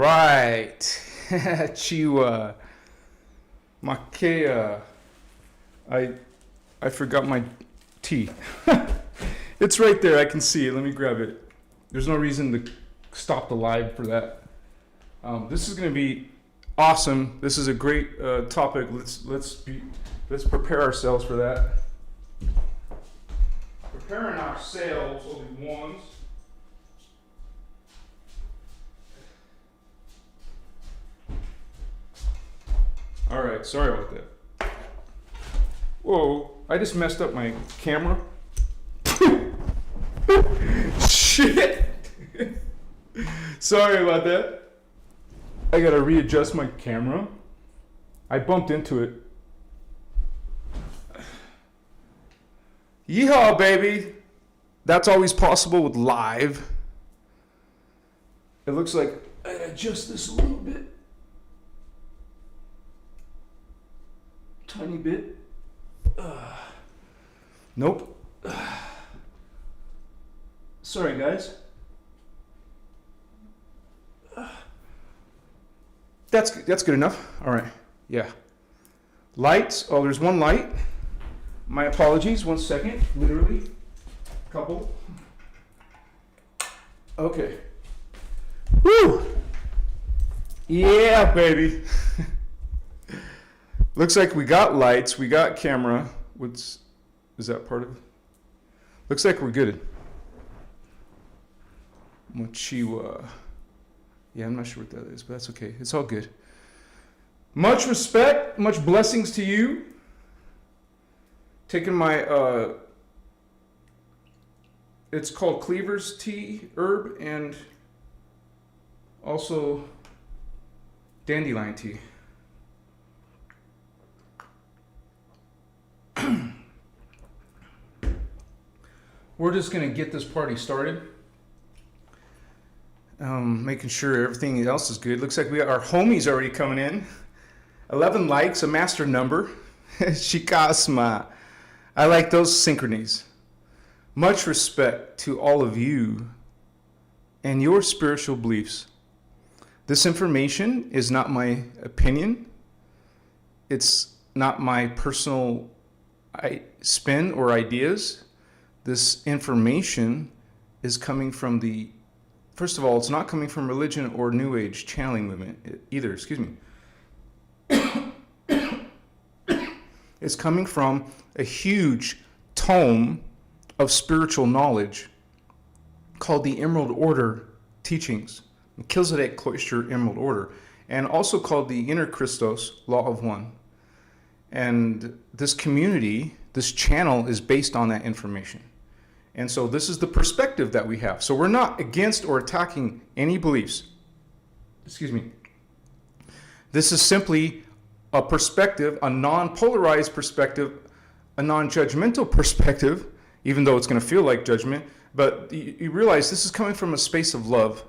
right. Chiwa. Makea. I forgot my tea. It's right there. I can see it. Let me grab it. There's no reason to stop the live for that. This is going to be awesome. This is a great topic. Let's prepare ourselves for that. Preparing ourselves will be ones. All right, sorry about that. Whoa, I just messed up my camera. Shit. Sorry about that. I gotta readjust my camera. I bumped into it. Yeehaw, baby. That's always possible with live. It looks like I adjust this a little bit. Tiny bit. Nope. Sorry, guys. That's good enough. All right. Yeah. Lights. Oh, there's one light. My apologies. 1 second. Literally. Couple. Okay. Woo! Yeah, baby. Looks like we got lights. We got camera. Is that part of it? Looks like we're good. Mochiwa. Yeah, I'm not sure what that is, but that's okay. It's all good. Much respect, much blessings to you. Taking my, it's called Cleaver's tea herb and also dandelion tea. We're just going to get this party started. Making sure everything else is good. Looks like we got our homies already coming in. 11 likes, a master number. Shikasma. I like those synchronies. Much respect to all of you and your spiritual beliefs. This information is not my opinion. It's not my personal spin or ideas. This information is coming from first of all, it's not coming from religion or New Age channeling movement either, excuse me. It's coming from a huge tome of spiritual knowledge called the Emerald Order Teachings, Melchizedek Cloister Emerald Order, and also called the innerchristos Law of One. And this community, this channel is based on that information. And so this is the perspective that we have. So we're not against or attacking any beliefs. Excuse me. This is simply a perspective, a non-polarized perspective, a non-judgmental perspective, even though it's going to feel like judgment. But you realize this is coming from a space of love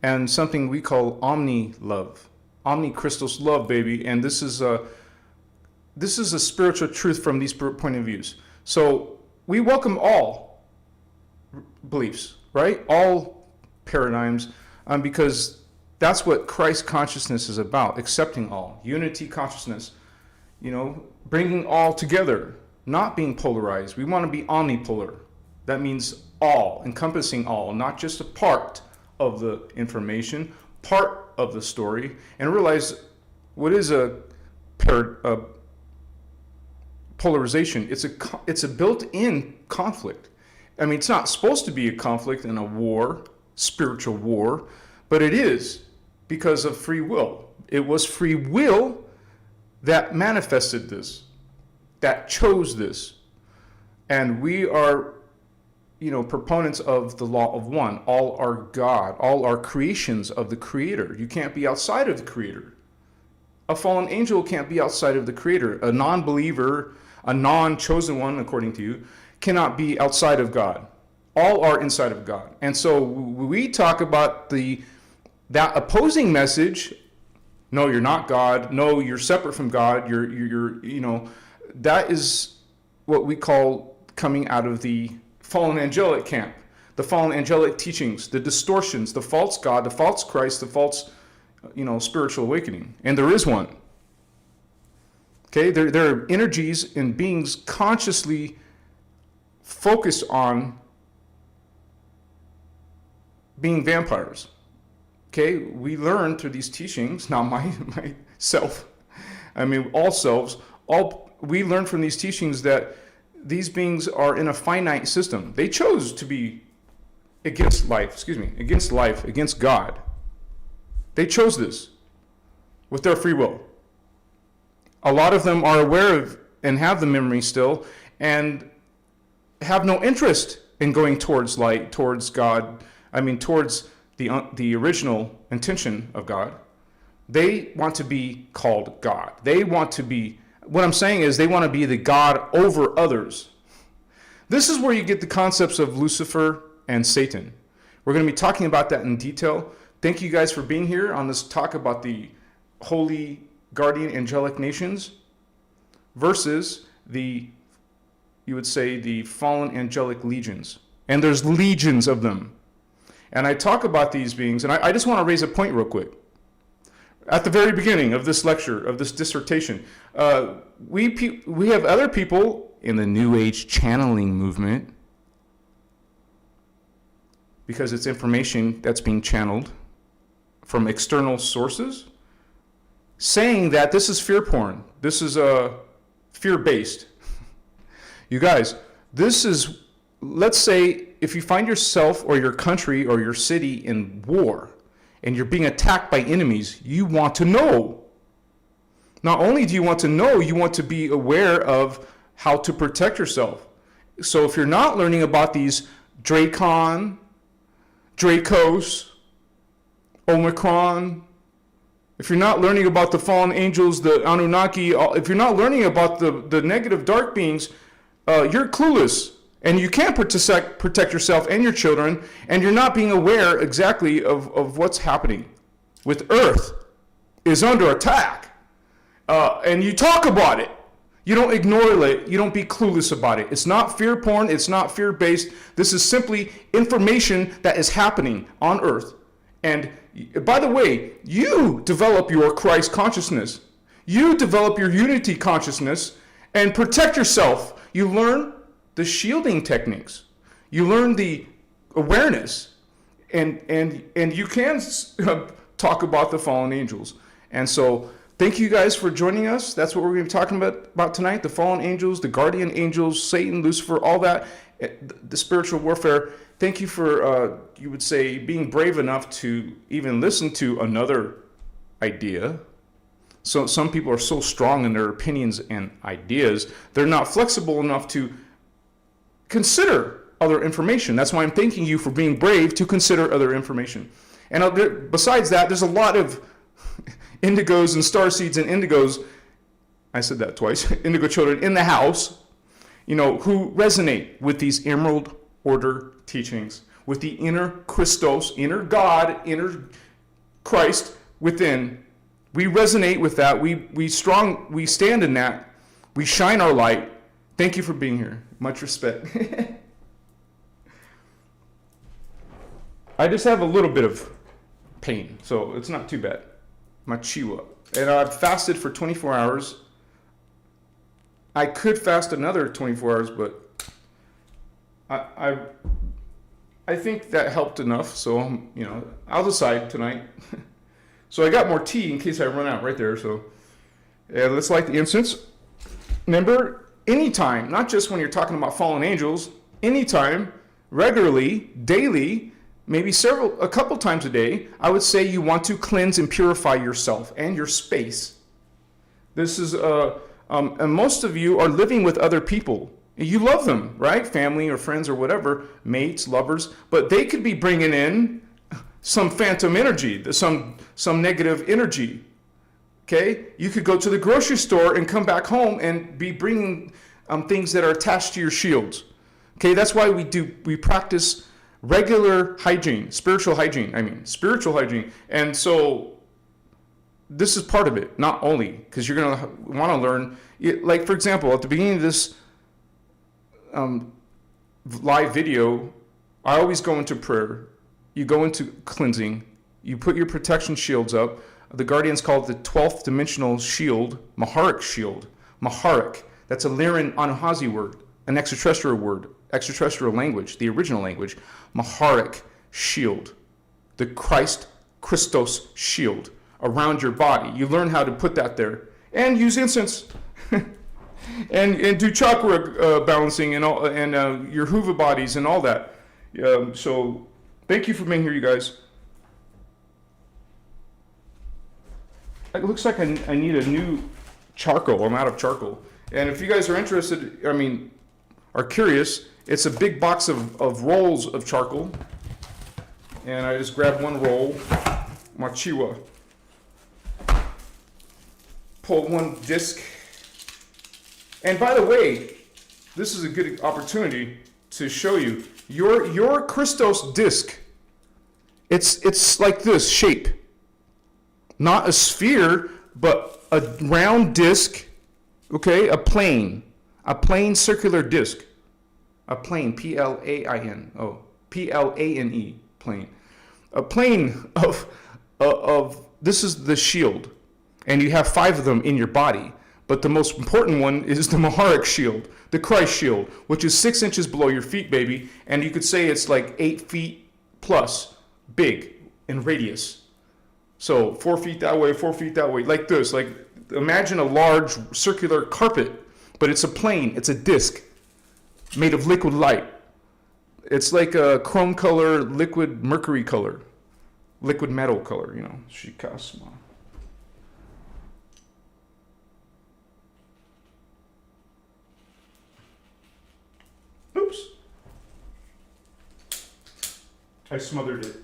and something we call omni-love. Omni-Christos love, baby. And this is a spiritual truth from these point of views. So we welcome all beliefs, right? All paradigms, because that's what Christ consciousness is about, accepting all, unity consciousness, bringing all together, not being polarized. We want to be omnipolar. That means all, encompassing all, not just a part of the information, part of the story, and realize what is a polarization. It's a built-in conflict. I mean, it's not supposed to be a conflict in a war, spiritual war, but it is because of free will. It was free will that manifested this, that chose this. And we are, proponents of the law of one. All are God, all are creations of the Creator. You can't be outside of the Creator. A fallen angel can't be outside of the Creator. A non-believer, a non-chosen one, according to you, cannot be outside of God. All are inside of God. And so we talk about that opposing message. No, you're not God. No, you're separate from God. You're that is what we call coming out of the fallen angelic camp, the fallen angelic teachings, the distortions, the false God, the false Christ, the false spiritual awakening, and there is one. Okay, there are energies and beings consciously focused on being vampires. Okay, we learn through these teachings, not myself, all selves, we learn from these teachings that these beings are in a finite system. They chose to be against life, against God. They chose this with their free will. A lot of them are aware of and have the memory still and have no interest in going towards light, towards God, towards the original intention of God. They want to be called God. They want to be, what I'm saying is they want to be the God over others. This is where you get the concepts of Lucifer and Satan. We're going to be talking about that in detail. Thank you guys for being here on this talk about the holy guardian angelic nations versus the fallen angelic legions. And there's legions of them. And I talk about these beings, and I just want to raise a point real quick. At the very beginning of this lecture, of this dissertation, we have other people in the New Age channeling movement, because it's information that's being channeled from external sources, saying that this is fear porn. This is fear-based. You guys, let's say if you find yourself or your country or your city in war and you're being attacked by enemies, you want to know. Not only do you want to know, you want to be aware of how to protect yourself. So if you're not learning about these Dracos, Omicron, if you're not learning about the fallen angels, the Anunnaki, if you're not learning about the negative dark beings, you're clueless. And you can't protect yourself and your children, and you're not being aware exactly of what's happening. With Earth is under attack. And you talk about it. You don't ignore it. You don't be clueless about it. It's not fear porn. It's not fear-based. This is simply information that is happening on Earth. And by the way, you develop your Christ consciousness. You develop your unity consciousness and protect yourself. You learn the shielding techniques. You learn the awareness. And you can talk about the fallen angels. And so thank you guys for joining us. That's what we're going to be talking about tonight. The fallen angels, the guardian angels, Satan, Lucifer, all that, the spiritual warfare. Thank you for, being brave enough to even listen to another idea. So some people are so strong in their opinions and ideas, they're not flexible enough to consider other information. That's why I'm thanking you for being brave to consider other information. And besides that, there's a lot of indigos and starseeds and indigos, I said that twice, indigo children in the house, who resonate with these Emerald Order teachings, with the inner Christos, inner God, inner Christ within. We resonate with that. We stand in that. We shine our light. Thank you for being here. Much respect. I just have a little bit of pain, so it's not too bad. My chiwa. And I've fasted for 24 hours. I could fast another 24 hours, but I think that helped enough. So, I'll decide tonight. So I got more tea in case I run out right there. So let's light the incense. Remember, anytime, not just when you're talking about fallen angels, anytime, regularly, daily, maybe a couple times a day, I would say you want to cleanse and purify yourself and your space. This is, and most of you are living with other people. You love them, right? Family or friends or whatever, mates, lovers, but they could be bringing in some phantom energy, some negative energy. Okay? You could go to the grocery store and come back home and be bringing things that are attached to your shields. Okay? That's why we practice regular hygiene, spiritual hygiene. And so this is part of it, not only because you're going to want to learn. Like, for example, at the beginning of this live video, I always go into prayer. You go into cleansing. You put your protection shields up. The Guardians call it the 12th dimensional shield, Maharic shield. Maharic. That's a Lyran Anunnaki word, an extraterrestrial word, extraterrestrial language, the original language. Maharic shield. The Christos shield around your body. You learn how to put that there. And use incense. and do chakra balancing and all, and your Huva bodies and all that. So thank you for being here, you guys. It looks like I need a new charcoal. I'm out of charcoal. And if you guys are interested, are curious, it's a big box of rolls of charcoal. And I just grabbed one roll, machiwa. Pull one disc. And by the way, this is a good opportunity to show you your Christos disc. It's like this shape. Not a sphere, but a round disc, okay? A plane circular disc. A plane, P-L-A-I-N. Oh, P-L-A-N-E, plane. A plane of this is the shield. And you have 5 of them in your body. But the most important one is the Maharic shield, the Christ shield, which is 6 inches below your feet, baby. And you could say it's like 8 feet plus big in radius. So 4 feet that way, 4 feet that way, like this. Like imagine a large circular carpet, but it's a plane, it's a disc made of liquid light. It's like a chrome color, liquid mercury color, liquid metal color, Shikasma. Oops. I smothered it.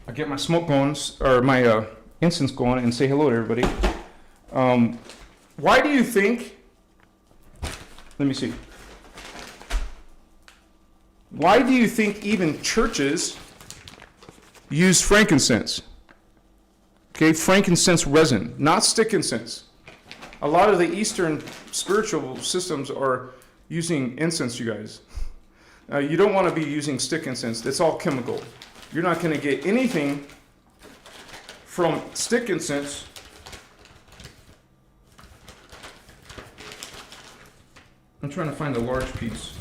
I get my smoke going, or my incense going, and say hello to everybody. Why do you think, let me see. Why do you think even churches use frankincense? Okay, frankincense resin, not stick incense. A lot of the Eastern spiritual systems are using incense, you guys. You don't want to be using stick incense. It's all chemical. You're not going to get anything from stick incense. I'm trying to find a large piece.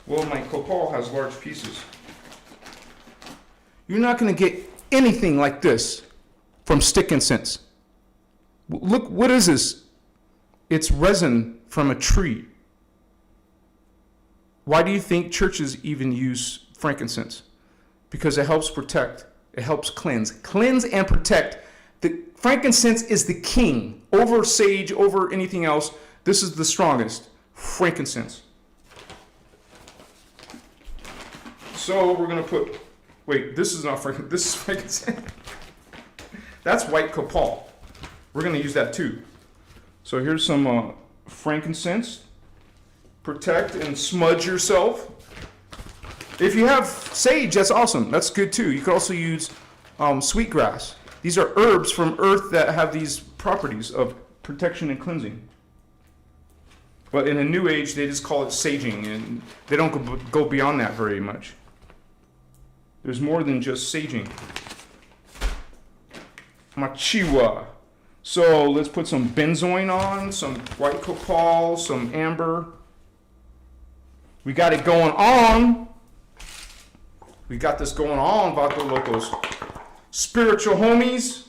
Well, my copal has large pieces. You're not going to get anything like this from stick incense. Look, what is this? It's resin from a tree. Why do you think churches even use frankincense? Because it helps protect, it helps cleanse and protect. The frankincense is the king over sage, over anything else. This is the strongest, frankincense. So we're gonna put, wait, this is not frankincense, this is frankincense. That's white copal. We're gonna use that too. So here's some frankincense. Protect and smudge yourself. If you have sage, that's awesome. That's good too. You could also use sweetgrass. These are herbs from earth that have these properties of protection and cleansing. But in a new age, they just call it saging, and they don't go beyond that very much. There's more than just saging. Machiwa. So let's put some benzoin on, some white copal, some amber. We got it going on. We got this going on, Vato Locos. Spiritual homies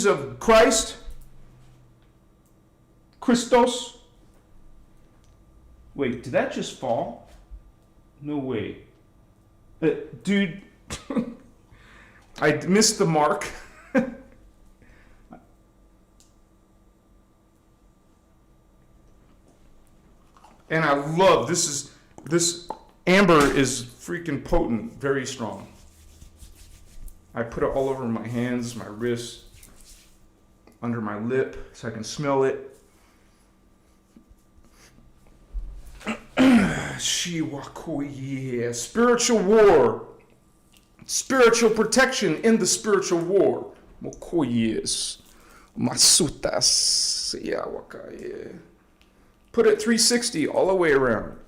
of Christ. Christos. Wait, did that just fall? No way. Dude, I missed the mark. And I love, this amber is freaking potent, very strong. I put it all over my hands, my wrists, under my lip, so I can smell it. Shiwakuye, spiritual war, spiritual protection in the spiritual war. Mokoyes, masutas, yawakaye. Put it 360 all the way around.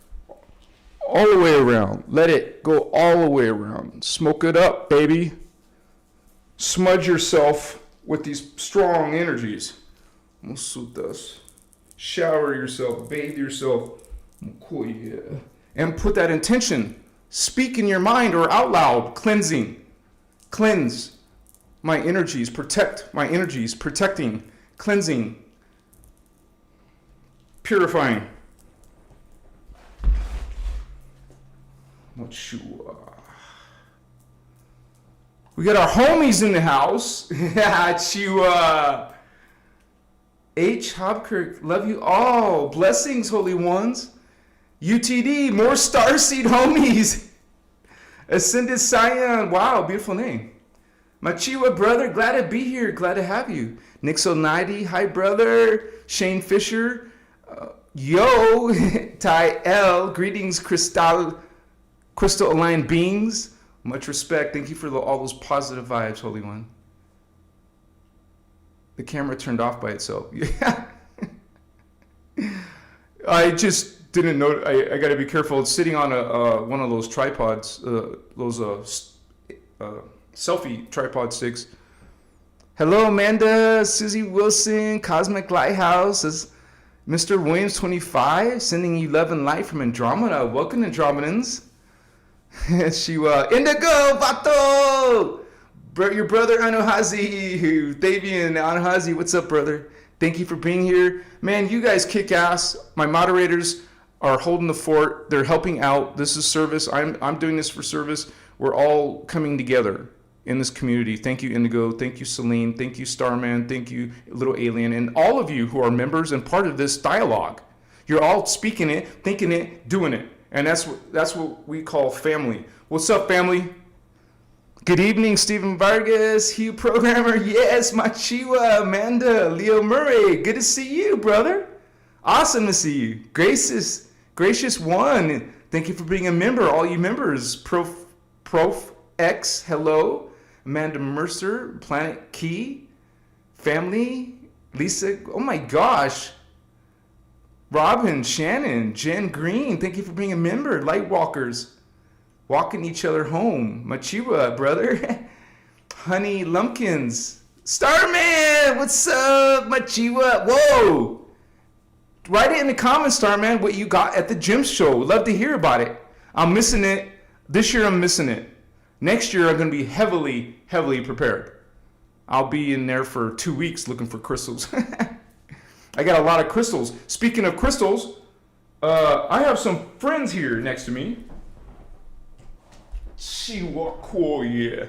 All the way around. Let it go all the way around. Smoke it up, baby. Smudge yourself with these strong energies. Shower yourself, bathe yourself. And put that intention. Speak in your mind or out loud. Cleansing. Cleanse my energies. Protect my energies. Protecting. Cleansing. Purifying. We got our homies in the house. Chua. H. Hobkirk, love you all. Blessings, holy ones. UTD, more starseed homies. Ascended Scion, wow, beautiful name. Machiwa brother, glad to be here. Glad to have you. Nixo90, hi brother. Shane Fisher. Yo, Ty L, greetings, crystal aligned beings. Much respect. Thank you for all those positive vibes, Holy One. The camera turned off by itself. Yeah. I just didn't know. I got to be careful. It's sitting on one of those tripods, those selfie tripod sticks. Hello, Amanda, Susie Wilson, Cosmic Lighthouse. Is Mr. Williams 25 sending you love and light from Andromeda. Welcome, Andromedans. Indigo, Vato! Your brother Anuhazi, Davian Anuhazi, what's up, brother? Thank you for being here. Man, you guys kick ass. My moderators are holding the fort. They're helping out. This is service. I'm doing this for service. We're all coming together in this community. Thank you, Indigo. Thank you, Celine. Thank you, Starman. Thank you, Little Alien. And all of you who are members and part of this dialogue. You're all speaking it, thinking it, doing it. And that's what we call family. What's up, family? Good evening, Stephen Vargas, Hugh Programmer. Yes, Machiwa, Amanda, Leo Murray. Good to see you, brother. Awesome to see you. Gracious one. Thank you for being a member, all you members. Prof X, hello. Amanda Mercer, Planet Key, family, Lisa. Oh my gosh. Robin, Shannon, Jen Green, thank you for being a member. Lightwalkers, walking each other home. Machiwa, brother. Honey Lumpkins. Starman, what's up, Machiwa? Whoa. Write it in the comments, Starman, what you got at the gym show. Love to hear about it. I'm missing it. This year I'm missing it. Next year I'm going to be heavily prepared. I'll be in there for 2 weeks looking for crystals. I got a lot of crystals. Speaking of crystals, I have some friends here next to me. Yeah.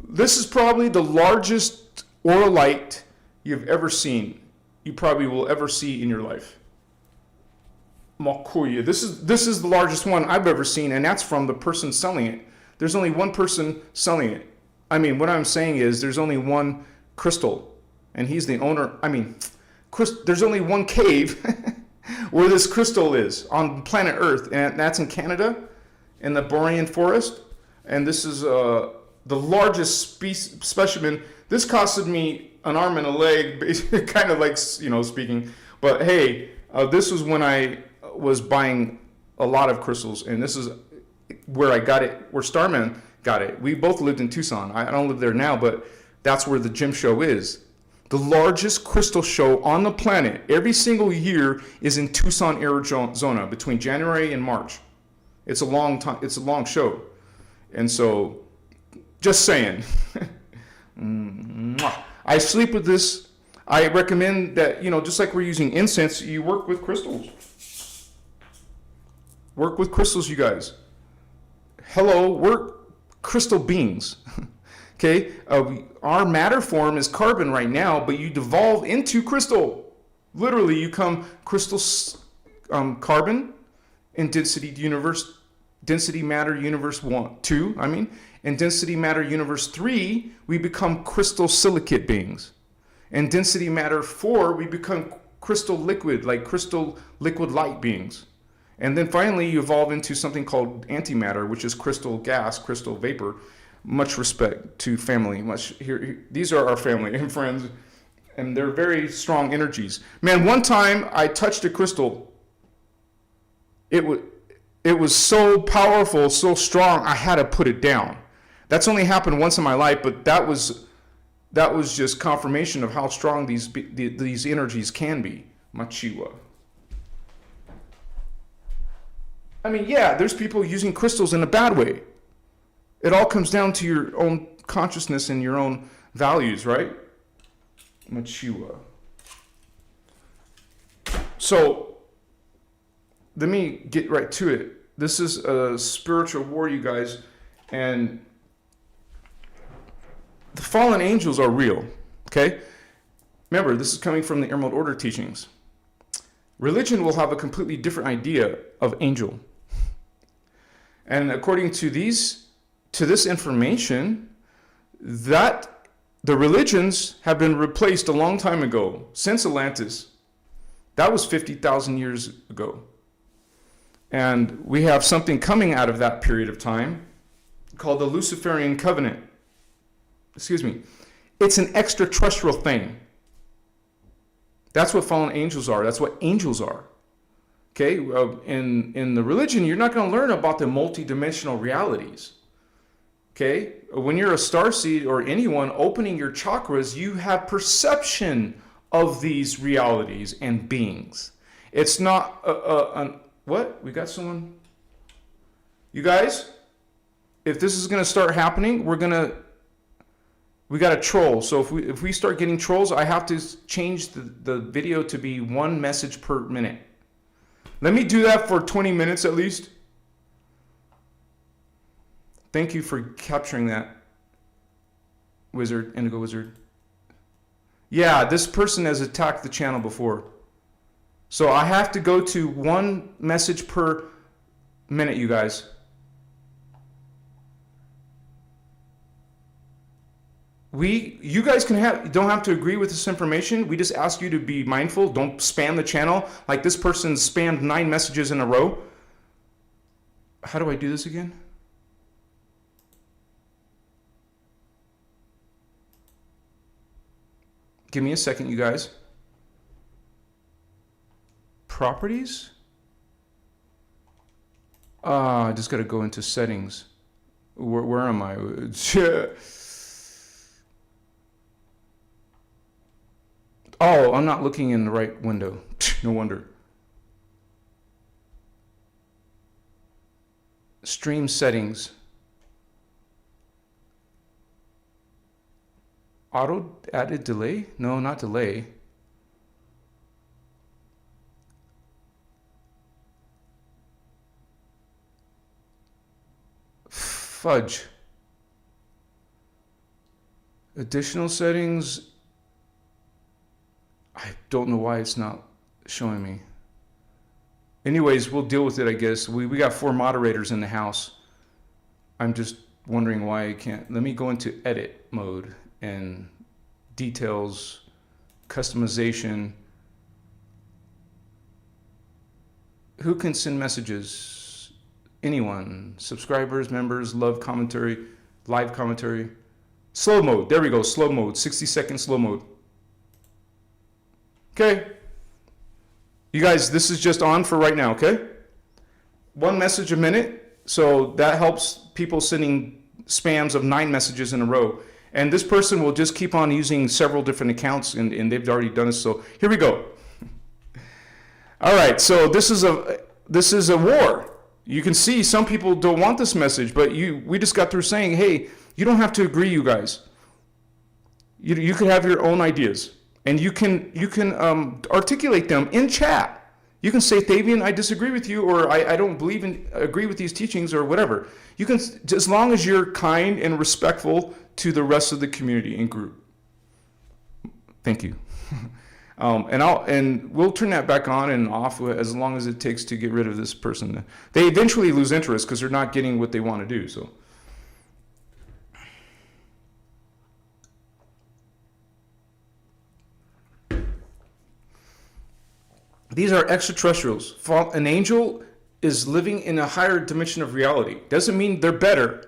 This is probably the largest auralite you've ever seen. You probably will ever see in your life. Makuya. This is the largest one I've ever seen, and that's from the person selling it. There's only one person selling it. I mean, what I'm saying is there's only one crystal, and he's the owner. I mean, there's only one cave where this crystal is on planet Earth, and that's in Canada, in the Borean forest. And this is the largest specimen. This costed me an arm and a leg, kind of like, speaking. But hey, this was when I was buying a lot of crystals, and this is where I got it, where Starman got it. We both lived in Tucson. I don't live there now, but that's where the gym show is. The largest crystal show on the planet every single year is in Tucson, Arizona, between January and March. It's a long time. It's a long show. And so, just saying. I sleep with this. I recommend that, just like we're using incense, you work with crystals. Work with crystals, you guys. Hello, we're crystal beings. Okay, our matter form is carbon right now, but you devolve into crystal. Literally, you come crystal carbon in density matter universe 2, and density matter universe 3, we become crystal silicate beings. And density matter 4, we become crystal liquid, like crystal liquid light beings. And then finally, you evolve into something called antimatter, which is crystal gas, crystal vapor. Much respect to family. These are our family and friends, and they're very strong energies. Man, one time I touched a crystal, It was so powerful, so strong, I had to put it down. That's only happened once in my life, but that was just confirmation of how strong these energies can be. Machiwa. I mean, yeah, there's people using crystals in a bad way. It all comes down to your own consciousness and your own values, right? Machiwa. So, let me get right to it. This is a spiritual war, you guys, and the fallen angels are real, okay? Remember, this is coming from the Emerald Order teachings. Religion will have a completely different idea of angel. And according to this information, that the religions have been replaced a long time ago, since Atlantis. That was 50,000 years ago. And we have something coming out of that period of time called the Luciferian Covenant. Excuse me. It's an extraterrestrial thing. That's what fallen angels are. That's what angels are. Okay? In the religion, you're not going to learn about the multidimensional realities. Okay? When you're a starseed or anyone opening your chakras, you have perception of these realities and beings. It's not what? We got someone? You guys? If this is going to start happening, we got a troll. So if we start getting trolls, I have to change the video to be 1 message per minute. Let me do that for 20 minutes at least. Thank you for capturing that, Wizard, Indigo Wizard. Yeah, this person has attacked the channel before. So I have to go to 1 message per minute, you guys. You guys don't have to agree with this information. We just ask you to be mindful. Don't spam the channel. Like this person spammed 9 messages in a row. How do I do this again? Give me a second, you guys. Properties? I just got to go into settings. Where am I? Oh, I'm not looking in the right window. No wonder. Stream settings. Auto added delay? No, not delay. Fudge. Additional settings. I don't know why it's not showing me. Anyways, we'll deal with it, I guess. We got 4 moderators in the house. I'm just wondering why I can't. Let me go into edit mode and details, customization. Who can send messages? Anyone. Subscribers, members, love commentary, live commentary. Slow mode. There we go. Slow mode. 60-second slow mode. Okay. You guys, this is just on for right now, okay? 1 message a minute. So that helps people sending spams of 9 messages in a row. And this person will just keep on using several different accounts, and they've already done it. So here we go. All right, so this is a war. You can see some people don't want this message, but we just got through saying, hey, you don't have to agree, you guys. You can have your own ideas, and you can articulate them in chat. You can say, Thavian, I disagree with you, or I don't agree with these teachings, or whatever. You can, as long as you're kind and respectful to the rest of the community and group. Thank you. And we'll turn that back on and off as long as it takes to get rid of this person. They eventually lose interest because they're not getting what they want to do. So. These are extraterrestrials. An angel is living in a higher dimension of reality. Doesn't mean they're better.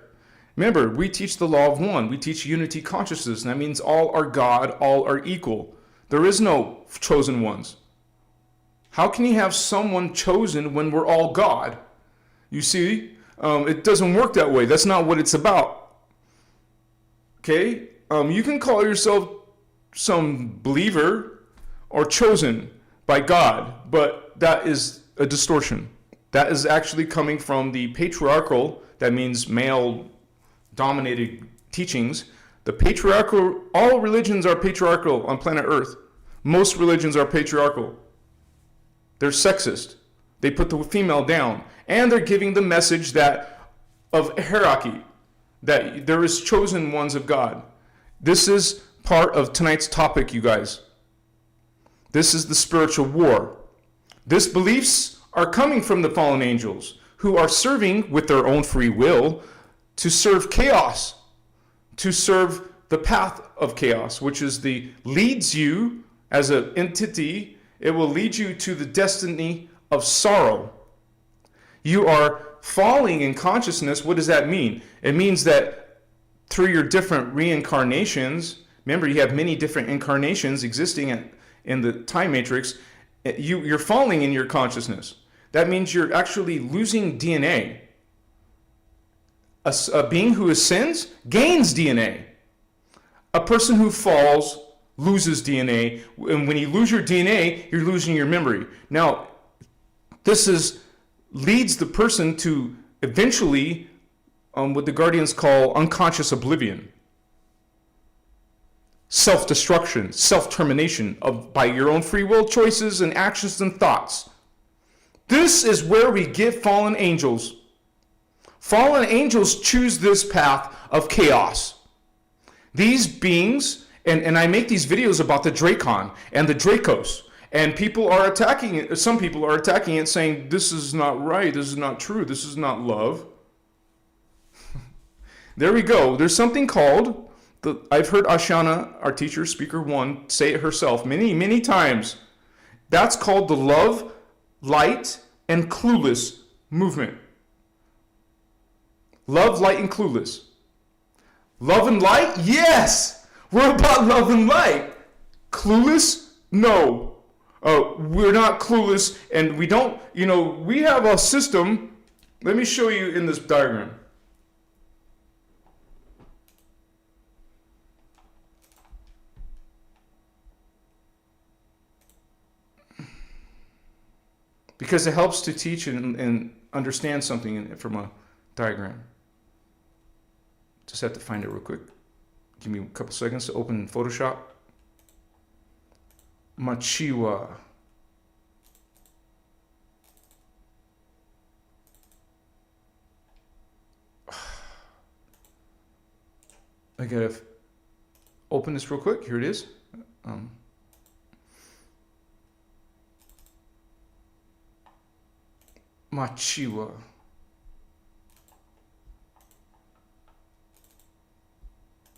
Remember, we teach the law of one. We teach unity consciousness. And that means all are God, all are equal. There is no chosen ones. How can you have someone chosen when we're all God? You see, it doesn't work that way. That's not what it's about. Okay? You can call yourself some believer or chosen by God, but that is a distortion. That is actually coming from the patriarchal, that means male-dominated teachings. The patriarchal, all religions are patriarchal on planet Earth. Most religions are patriarchal. They're sexist. They put the female down. And they're giving the message of hierarchy, that there is chosen ones of God. This is part of tonight's topic, you guys. This is the spiritual war. These beliefs are coming from the fallen angels, who are serving with their own free will to serve chaos, to serve the path of chaos, which is leads you as an entity. It will lead you to the destiny of sorrow. You are falling in consciousness. What does that mean? It means that through your different reincarnations, remember you have many different incarnations existing in the time matrix, you're falling in your consciousness. That means you're actually losing DNA. A being who ascends gains DNA. A person who falls loses DNA, and when you lose your DNA, you're losing your memory. Now, this leads the person to eventually what the Guardians call unconscious oblivion, self-destruction, self-termination by your own free will choices and actions and thoughts. This is where we get fallen angels. Fallen angels choose this path of chaos. These beings, and I make these videos about the Dracon and the Dracos, and people are attacking it. Some people are attacking it, saying this is not right, this is not true, this is not love. There we go. There's something called, I've heard Ashana, our teacher, speaker one, say it herself many, many times. That's called the love, light, and clueless movement. Love, light, and clueless. Love and light? Yes! We're about love and light. Clueless? No. We're not clueless, and we don't, we have a system. Let me show you in this diagram. Because it helps to teach and understand something from a diagram. Just have to find it real quick. Give me a couple seconds to open Photoshop. Machiwa. I gotta open this real quick. Here it is. Machiwa.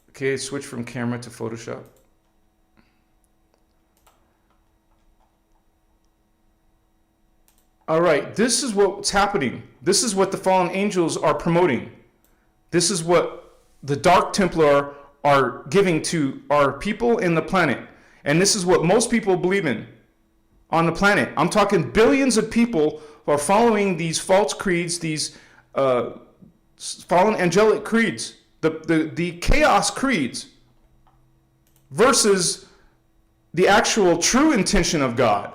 Okay, switch from camera to Photoshop. All right, this is what's happening. This is what the fallen angels are promoting. This is what the Dark Templar are giving to our people in the planet. And this is what most people believe in on the planet. I'm talking billions of people who are following these false creeds, these fallen angelic creeds, the chaos creeds, versus the actual true intention of God.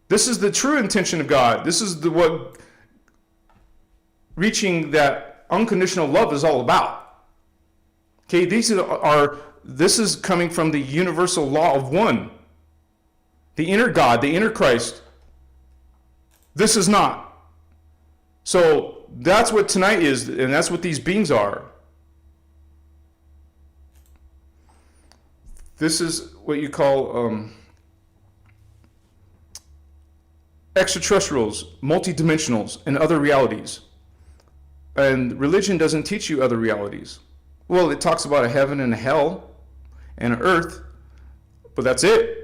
This is the true intention of God. This is what reaching that unconditional love is all about. Okay, this is coming from the universal law of one. The inner God, the inner Christ. This is not. So that's what tonight is, and that's what these beings are. This is what you call extraterrestrials, multidimensionals, and other realities. And religion doesn't teach you other realities. Well, it talks about a heaven and a hell and an earth, but that's it.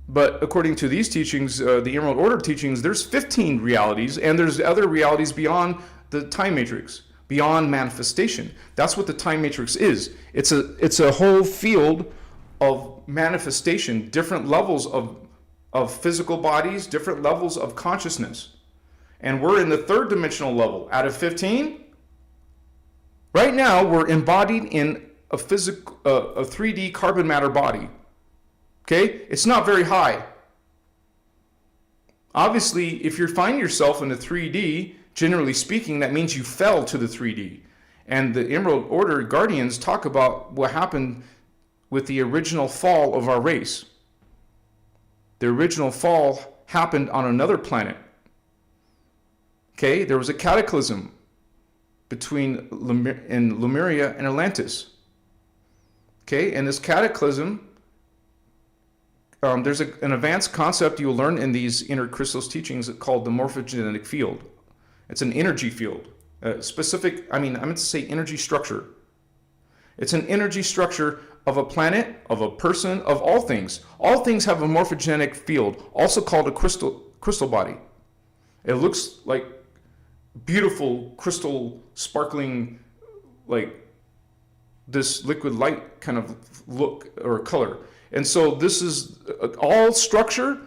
But according to these teachings, the Emerald Order teachings, there's 15 realities, and there's other realities beyond the time matrix, beyond manifestation. That's what the time matrix is. It's a whole field of manifestation, different levels of of physical bodies, different levels of consciousness. And we're in the third dimensional level out of 15. Right now, we're embodied in a 3D carbon matter body. Okay? It's not very high. Obviously, if you find yourself in a 3D, generally speaking, that means you fell to the 3D. And the Emerald Order Guardians talk about what happened with the original fall of our race. The original fall happened on another planet. Okay? There was a cataclysm between Lemuria and Atlantis. Okay? And this cataclysm, there's an advanced concept you'll learn in these innerchristos teachings called the morphogenetic field. It's an energy field. I meant to say energy structure. It's an energy structure of a planet, of a person, of all things. All things have a morphogenetic field, also called a crystal body. It looks like beautiful crystal sparkling, like this liquid light kind of look or color. And so this is all structure,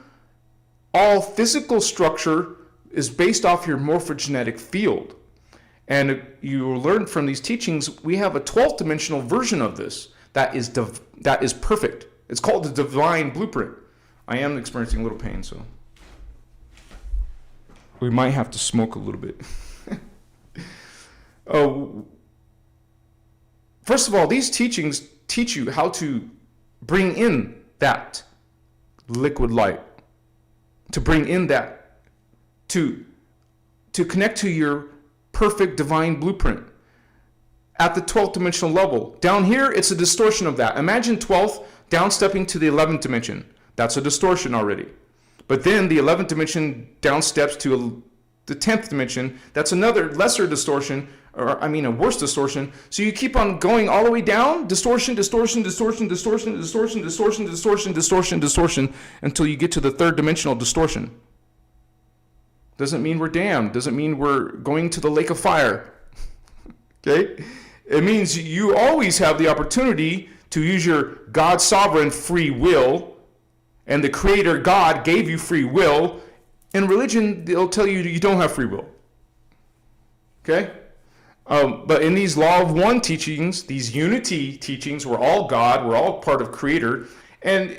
all physical structure is based off your morphogenetic field. And you learn from these teachings, we have a 12th dimensional version of this that is perfect. It's called the divine blueprint. I am experiencing a little pain, so we might have to smoke a little bit. First of all, these teachings teach you how to bring in that liquid light, to bring in that, to connect to your perfect divine blueprint at the 12th dimensional level. Down here, it's a distortion of that. Imagine 12th downstepping to the 11th dimension. That's a distortion already. But then the 11th dimension downsteps to the 10th dimension. That's another lesser distortion, a worse distortion. So you keep on going all the way down, distortion, distortion, distortion, distortion, distortion, distortion, distortion, distortion, distortion, until you get to the third dimensional distortion. Doesn't mean we're damned. Doesn't mean we're going to the lake of fire. Okay? It means you always have the opportunity to use your God sovereign free will, and the Creator God gave you free will. In religion, they'll tell you you don't have free will. Okay? But in these law of one teachings, these unity teachings, we're all God, we're all part of Creator. And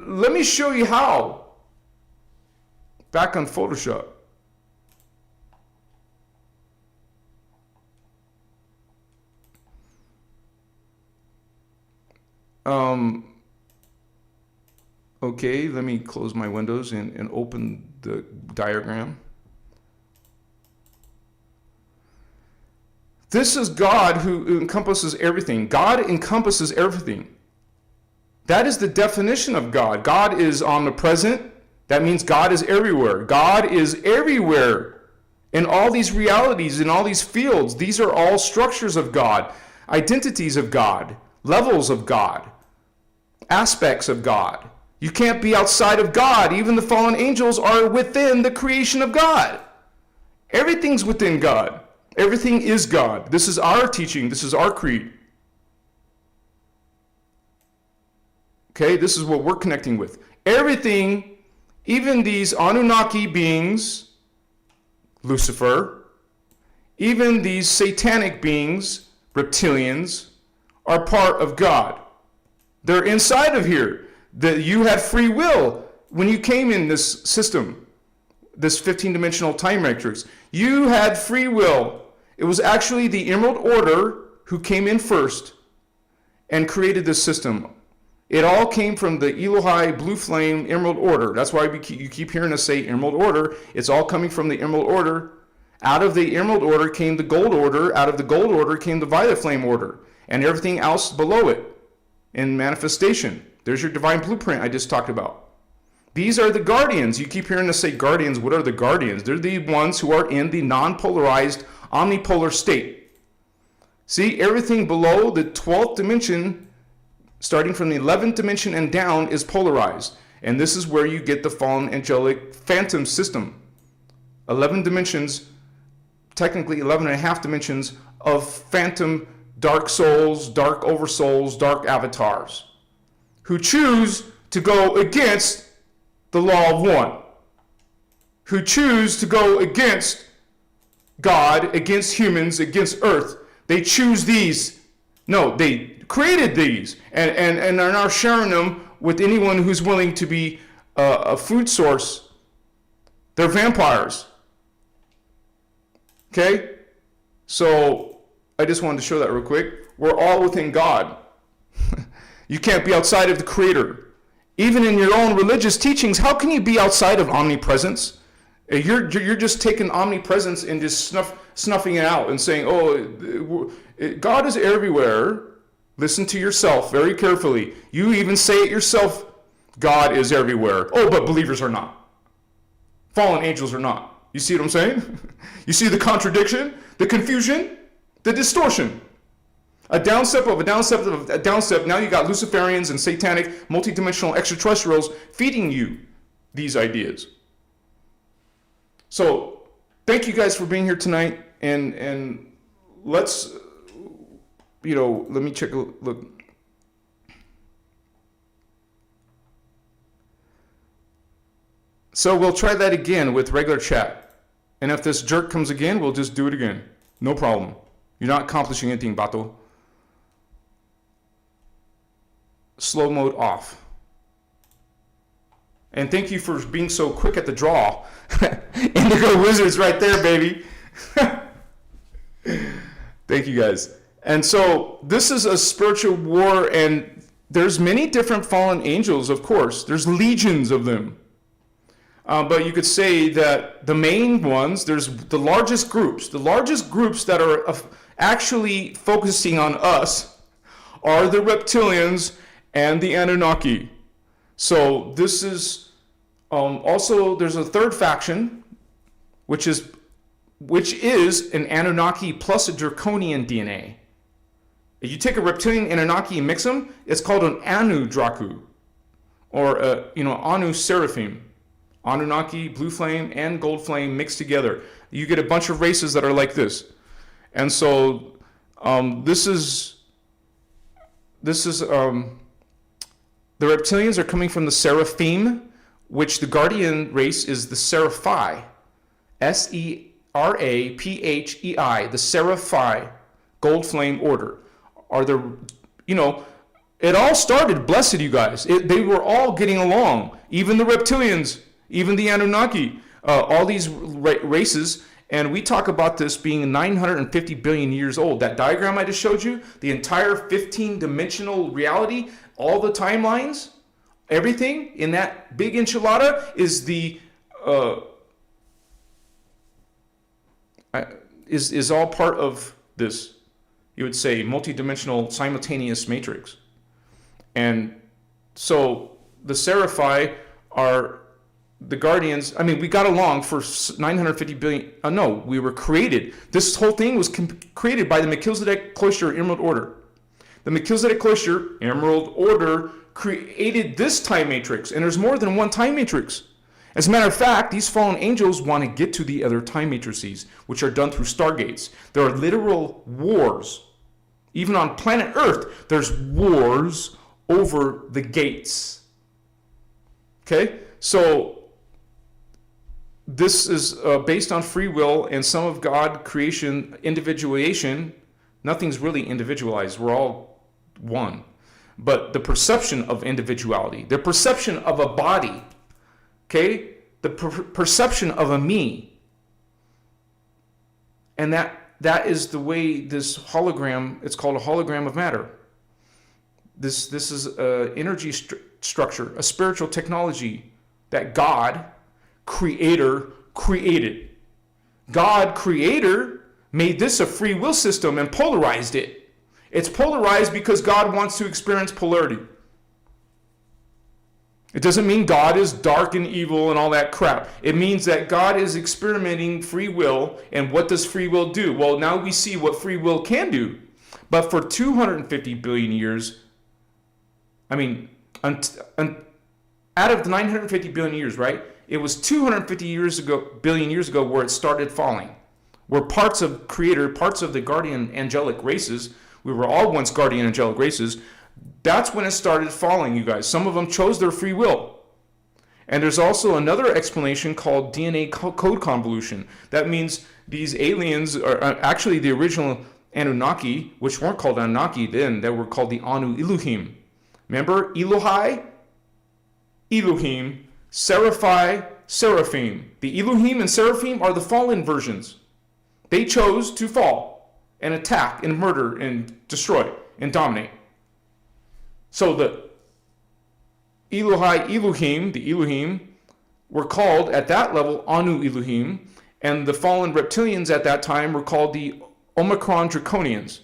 let me show you how. Back on Photoshop. Okay, let me close my windows and open the diagram. This is God who encompasses everything. God encompasses everything. That is the definition of God. God is omnipresent. That means God is everywhere. God is everywhere in all these realities, in all these fields. These are all structures of God, identities of God, levels of God, aspects of God. You can't be outside of God. Even the fallen angels are within the creation of God. Everything's within God. Everything is God. This is our teaching. This is our creed. Okay, this is what we're connecting with. Everything, even these Anunnaki beings, Lucifer, even these satanic beings, reptilians, are part of God. They're inside of here. That you had free will when you came in this system, this 15-dimensional time matrix. You had free will. It was actually the Emerald Order who came in first and created this system. It all came from the Elohai Blue Flame Emerald Order. That's why you keep hearing us say Emerald Order. It's all coming from the Emerald Order. Out of the Emerald Order came the Gold Order. Out of the Gold Order came the Violet Flame Order. And everything else below it in manifestation. There's your divine blueprint I just talked about. These are the guardians. You keep hearing us say guardians. What are the guardians? They're the ones who are in the non-polarized, omnipolar state. See, everything below the 12th dimension, starting from the 11th dimension and down, is polarized. And this is where you get the fallen angelic phantom system. 11 dimensions, technically 11 and a half dimensions of phantom dark souls, dark oversouls, dark avatars, who choose to go against the law of one, who choose to go against God, against humans, against earth. They choose these. No, they created these and are now sharing them with anyone who's willing to be a food source. They're vampires. Okay? So I just wanted to show that real quick. We're all within God. You can't be outside of the Creator. Even in your own religious teachings, how can you be outside of omnipresence? You're just taking omnipresence and just snuffing it out and saying, oh, God is everywhere. Listen to yourself very carefully. You even say it yourself, God is everywhere. Oh, but believers are not. Fallen angels are not. You see what I'm saying? You see the contradiction, the confusion, the distortion. A downstep of a downstep of a downstep. Now you got Luciferians and satanic, multidimensional extraterrestrials feeding you these ideas. So thank you guys for being here tonight, and let's, let me check a look. So we'll try that again with regular chat, and if this jerk comes again, we'll just do it again. No problem. You're not accomplishing anything, Bato. Slow mode off. And thank you for being so quick at the draw. Indigo Wizards right there, baby. Thank you guys. And so this is a spiritual war, and there's many different fallen angels, of course. There's legions of them. But you could say that the main ones, there's the largest groups that are actually focusing on us are the Reptilians and the Anunnaki. So this is also, there's a third faction, which is an Anunnaki plus a draconian DNA. If you take a reptilian Anunnaki and mix them, it's called an Anu Dracu, or Anu Seraphim. Anunnaki, blue flame, and gold flame mixed together. You get a bunch of races that are like this. And so this is the reptilians are coming from the Seraphim, which the guardian race is the Seraphi. Seraphei, the Seraphi, gold flame order. It all started, blessed you guys. They were all getting along. Even the reptilians, even the Anunnaki, all these races. And we talk about this being 950 billion years old. That diagram I just showed you, the entire 15-dimensional reality, all the timelines, everything in that big enchilada is is all part of this, you would say, multidimensional simultaneous matrix. And so the Seraphi are the guardians. I mean, we got along for 950 billion. No, we were created. This whole thing was created by the Melchizedek Cloister Emerald Order. The Melchizedek Cloister Emerald Order created this time matrix, and there's more than one time matrix. As a matter of fact, these fallen angels want to get to the other time matrices, which are done through stargates. There are literal wars. Even on planet Earth, there's wars over the gates. Okay? So this is based on free will and some of God creation, individuation. Nothing's really individualized. We're all one. But the perception of individuality, the perception of a body, okay? The perception of a me. And that is the way this hologram, it's called a hologram of matter. This is an energy structure, a spiritual technology that God, Creator, created. God, Creator, made this a free will system and polarized it. It's polarized because God wants to experience polarity. It doesn't mean God is dark and evil and all that crap. It means that God is experimenting free will, and what does free will do? Well, now we see what free will can do. But for 250 billion years, I mean, out of the 950 billion years, right? It was 250 billion years ago where it started falling. Where parts of Creator, parts of the guardian angelic races, we were all once guardian angelic races, that's when it started falling, you guys. Some of them chose their free will. And there's also another explanation called DNA code convolution. That means these aliens are actually the original Anunnaki, which weren't called Anunnaki then, they were called the Anu Elohim. Remember? Elohai, Elohim, Seraphi, Seraphim. The Elohim and Seraphim are the fallen versions. They chose to fall and attack and murder and destroy and dominate. So the Elohai Elohim, the Elohim, were called at that level Anu Elohim, and the fallen reptilians at that time were called the Omicron Draconians.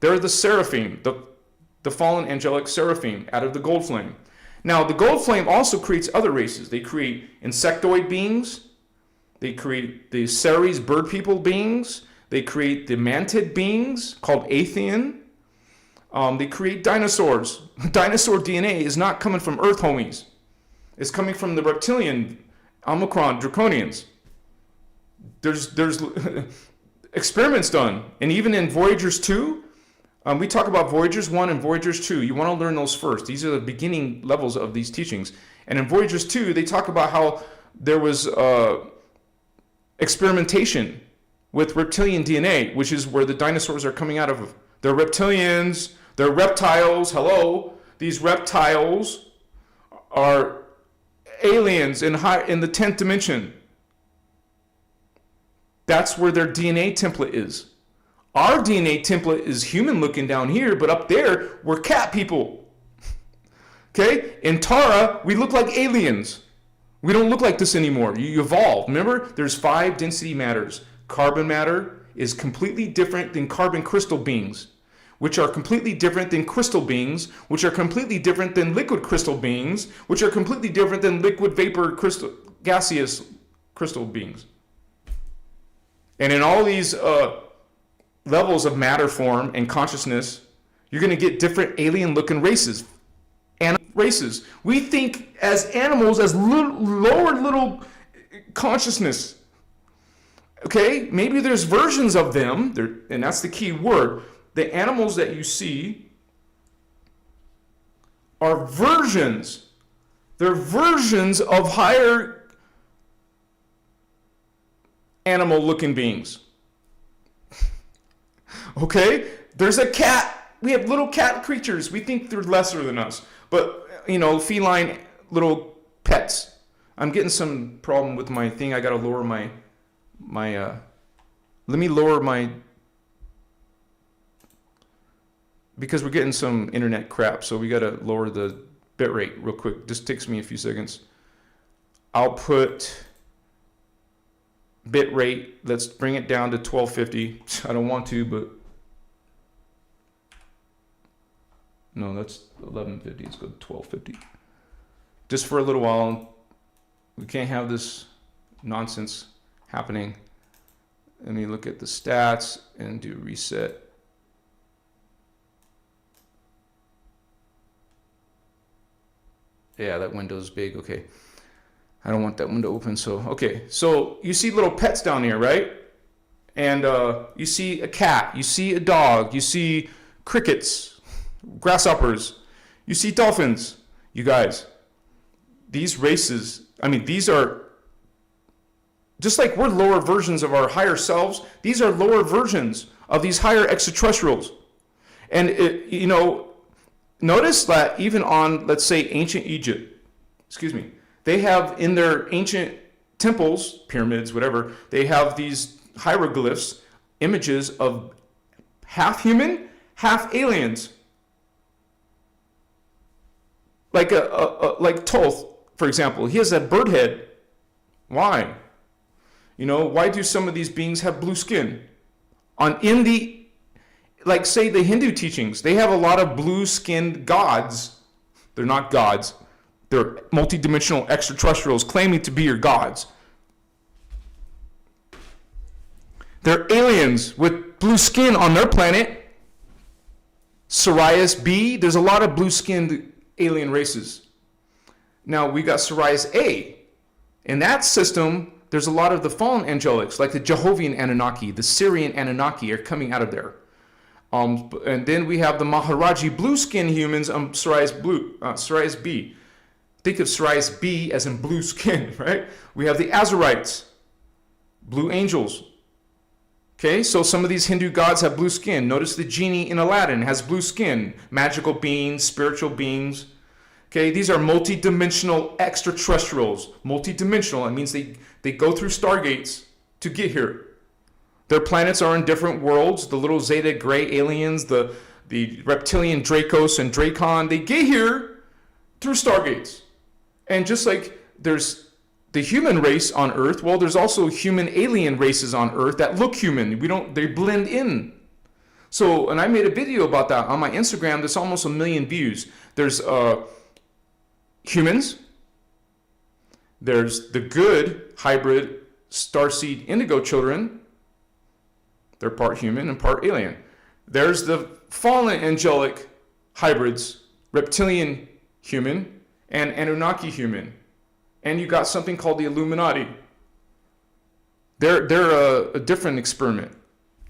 They're the Seraphim, the fallen angelic Seraphim out of the gold flame. Now, the gold flame also creates other races. They create insectoid beings. They create the Ceres bird people beings. They create the mantid beings called Athean. They create dinosaurs. Dinosaur DNA is not coming from Earth homies. It's coming from the reptilian Omicron Draconians. There's experiments done. And even in Voyagers 2, we talk about Voyagers 1 and Voyagers 2. You want to learn those first. These are the beginning levels of these teachings. And in Voyagers 2, they talk about how there was experimentation with reptilian DNA, which is where the dinosaurs are coming out of. They're reptilians, they're reptiles. Hello. These reptiles are aliens in the 10th dimension. That's where their DNA template is. Our DNA template is human looking down here, but up there, we're cat people. Okay? In Tara, we look like aliens. We don't look like this anymore. You evolved. Remember, there's 5 density matters. Carbon matter is completely different than carbon crystal beings, which are completely different than crystal beings, which are completely different than liquid crystal beings, which are completely different than liquid vapor crystal, gaseous crystal beings. And in all these levels of matter form and consciousness, you're going to get different alien-looking races. Races. We think as animals, as lower little consciousness. Okay? Maybe there's versions of them, and that's the key word. The animals that you see are versions. They're versions of higher animal-looking beings. Okay? There's a cat. We have little cat creatures. We think they're lesser than us. But, feline little pets. I'm getting some problem with my thing. I got to lower my let me lower my, because we're getting some internet crap, so we got to lower the bit rate real quick. Just takes me a few seconds. I'll put bit rate, let's bring it down to 1250. I don't want to, but no, that's 1150. Let's go to 1250. Just for a little while. We can't have this nonsense happening. Let me look at the stats and do reset. Yeah, that window's big. Okay. I don't want that window open. So, okay. So you see little pets down here, right? And you see a cat. You see a dog. You see crickets, grasshoppers. You see dolphins. You guys, these races, these are, just like we're lower versions of our higher selves, these are lower versions of these higher extraterrestrials. And, notice that even on, let's say, ancient Egypt, they have in their ancient temples, pyramids, whatever, they have these hieroglyphs, images of half human, half aliens. Like like Thoth, for example, he has a bird head. Why? Why do some of these beings have blue skin? Like say the Hindu teachings, they have a lot of blue-skinned gods. They're not gods. They're multidimensional extraterrestrials claiming to be your gods. They're aliens with blue skin on their planet. Sirius B, there's a lot of blue-skinned alien races. Now, we got Sirius A. In that system, there's a lot of the fallen angelics, like the Jehovian Anunnaki, the Syrian Anunnaki are coming out of there. And then we have the Maharaji blue-skinned humans, Sirius B. Think of Sirius B as in blue skin, right? We have the Azarites, blue angels. Okay, so some of these Hindu gods have blue skin. Notice the genie in Aladdin has blue skin. Magical beings, spiritual beings. Okay, these are multi-dimensional extraterrestrials. Multi-dimensional, it means they go through stargates to get here. Their planets are in different worlds. The little Zeta gray aliens, the reptilian Dracos and Dracon, they get here through stargates. And just like there's the human race on Earth, well, there's also human alien races on Earth that look human. They blend in. So, and I made a video about that on my Instagram. That's almost 1 million views. There's humans. There's the good hybrid starseed indigo children. They're part human and part alien. There's the fallen angelic hybrids, reptilian human and Anunnaki human. And you got something called the Illuminati. They're a different experiment.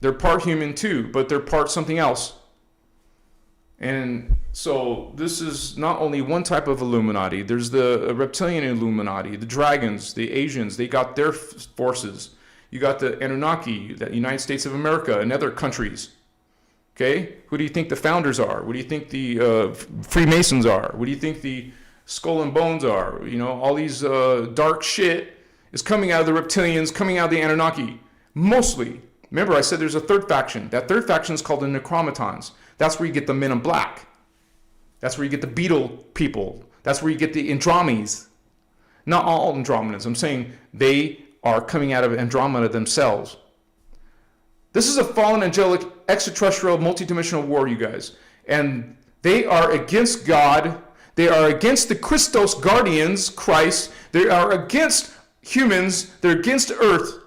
They're part human too, but they're part something else. And so this is not only one type of Illuminati. There's the reptilian Illuminati, the dragons, the Asians. They got their forces. You got the Anunnaki, the United States of America, and other countries. Okay? Who do you think the founders are? What do you think the Freemasons are? What do you think the Skull and Bones are? You know, all these dark shit is coming out of the reptilians, coming out of the Anunnaki. Mostly. Remember, I said there's a third faction. That third faction is called the Necromatons. That's where you get the Men in Black. That's where you get the Beetle people. That's where you get the Andromedes. Not all Andromedas. I'm saying they are coming out of Andromeda themselves. This is a fallen angelic extraterrestrial multidimensional war, you guys. And they are against God. They are against the Christos guardians, Christ. They are against humans. They're against Earth.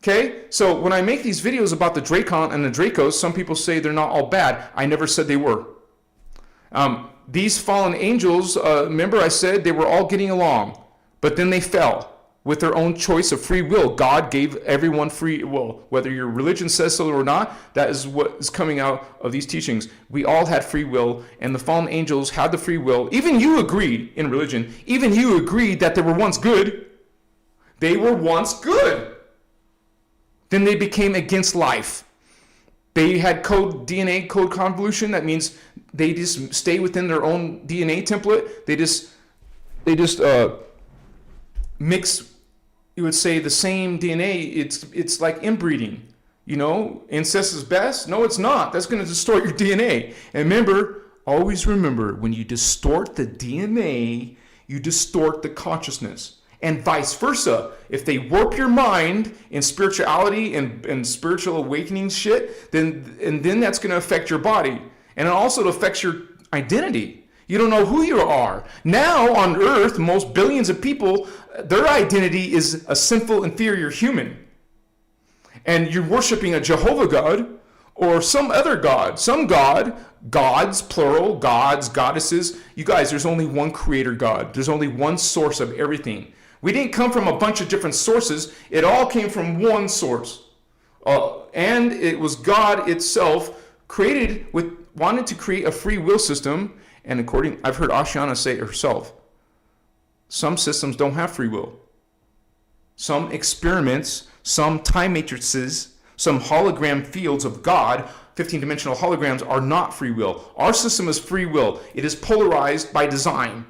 Okay? So when I make these videos about the Dracon and the Dracos, some people say they're not all bad. I never said they were. These fallen angels, remember I said they were all getting along, but then they fell with their own choice of free will. God gave everyone free will. Whether your religion says so or not, that is what is coming out of these teachings. We all had free will, and the fallen angels had the free will. Even you agree in religion, even you agreed that they were once good. They were once good. Then they became against life. They had DNA code convolution. That means they just stay within their own DNA template. They just mix, you would say, the same DNA. It's like inbreeding. You know, incest is best. No, it's not. That's going to distort your DNA. And remember, always remember, when you distort the DNA, you distort the consciousness. And vice versa. If they warp your mind in spirituality and spiritual awakening shit, then that's going to affect your body. And it also affects your identity. You don't know who you are. Now on Earth, most billions of people, their identity is a sinful, inferior human. And you're worshiping a Jehovah God or some other God. Some God, gods, plural, gods, goddesses. You guys, there's only one creator God. There's only one source of everything. We didn't come from a bunch of different sources. It all came from one source. And it was God itself wanted to create a free will system. And I've heard Ashiana say it herself, some systems don't have free will. Some experiments, some time matrices, some hologram fields of God, 15-dimensional holograms, are not free will. Our system is free will. It is polarized by design.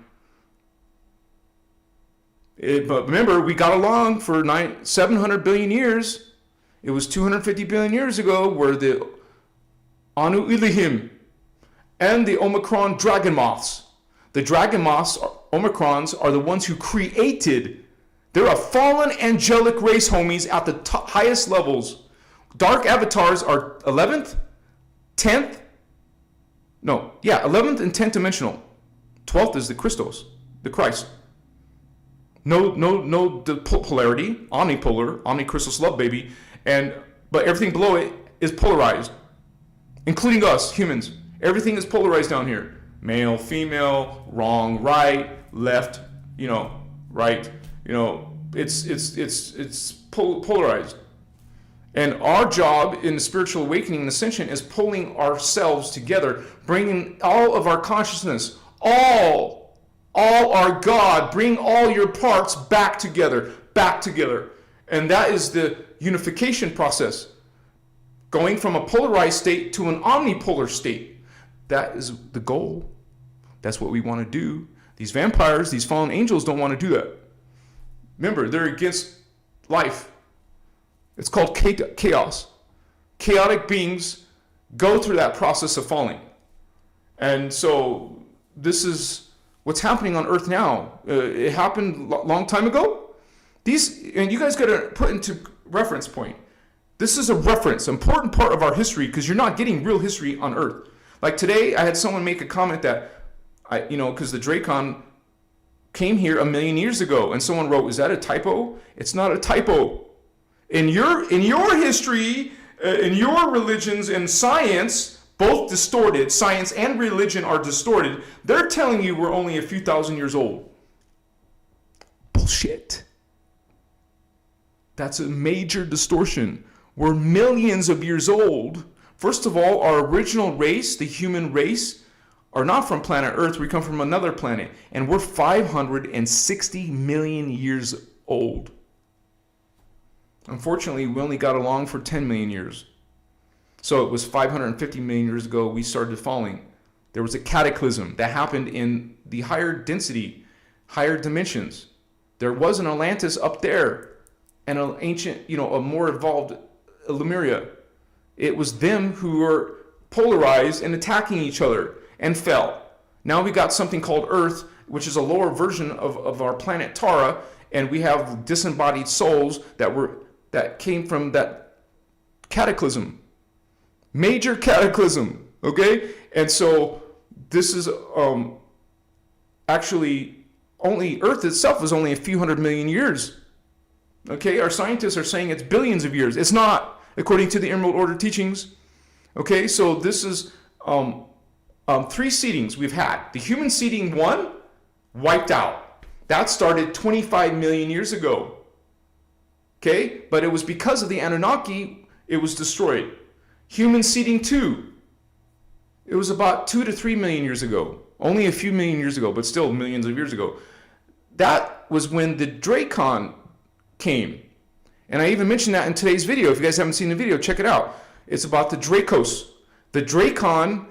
But remember, we got along for 700 billion years. It was 250 billion years ago where the Anu Ilihim and the Omicron dragon moths. The dragon moths, Omicrons, are the ones who created. They're a fallen angelic race, homies, at the highest levels. Dark avatars are 11th, 10th. 11th and 10th dimensional. 12th is the Christos, the Christ. No polarity, omnipolar, omnichrystos love baby, but everything below it is polarized, including us humans. Everything is polarized down here: male, female, wrong, right, left, right. It's polarized. And our job in the spiritual awakening and ascension is pulling ourselves together, bringing all of our consciousness, all All are God. Bring all your parts back together, back together. And that is the unification process. Going from a polarized state to an omnipolar state. That is the goal. That's what we want to do. These vampires, these fallen angels don't want to do that. Remember, they're against life. It's called chaos. Chaotic beings go through that process of falling. And so this is what's happening on Earth now. It happened a long time ago. And you guys got to put into reference point. This is a reference, important part of our history, because you're not getting real history on Earth. Like today, I had someone make a comment that, because the Dracon came here 1 million years ago, and someone wrote, "Is that a typo?" It's not a typo. In your history, in your religions and science, both distorted, science and religion are distorted. They're telling you we're only a few thousand years old. Bullshit. That's a major distortion. We're millions of years old. First of all, our original race, the human race, are not from planet Earth. We come from another planet. And we're 560 million years old. Unfortunately, we only got along for 10 million years. So it was 550 million years ago we started falling. There was a cataclysm that happened in the higher density, higher dimensions. There was an Atlantis up there and an ancient, a more evolved Lemuria. It was them who were polarized and attacking each other and fell. Now we got something called Earth, which is a lower version of our planet Tara, and we have disembodied souls that came from that cataclysm. Major cataclysm, okay? And so this is actually only Earth itself is only a few hundred million years. Okay, our scientists are saying it's billions of years. It's not, according to the Emerald Order teachings. Okay, so this is 3 seedings we've had. The human seeding 1 wiped out. That started 25 million years ago. Okay, but it was because of the Anunnaki, it was destroyed. Human seeding 2, it was about 2 to 3 million years ago. Only a few million years ago, but still millions of years ago. That was when the Dracon came. And I even mentioned that in today's video. If you guys haven't seen the video, check it out. It's about the Dracos. The Dracon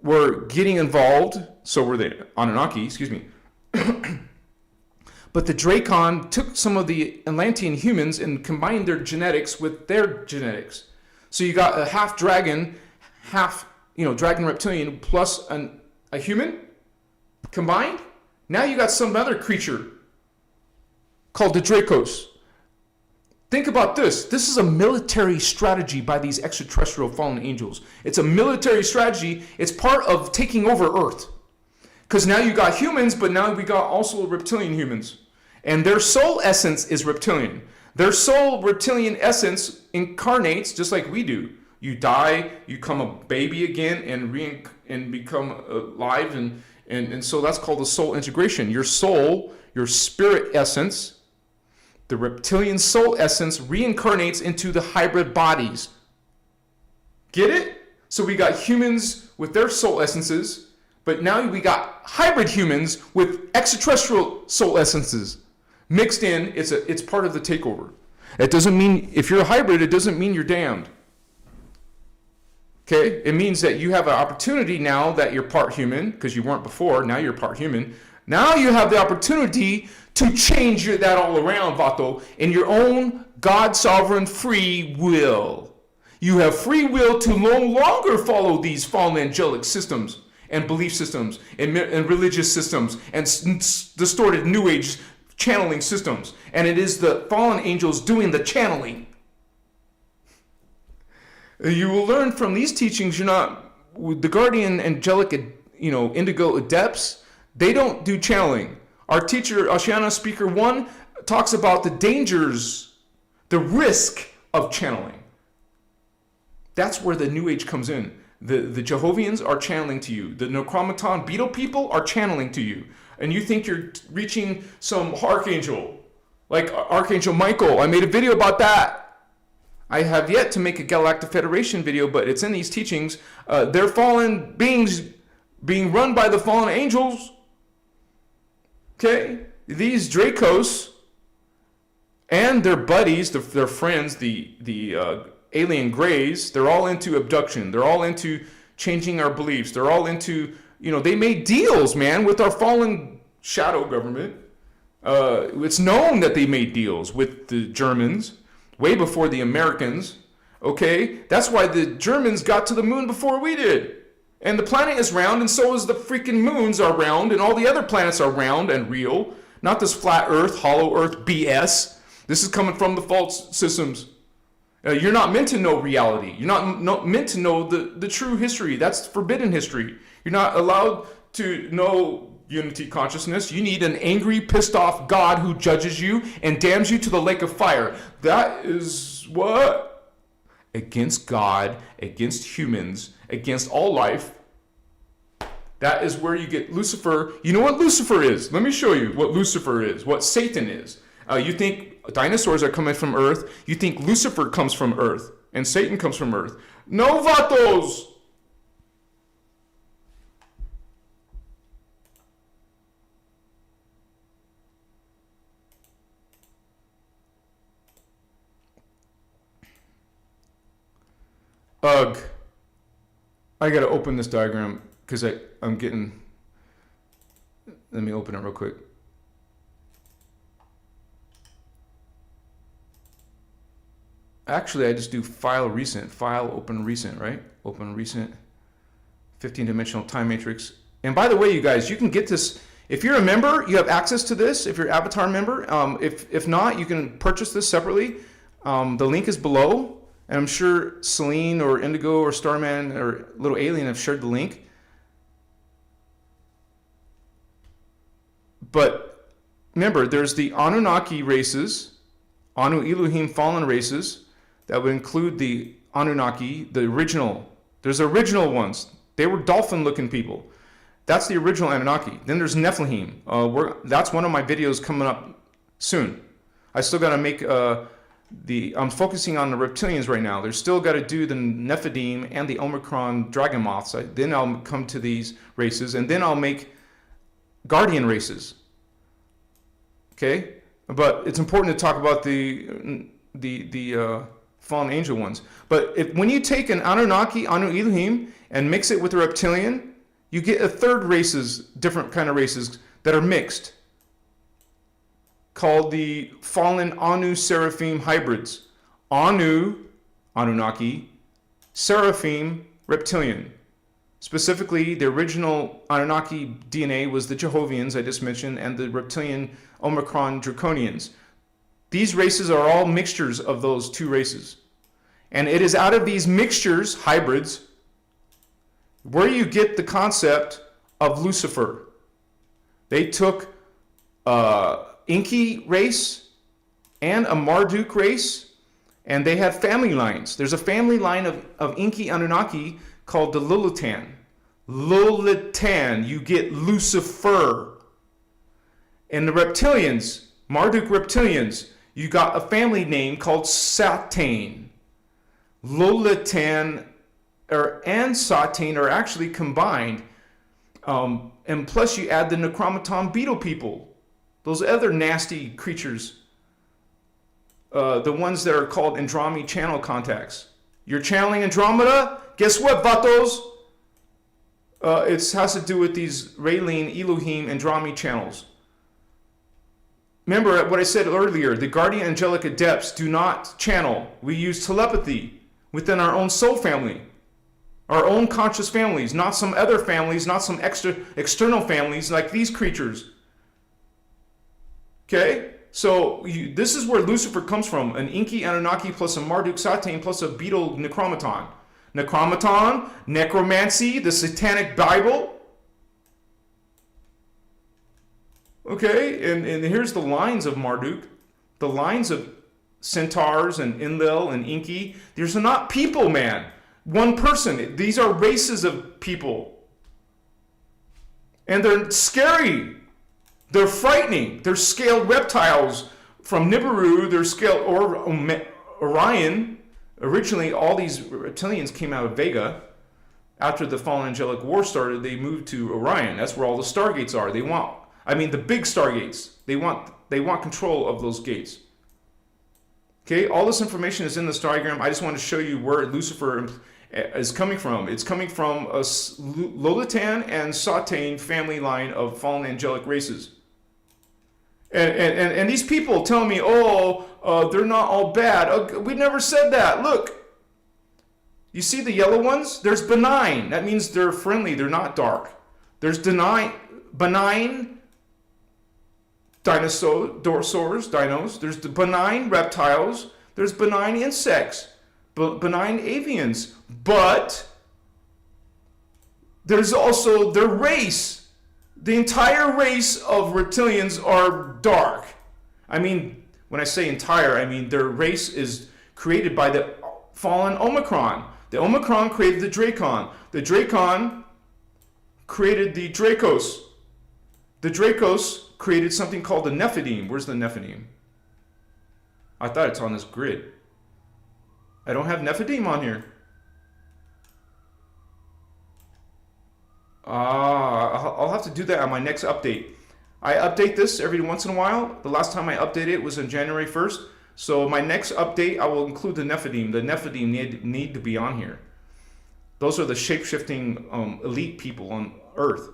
were getting involved, so were the Anunnaki, excuse me. But the Dracon took some of the Atlantean humans and combined their genetics with their genetics. So you got a half dragon, half, dragon reptilian plus a human combined. Now you got some other creature called the Dracos. Think about this. This is a military strategy by these extraterrestrial fallen angels. It's a military strategy. It's part of taking over Earth. Because now you got humans, but now we got also reptilian humans. And their soul essence is reptilian. Their soul reptilian essence incarnates just like we do. You die, you become a baby again and become alive. And so that's called the soul integration. Your soul, your spirit essence, the reptilian soul essence reincarnates into the hybrid bodies. Get it? So we got humans with their soul essences, but now we got hybrid humans with extraterrestrial soul essences mixed in. It's part of the takeover. It doesn't mean, if you're a hybrid, it doesn't mean you're damned. Okay? It means that you have an opportunity now that you're part human, because you weren't before, now you're part human. Now you have the opportunity to change that all around, Vato, in your own God-sovereign free will. You have free will to no longer follow these fallen angelic systems and belief systems and religious systems and distorted New Age channeling systems. And it is the fallen angels doing the channeling. You will learn from these teachings, the guardian angelic, indigo adepts, they don't do channeling. Our teacher, Oceana Speaker 1, talks about the dangers, the risk of channeling. That's where the New Age comes in. The Jehovahans are channeling to you. The Necromaton Beetle people are channeling to you. And you think you're reaching some archangel, like Archangel Michael. I made a video about that. I have yet to make a Galactic Federation video, but it's in these teachings. They're fallen beings being run by the fallen angels. Okay? These Dracos and their buddies, their friends, the alien greys, they're all into abduction. They're all into changing our beliefs. They're all into, they made deals, man, with our fallen shadow government. It's known that they made deals with the Germans way before the Americans. Okay? That's why the Germans got to the moon before we did. And the planet is round, and so is the freaking moons are round, and all the other planets are round and real. Not this flat earth, hollow earth BS. This is coming from the false systems. You're not meant to know reality. You're not meant to know the true history. That's forbidden history. You're not allowed to know unity consciousness. You need an angry, pissed off God who judges you and damns you to the lake of fire. That is what? Against God, against humans, against all life. That is where you get Lucifer. You know what Lucifer is? Let me show you what Lucifer is, what Satan is. You think dinosaurs are coming from Earth. You think Lucifer comes from Earth and Satan comes from Earth. No, vatos! Ugh. I gotta open this diagram because I'm getting. Let me open it real quick. Actually, I just do file recent, file open recent, right? Open recent, 15-dimensional time matrix. And by the way, you guys, you can get this. If you're a member, you have access to this. If you're an Avatar member, if not, you can purchase this separately. The link is below. And I'm sure Celine or Indigo or Starman or Little Alien have shared the link. But remember, there's the Anunnaki races, Anu Elohim fallen races, that would include the Anunnaki, the original. There's original ones. They were dolphin-looking people. That's the original Anunnaki. Then there's Nephilim. That's one of my videos coming up soon. I still got to make... I'm focusing on the reptilians right now. They're still got to do the Nephilim and the Omicron dragon moths. Then I'll come to these races, and then I'll make guardian races. Okay, but it's important to talk about the fallen angel ones. But when you take an Anunnaki, Anu Elohim, and mix it with a reptilian, you get a third different kind of races that are mixed, called the fallen Anu Seraphim hybrids. Anu, Anunnaki, Seraphim, reptilian. Specifically, the original Anunnaki DNA was the Jehovians I just mentioned, and the reptilian Omicron Draconians. These races are all mixtures of those two races. And it is out of these mixtures, hybrids, where you get the concept of Lucifer. They took Inky race and a Marduk race, and they have family lines. There's a family line of Inky Anunnaki called the Lilitan. Lilitan, you get Lucifer. And the reptilians, Marduk reptilians, you got a family name called Satan. Lilitan and Satan are actually combined. And plus you add the Necromaton beetle people. Those other nasty creatures, the ones that are called Andromi channel contacts. You're channeling Andromeda? Guess what, vatos? It has to do with these Raylene, Elohim, Andromi channels. Remember what I said earlier, the guardian angelic adepts do not channel. We use telepathy within our own soul family, our own conscious families, not some other families, not some external families like these creatures. Okay, so this is where Lucifer comes from, an Inky Anunnaki plus a Marduk Satan plus a beetle Necromaton. Necromaton, necromancy, the satanic Bible. Okay, and here's the lines of Marduk, the lines of centaurs and Enlil and Inky. These are not people, man. One person. These are races of people. And they're scary. They're frightening. They're scaled reptiles from Nibiru. They're scaled Orion. Originally, all these reptilians came out of Vega. After the fallen angelic war started, they moved to Orion. That's where all the stargates are. They want I mean, the big stargates. They want control of those gates. Okay, all this information is in this diagram. I just want to show you where Lucifer is coming from. It's coming from a Lolitan and Satan family line of fallen angelic races. And these people tell me, they're not all bad. We never said that. Look, you see the yellow ones? There's benign. That means they're friendly. They're not dark. There's benign dinos. There's the benign reptiles. There's benign insects, benign avians. But there's also their race. The entire race of reptilians are dark. I mean, when I say entire, I mean their race is created by the fallen Omicron. The Omicron created the Dracon. The Dracon created the Dracos. The Dracos created something called the Nephilim. Where's the Nephilim? I thought it's on this grid. I don't have Nephilim on here. I'll have to do that on my next update. I update this every once in a while. The last time I updated it was on January 1st. So my next update, I will include the Nephilim. The Nephilim need to be on here. Those are the shape-shifting elite people on Earth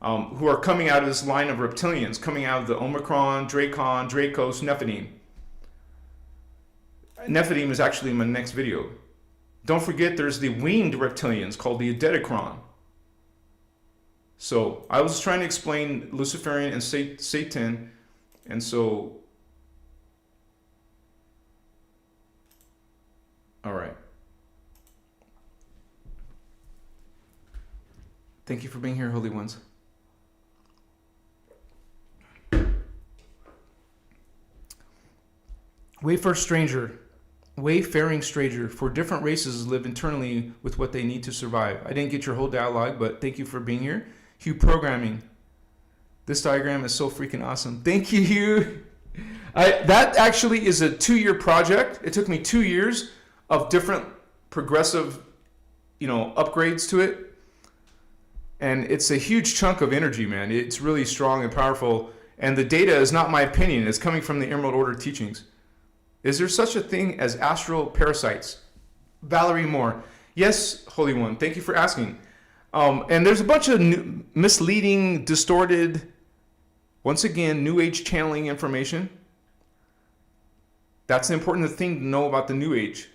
who are coming out of this line of reptilians, coming out of the Omicron, Dracon, Dracos, Nephilim. Nephilim is actually in my next video. Don't forget there's the winged reptilians called the Adedicron. So I was trying to explain Luciferian and Satan, and so, all right. Thank you for being here, Holy Ones. Wayfaring stranger, for different races live internally with what they need to survive. I didn't get your whole dialogue, but thank you for being here. Hugh Programming. This diagram is so freaking awesome. Thank you, Hugh. That actually is a 2-year project. It took me 2 years of different progressive, upgrades to it. And it's a huge chunk of energy, man. It's really strong and powerful. And the data is not my opinion. It's coming from the Emerald Order teachings. Is there such a thing as astral parasites? Valerie Moore. Yes, Holy One. Thank you for asking. And there's a bunch of misleading, distorted, once again, New Age channeling information. That's the important thing to know about the New Age.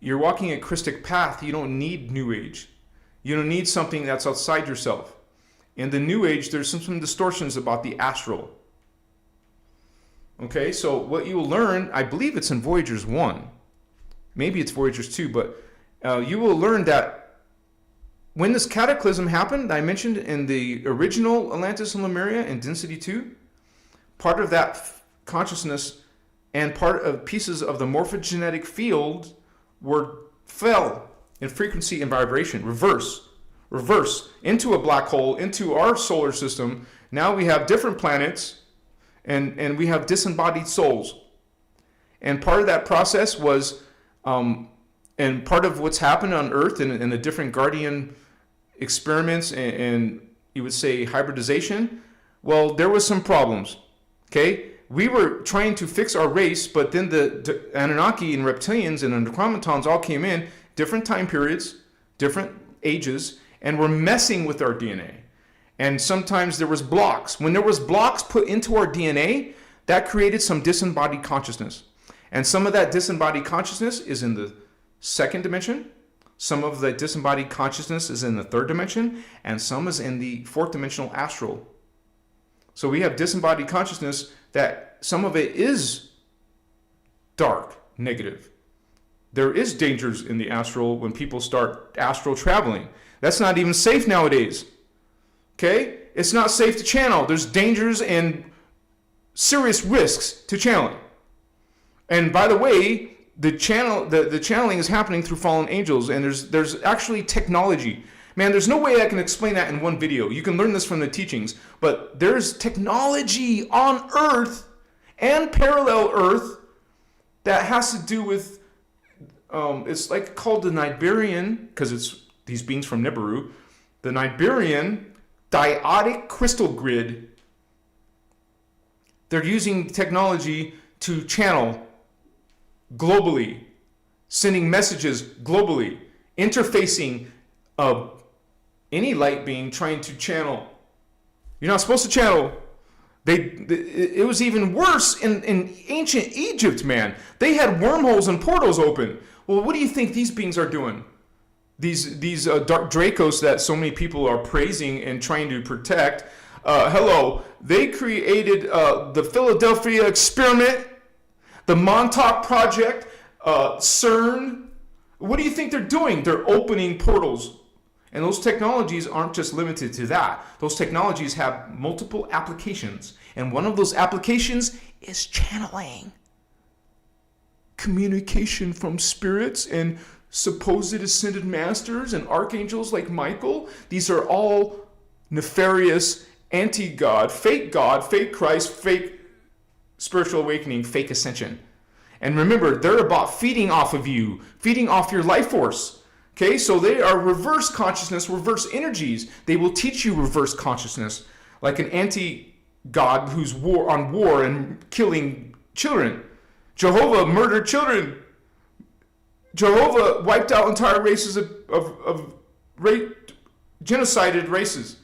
You're walking a Christic path. You don't need New Age. You don't need something that's outside yourself. In the New Age, there's some distortions about the astral. Okay, so what you will learn, I believe it's in Voyagers 1. Maybe it's Voyagers 2, but you will learn that when this cataclysm happened, I mentioned in the original Atlantis and Lemuria in Density 2, part of that consciousness and part of pieces of the morphogenetic field fell in frequency and vibration, reverse into a black hole, into our solar system. Now we have different planets and we have disembodied souls. And part of that process was, and part of what's happened on Earth in the different guardian experiments and you would say hybridization, well, there was some problems, okay? We were trying to fix our race, but then the Anunnaki and reptilians and the Necromontons all came in, different time periods, different ages, and were messing with our DNA. And sometimes there was blocks. When there was blocks put into our DNA, that created some disembodied consciousness. And some of that disembodied consciousness is in the second dimension. Some of the disembodied consciousness is in the third dimension, and some is in the fourth dimensional astral. So we have disembodied consciousness that some of it is dark, negative. There is dangers in the astral when people start astral traveling. That's not even safe nowadays. Okay? It's not safe to channel. There's dangers and serious risks to channeling. And by the way, the channeling is happening through fallen angels, and there's actually technology. Man, there's no way I can explain that in one video. You can learn this from the teachings, but there's technology on Earth and parallel Earth that has to do with it's like called the Nibirian, because it's these beings from Nibiru. The Nibirian dyadic crystal grid. They're using technology to channel globally, sending messages globally, interfacing any light being trying to channel. You're not supposed to channel. It was even worse in ancient Egypt, man. They had wormholes and portals open. Well, what do you think these beings are doing? These dark Dracos that so many people are praising and trying to protect. They created the Philadelphia experiment, the Montauk Project, CERN. What do you think they're doing? They're opening portals. And those technologies aren't just limited to that. Those technologies have multiple applications. And one of those applications is channeling. Communication from spirits and supposed ascended masters and archangels like Michael. These are all nefarious, anti-God, fake Christ, fake spiritual awakening, fake ascension. And remember, they're about feeding off of you, feeding off your life force. Okay, so they are reverse consciousness, reverse energies. They will teach you reverse consciousness, like an anti-God who's on war and killing children. Jehovah murdered children. Jehovah wiped out entire races of genocided races.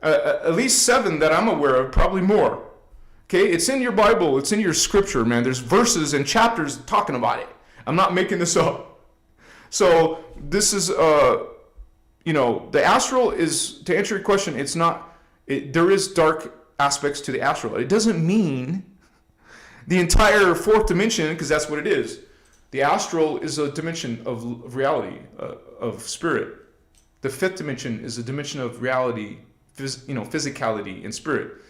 At least 7 that I'm aware of, probably more. Okay, it's in your Bible, it's in your scripture, man. There's verses and chapters talking about it. I'm not making this up. So this is, the astral is, to answer your question, there is dark aspects to the astral. It doesn't mean the entire 4th dimension, because that's what it is. The astral is a dimension of reality, of spirit. The 5th dimension is a dimension of reality, physicality and spirit.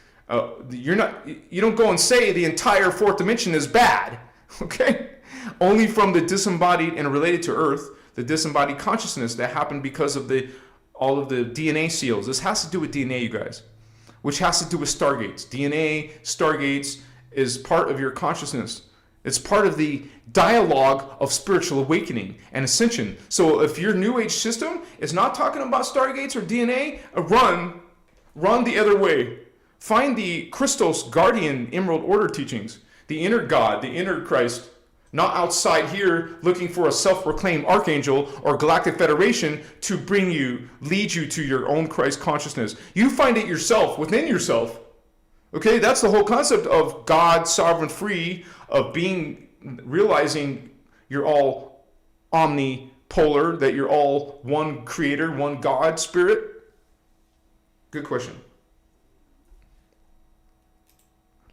You don't go and say the entire 4th dimension is bad, okay? Only from the disembodied and related to Earth, the disembodied consciousness that happened because of all of the DNA seals. This has to do with DNA, you guys, which has to do with stargates. DNA, stargates is part of your consciousness. It's part of the dialogue of spiritual awakening and ascension. So if your New Age system is not talking about stargates or DNA, run the other way. Find the Christos Guardian Emerald Order teachings, the inner God, the inner Christ, not outside here looking for a self-proclaimed archangel or galactic federation to lead you to your own Christ consciousness. You find it yourself, within yourself. Okay, that's the whole concept of God, sovereign, free, of realizing you're all omnipolar, that you're all one creator, one God, spirit. Good question.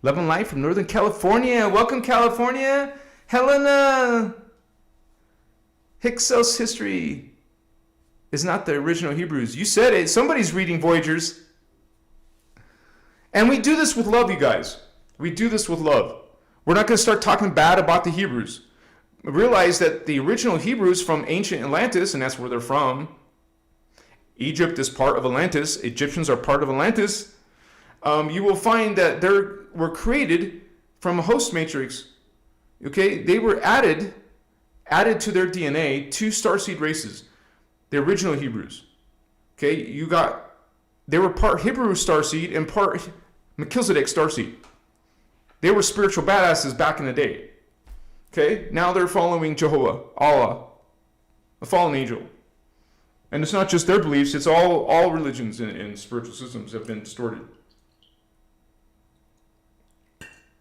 Love and Light from Northern California. Welcome, California. Helena. Hyksos history is not the original Hebrews. You said it. Somebody's reading Voyagers. And we do this with love, you guys. We do this with love. We're not going to start talking bad about the Hebrews. Realize that the original Hebrews from ancient Atlantis, and that's where they're from. Egypt is part of Atlantis. Egyptians are part of Atlantis. You will find that they were created from a host matrix. Okay, they were added to their DNA 2 starseed races, the original Hebrews. Okay, they were part Hebrew starseed and part Melchizedek starseed. They were spiritual badasses back in the day. Okay, now they're following Jehovah, Allah, a fallen angel. And it's not just their beliefs, it's all religions and spiritual systems have been distorted.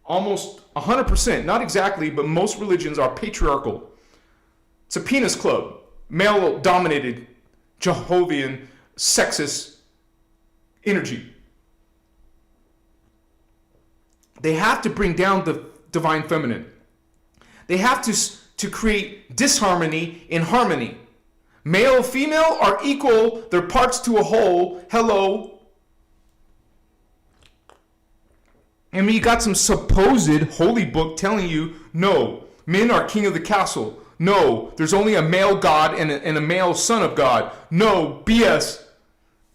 Almost 100%, not exactly, but most religions are patriarchal. It's a penis club, male-dominated, Jehovian, sexist energy. They have to bring down the divine feminine. They have to create disharmony in harmony. Male, female are equal. They're parts to a whole. Hello. And you got some supposed holy book telling you, no, men are king of the castle. No, there's only a male God and a male son of God. No, BS.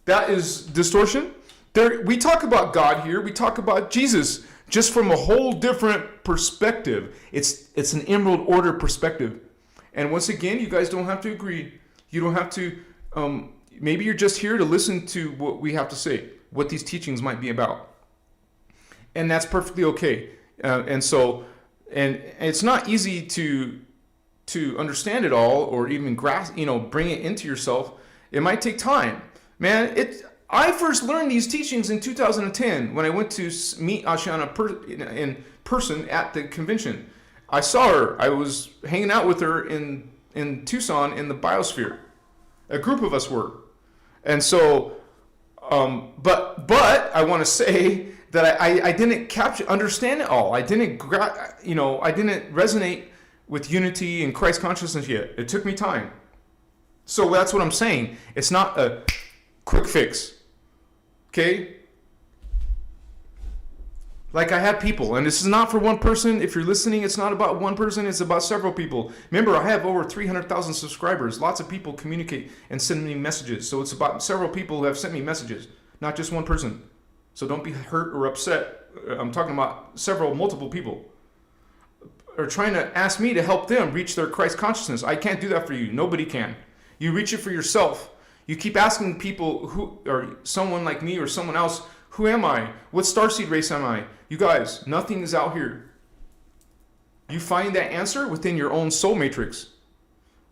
That is distortion. We talk about God here. We talk about Jesus just from a whole different perspective. It's an Emerald Order perspective. And once again, you guys don't have to agree. You don't have to, Maybe you're just here to listen to what we have to say, what these teachings might be about. And that's perfectly okay. And it's not easy to understand it all or even grasp, bring it into yourself. It might take time. Man, I first learned these teachings in 2010 when I went to meet Ashiana in person at the convention. I saw her. I was hanging out with her in Tucson in the biosphere. A group of us were. And so, but I want to say that I didn't understand it all. I didn't resonate with unity and Christ consciousness yet. It took me time. So that's what I'm saying. It's not a quick fix. Okay? Like I have people, and this is not for one person. If you're listening, it's not about one person, it's about several people. Remember, I have over 300,000 subscribers. Lots of people communicate and send me messages. So it's about several people who have sent me messages, not just one person. So don't be hurt or upset. I'm talking about multiple people are trying to ask me to help them reach their Christ consciousness. I can't do that for you. Nobody can. You reach it for yourself. You keep asking people who, or someone like me or someone else, who am I? What starseed race am I? You guys, nothing is out here. You find that answer within your own soul matrix.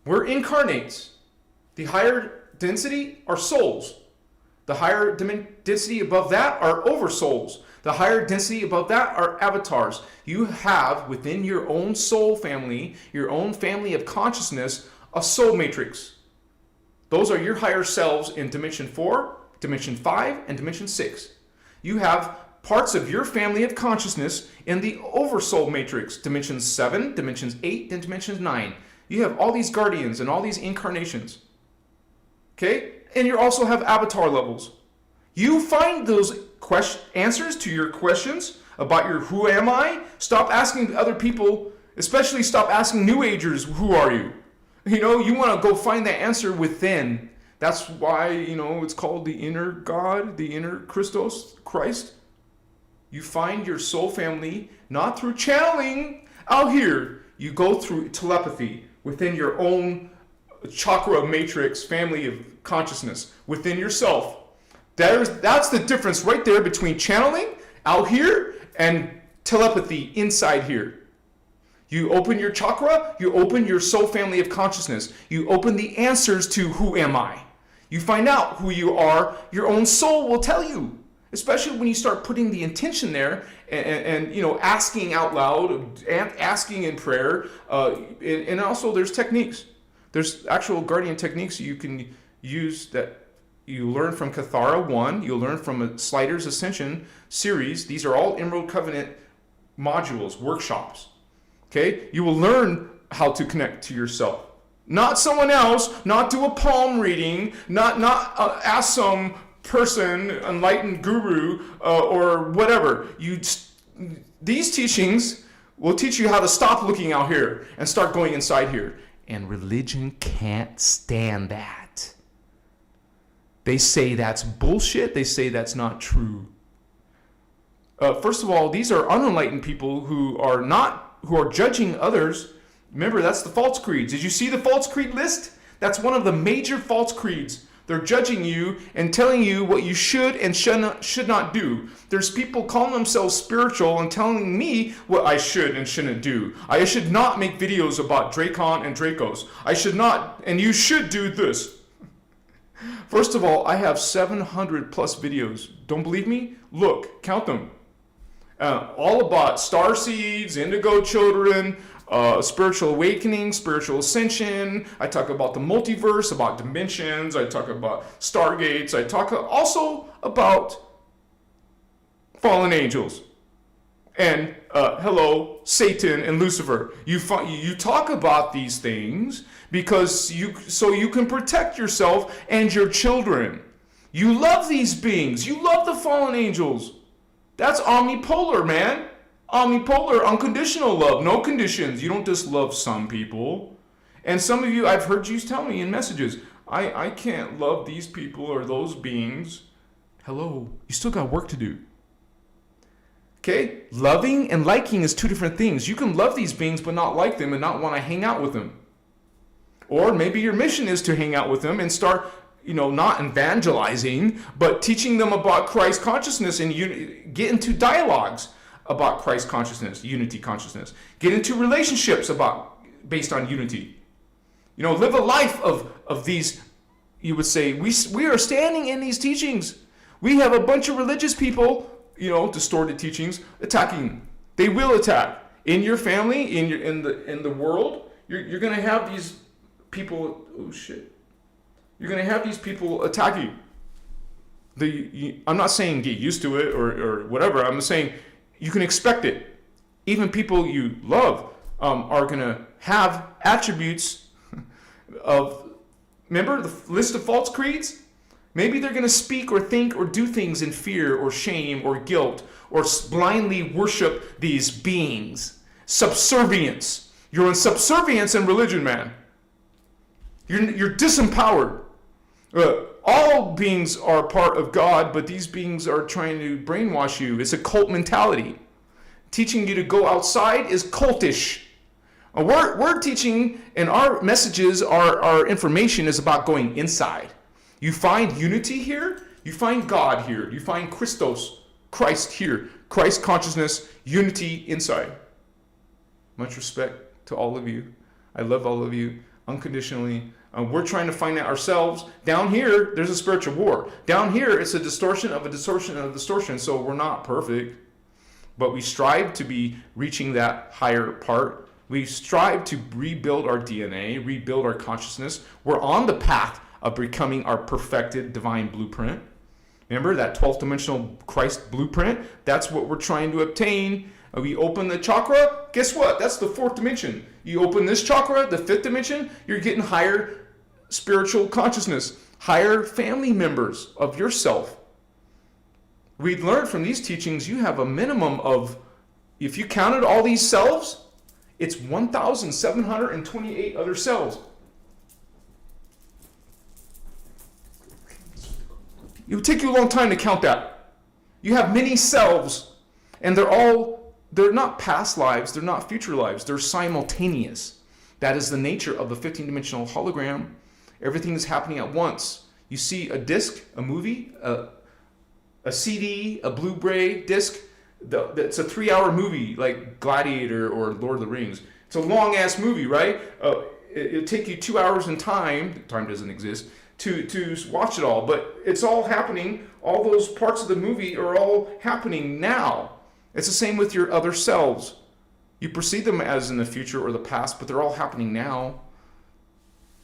We're incarnates. The higher density are souls. The higher density above that are oversouls. The higher density above that are avatars. You have within your own soul family, your own family of consciousness, a soul matrix. Those are your higher selves in dimension 4, dimension 5, and dimension 6. You have parts of your family of consciousness in the oversoul matrix, dimension 7, dimensions 8, and dimension 9. You have all these guardians and all these incarnations. Okay? And you also have avatar levels. You find those answers to your questions about your who am I. Stop asking other people, especially stop asking New Agers, who are you? You want to go find that answer within. That's why, it's called the inner God, the inner Christos, Christ. You find your soul family not through channeling out here. You go through telepathy within your own chakra matrix family of consciousness within yourself. That's the difference right there between channeling out here and telepathy inside here. You open your chakra, you open your soul family of consciousness. You open the answers to who am I. You find out who you are, your own soul will tell you. Especially when you start putting the intention there and asking out loud, and asking in prayer. And also there's techniques. There's actual guardian techniques you can use that you learn from Cathara 1. You'll learn from a Slider's Ascension series. These are all Emerald Covenant modules, workshops. Okay? You will learn how to connect to yourself. Not someone else, not do a palm reading, not ask some person, enlightened guru, or whatever. These teachings will teach you how to stop looking out here and start going inside here. And religion can't stand that. They say that's bullshit. They say that's not true. First of all, these are unenlightened people who are judging others. Remember, that's the false creeds. Did you see the false creed list? That's one of the major false creeds. They're judging you and telling you what you should and should not do. There's people calling themselves spiritual and telling me what I should and shouldn't do. I should not make videos about Dracon and Dracos. I should not, and you should do this. First of all, I have 700 plus videos. Don't believe me? Look, count them. All about starseeds, indigo children, spiritual awakening, spiritual ascension. I talk about the multiverse, about dimensions. I talk about stargates. I talk also about fallen angels and Satan and Lucifer. You talk about these things because you can protect yourself and your children. You love these beings. You love the fallen angels. That's omnipolar, man. Omnipolar, unconditional love, no conditions. You don't just love some people. And some of you, I've heard you tell me in messages, I can't love these people or those beings. Hello, you still got work to do. Okay? Loving and liking is two different things. You can love these beings but not like them and not want to hang out with them. Or maybe your mission is to hang out with them and start, not evangelizing, but teaching them about Christ consciousness and get into dialogues about Christ consciousness, unity consciousness. Get into relationships based on unity. Live a life of these, you would say, we are standing in these teachings. We have a bunch of religious people, distorted teachings, attacking. They will attack. In your family, in the world, you're going to have these people, oh shit. You're going to have these people attacking. I'm not saying get used to it or whatever. I'm saying you can expect it. Even people you love are going to have attributes of, remember the list of false creeds? Maybe they're going to speak or think or do things in fear or shame or guilt or blindly worship these beings. Subservience. You're in subservience in religion, man. You're disempowered. All beings are part of God, but these beings are trying to brainwash you. It's a cult mentality. Teaching you to go outside is cultish. We're teaching, and our messages, our information is about going inside. You find unity here. You find God here. You find Christos, Christ here. Christ consciousness, unity inside. Much respect to all of you. I love all of you unconditionally. We're trying to find out ourselves. Down here, there's a spiritual war. Down here, it's a distortion of a distortion of a distortion. So we're not perfect, but we strive to be reaching that higher part. We strive to rebuild our DNA, rebuild our consciousness. We're on the path of becoming our perfected divine blueprint. Remember that 12th dimensional Christ blueprint? That's what we're trying to obtain. We open the chakra. Guess what? That's the 4th dimension. You open this chakra, the 5th dimension, you're getting higher spiritual consciousness, higher family members of yourself. We learned from these teachings you have a minimum of, if you counted all these selves, it's 1,728 other cells. It would take you a long time to count that. You have many selves, and they're not past lives, they're not future lives, they're simultaneous. That is the nature of the 15-dimensional hologram. Everything is happening at once. You see a disc, a movie, a CD, a Blu-ray disc. It's a 3-hour movie like Gladiator or Lord of the Rings. It's a long-ass movie, right? It'll take you 2 hours in time. Time doesn't exist. To watch it all, but it's all happening. All those parts of the movie are all happening now. It's the same with your other selves. You perceive them as in the future or the past, but they're all happening now.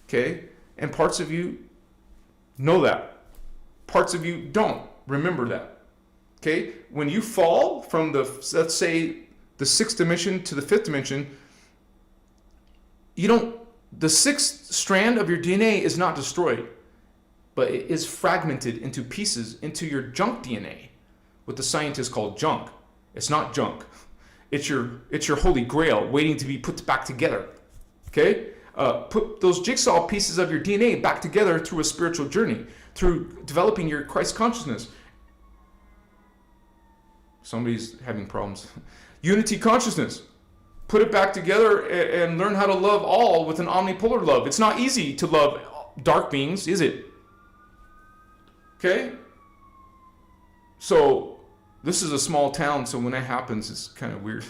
Okay? And parts of you know that. Parts of you don't. Remember that. Okay? When you fall from let's say, the 6th dimension to the 5th dimension, the 6th strand of your DNA is not destroyed, but it is fragmented into pieces into your junk DNA, what the scientists call junk. It's not junk. It's your holy grail waiting to be put back together. Okay? Put those jigsaw pieces of your DNA back together through a spiritual journey, through developing your Christ consciousness. Somebody's having problems. Unity consciousness. Put it back together and learn how to love all with an omnipolar love. It's not easy to love dark beings, is it? Okay? So, this is a small town, so when that happens, it's kind of weird.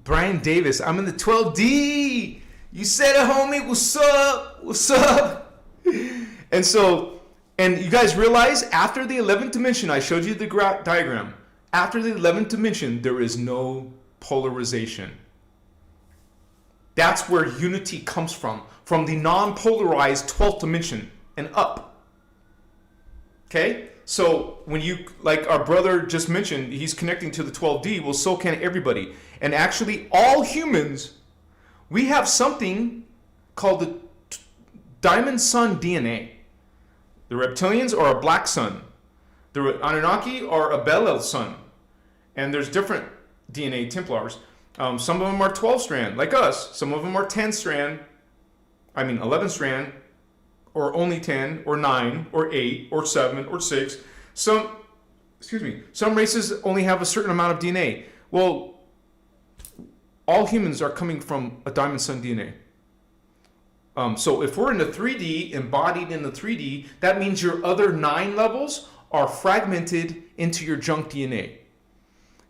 Brian Davis, I'm in the 12D. You said it, homie. What's up? What's up? And you guys realize after the 11th dimension, I showed you the diagram. After the 11th dimension, there is no polarization. That's where unity comes from the non-polarized 12th dimension and up. Okay? So when you, like our brother just mentioned, he's connecting to the 12D, well, so can everybody. And actually, all humans, we have something called the diamond sun DNA. The reptilians are a black sun. The Anunnaki are a Bellel sun. And there's different DNA Templars. Some of them are 12 strand, like us. Some of them are 11 strand, or only 10, or 9, or 8, or 7, or 6. Some races only have a certain amount of DNA. Well, all humans are coming from a diamond sun DNA. So if we're in the 3D, embodied in the 3D, that means your other 9 levels are fragmented into your junk DNA.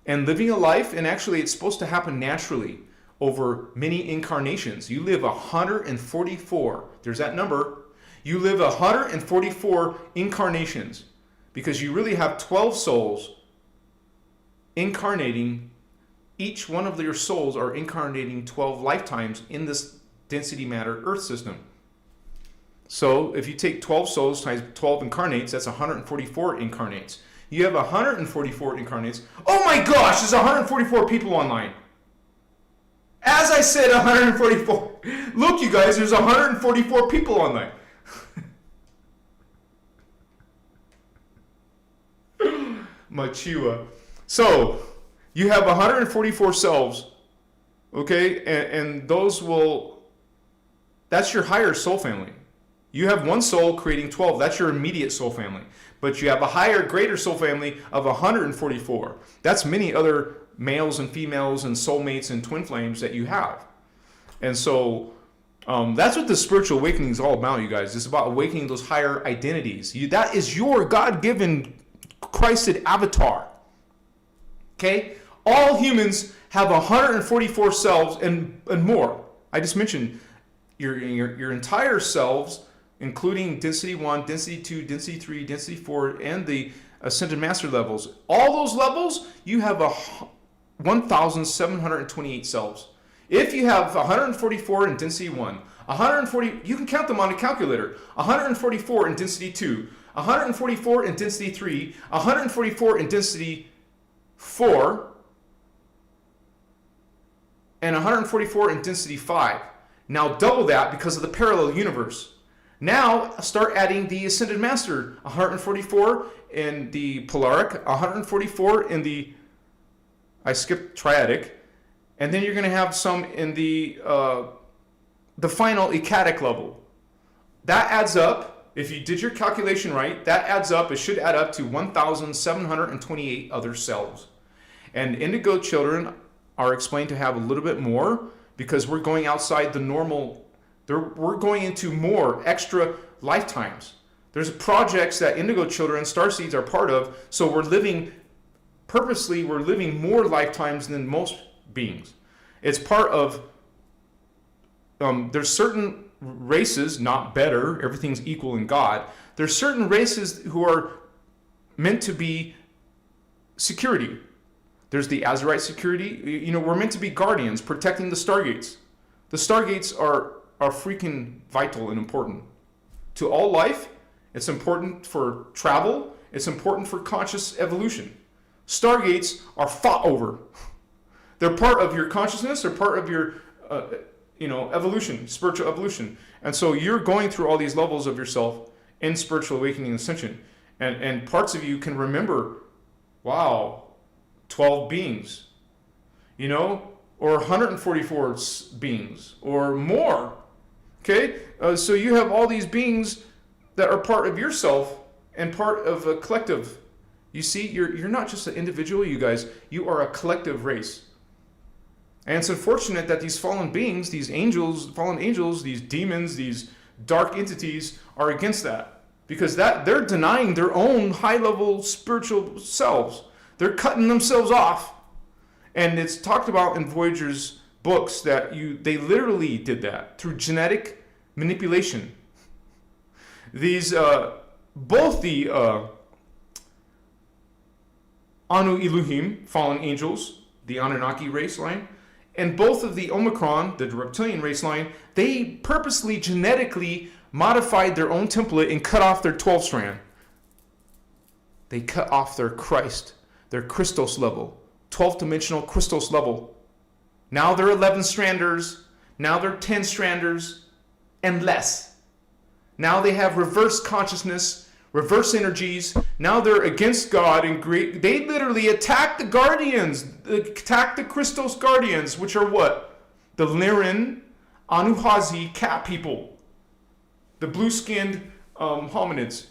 And living a life, and actually it's supposed to happen naturally over many incarnations. You live 144. There's that number. You live 144 incarnations because you really have 12 souls incarnating. Each one of your souls are incarnating 12 lifetimes in this density matter Earth system. So if you take 12 souls times 12 incarnates, that's 144 incarnates. You have 144 incarnates. Oh my gosh, there's 144 people online. As I said, 144. Look, you guys, there's 144 people online. Machua. So you have 144 selves, okay, and those will, that's your higher soul family. You have one soul creating 12. That's your immediate soul family. But you have a higher, greater soul family of 144. That's many other males and females and soulmates and twin flames that you have. And so that's what the spiritual awakening is all about, you guys. It's about awakening those higher identities. That is your God-given Christed avatar. Okay? All humans have 144 selves and more. I just mentioned your entire selves, including density 1, density 2, density 3, density 4, and the ascended master levels. All those levels, you have 1,728 selves. If you have 144 in density 1, 140, you can count them on a calculator. 144 in density 2, 144 in density 3, 144 in density 4, and 144 in density 5. Now double that because of the parallel universe. Now start adding the Ascended Master. 144 in the Polaric, 144 in the, I skipped Triadic, and then you're going to have some in the final Ecadic level. That adds up, if you did your calculation right, that adds up, it should add up to 1,728 other selves. And indigo children are explained to have a little bit more because we're going outside the normal, we're going into more extra lifetimes. There's projects that indigo children, starseeds are part of, so we're living more lifetimes than most beings. It's part of, there's certain races, not better, everything's equal in God. There's certain races who are meant to be security. There's the Azerite security. We're meant to be guardians, protecting the stargates. The stargates are freaking vital and important to all life. It's important for travel. It's important for conscious evolution. Stargates are fought over. They're part of your consciousness. They're part of your, evolution, spiritual evolution. And so you're going through all these levels of yourself in spiritual awakening and ascension. And parts of you can remember, wow, 12 beings, or 144 beings or more. Okay? So you have all these beings that are part of yourself and part of a collective. You see, you're not just an individual, you guys. You are a collective race. And it's unfortunate that these fallen beings, these angels, fallen angels, these demons, these dark entities are against that. Because they're denying their own high-level spiritual selves. They're cutting themselves off. And it's talked about in Voyager's books that they literally did that through genetic manipulation. These, both the Anu Elohim, fallen angels, the Anunnaki race line, and both of the Omicron, the reptilian race line, they purposely genetically modified their own template and cut off their 12 strand. They cut off their Christ, their Christos level, 12th dimensional Christos level. Now they're 11 stranders, now they're 10 stranders, and less. Now they have reverse consciousness, reverse energies. Now they're against God and great. They literally attack the guardians, attack the Christos guardians, which are what? The Lyran, Anuhazi cat people. the blue-skinned hominids.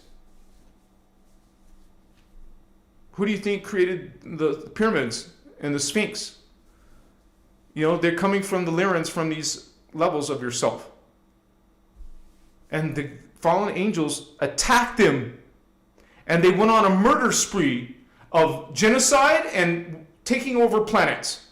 Who do you think created the pyramids and the Sphinx? You know, they're coming from the Lyrans, from these levels of yourself. And the fallen angels attacked them. And they went on a murder spree of genocide and taking over planets.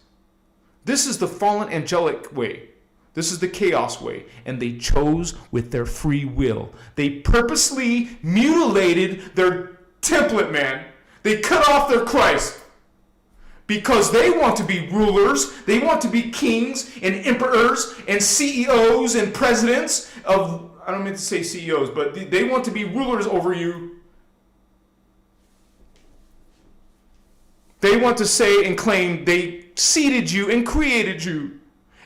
This is the fallen angelic way. This is the chaos way. And they chose with their free will. They purposely mutilated their template, man. They cut off their Christ. Because they want to be rulers. They want to be kings and emperors and CEOs and presidents of, I don't mean to say CEOs, but they want to be rulers over you. They want to say and claim they seeded you and created you.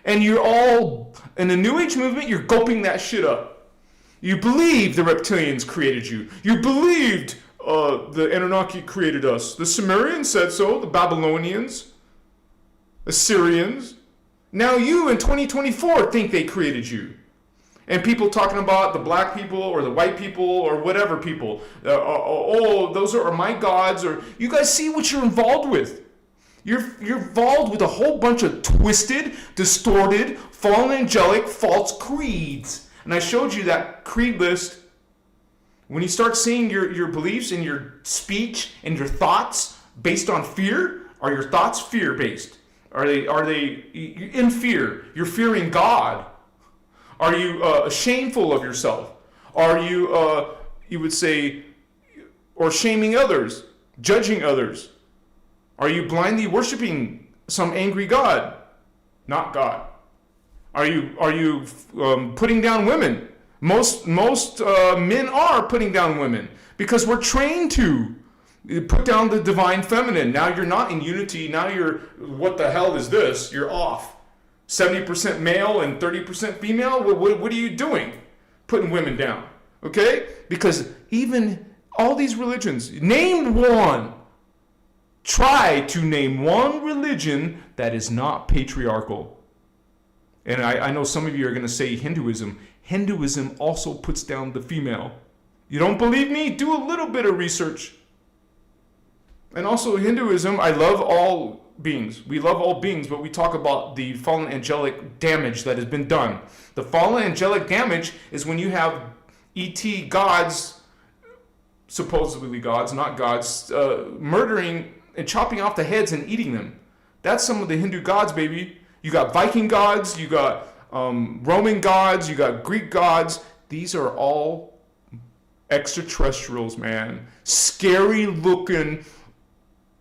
And you're all, in the New Age movement, you're gulping that shit up. You believe the reptilians created you. You believed the Anunnaki created us. The Sumerians said so, the Babylonians, Assyrians. Now you in 2024 think they created you. And people talking about the black people or the white people or whatever people. Those are my gods. Or you guys see what you're involved with. You're involved with a whole bunch of twisted, distorted, fallen angelic, false creeds. And I showed you that creed list. When you start seeing your beliefs and your speech and your thoughts based on fear, are your thoughts fear-based? Are they in fear? You're fearing God. Are you shameful of yourself? Are you, you would say, or shaming others, judging others? Are you blindly worshiping some angry God? Not God. Are you putting down women? Most men are putting down women because we're trained to put down the divine feminine. Now you're not in unity. Now you're, what the hell is this? You're off. 70% male and 30% female? What are you doing? Putting women down. Okay? Because even all these religions, name one. Try to name one religion that is not patriarchal. And I know some of you are going to say Hinduism. Hinduism also puts down the female. You don't believe me? Do a little bit of research. And also Hinduism, I love all beings. We love all beings, but we talk about the fallen angelic damage that has been done. The fallen angelic damage is when you have ET gods, supposedly gods, not gods, murdering and chopping off the heads and eating them. That's some of the Hindu gods, baby. You got Viking gods, you got Roman gods, you got Greek gods. These are all extraterrestrials, man. Scary looking,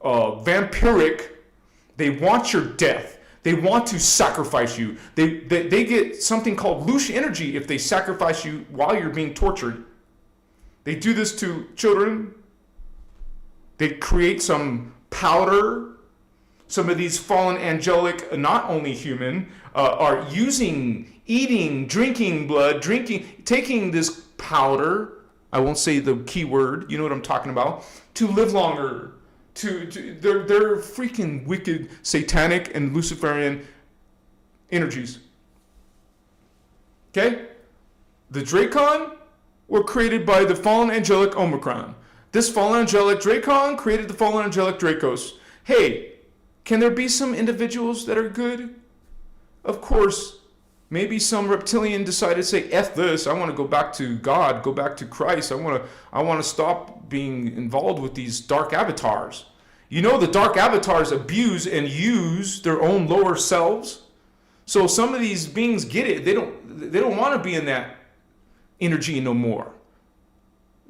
vampiric. They want your death. They want to sacrifice you. They get something called Lucifer energy if they sacrifice you while you're being tortured. They do this to children. They create some powder. Some of these fallen angelic, not only human, are eating, drinking blood, taking this powder, I won't say the key word, you know what I'm talking about, to live longer. They're freaking wicked, satanic, and Luciferian energies. Okay? The Dracon were created by the fallen angelic Omicron. This fallen angelic Dracon created the fallen angelic Dracos. Hey, can there be some individuals that are good? Of course. Maybe some reptilian decided to say, F this, I want to go back to God, go back to Christ. I want to stop being involved with these dark avatars. You know, the dark avatars abuse and use their own lower selves. So some of these beings get it. They don't want to be in that energy no more.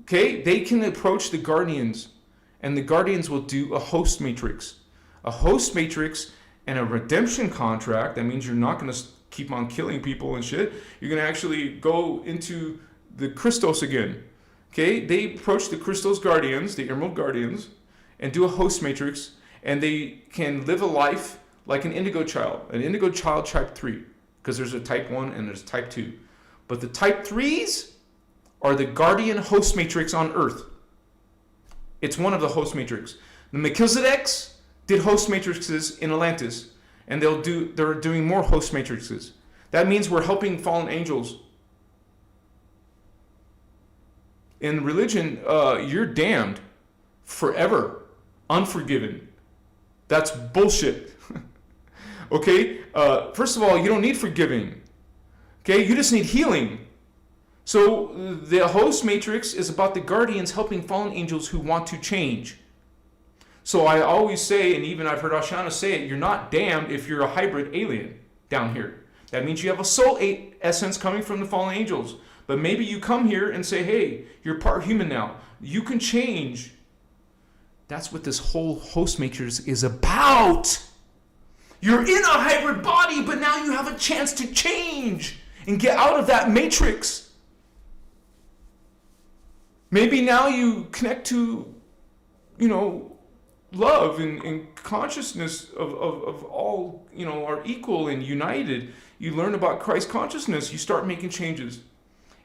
Okay? They can approach the guardians, and the guardians will do a host matrix. A host matrix and a redemption contract. That means you're not going to keep on killing people and shit. You're going to actually go into the Christos again. Okay? They approach the Christos guardians, the Emerald guardians, and do a host matrix, and they can live a life like an indigo child. An indigo child type 3, because there's a type 1 and there's type 2. But the type 3s are the guardian host matrix on Earth. It's one of the host matrix. The Melchizedeks did host matrices in Atlantis, and they're doing more host matrices. That means we're helping fallen angels. in religion, you're damned forever, unforgiven. That's bullshit. Okay? First of all, you don't need forgiving. Okay? You just need healing. So the host matrix is about the guardians helping fallen angels who want to change. So I always say, and even I've heard Ashana say it, you're not damned if you're a hybrid alien down here. That means you have a soul essence coming from the fallen angels. But maybe you come here and say, hey, you're part human now. You can change. That's what this whole host matrix is about. You're in a hybrid body, but now you have a chance to change and get out of that matrix. Maybe now you connect to, love and consciousness of all, are equal and united. You learn about Christ consciousness. You start making changes.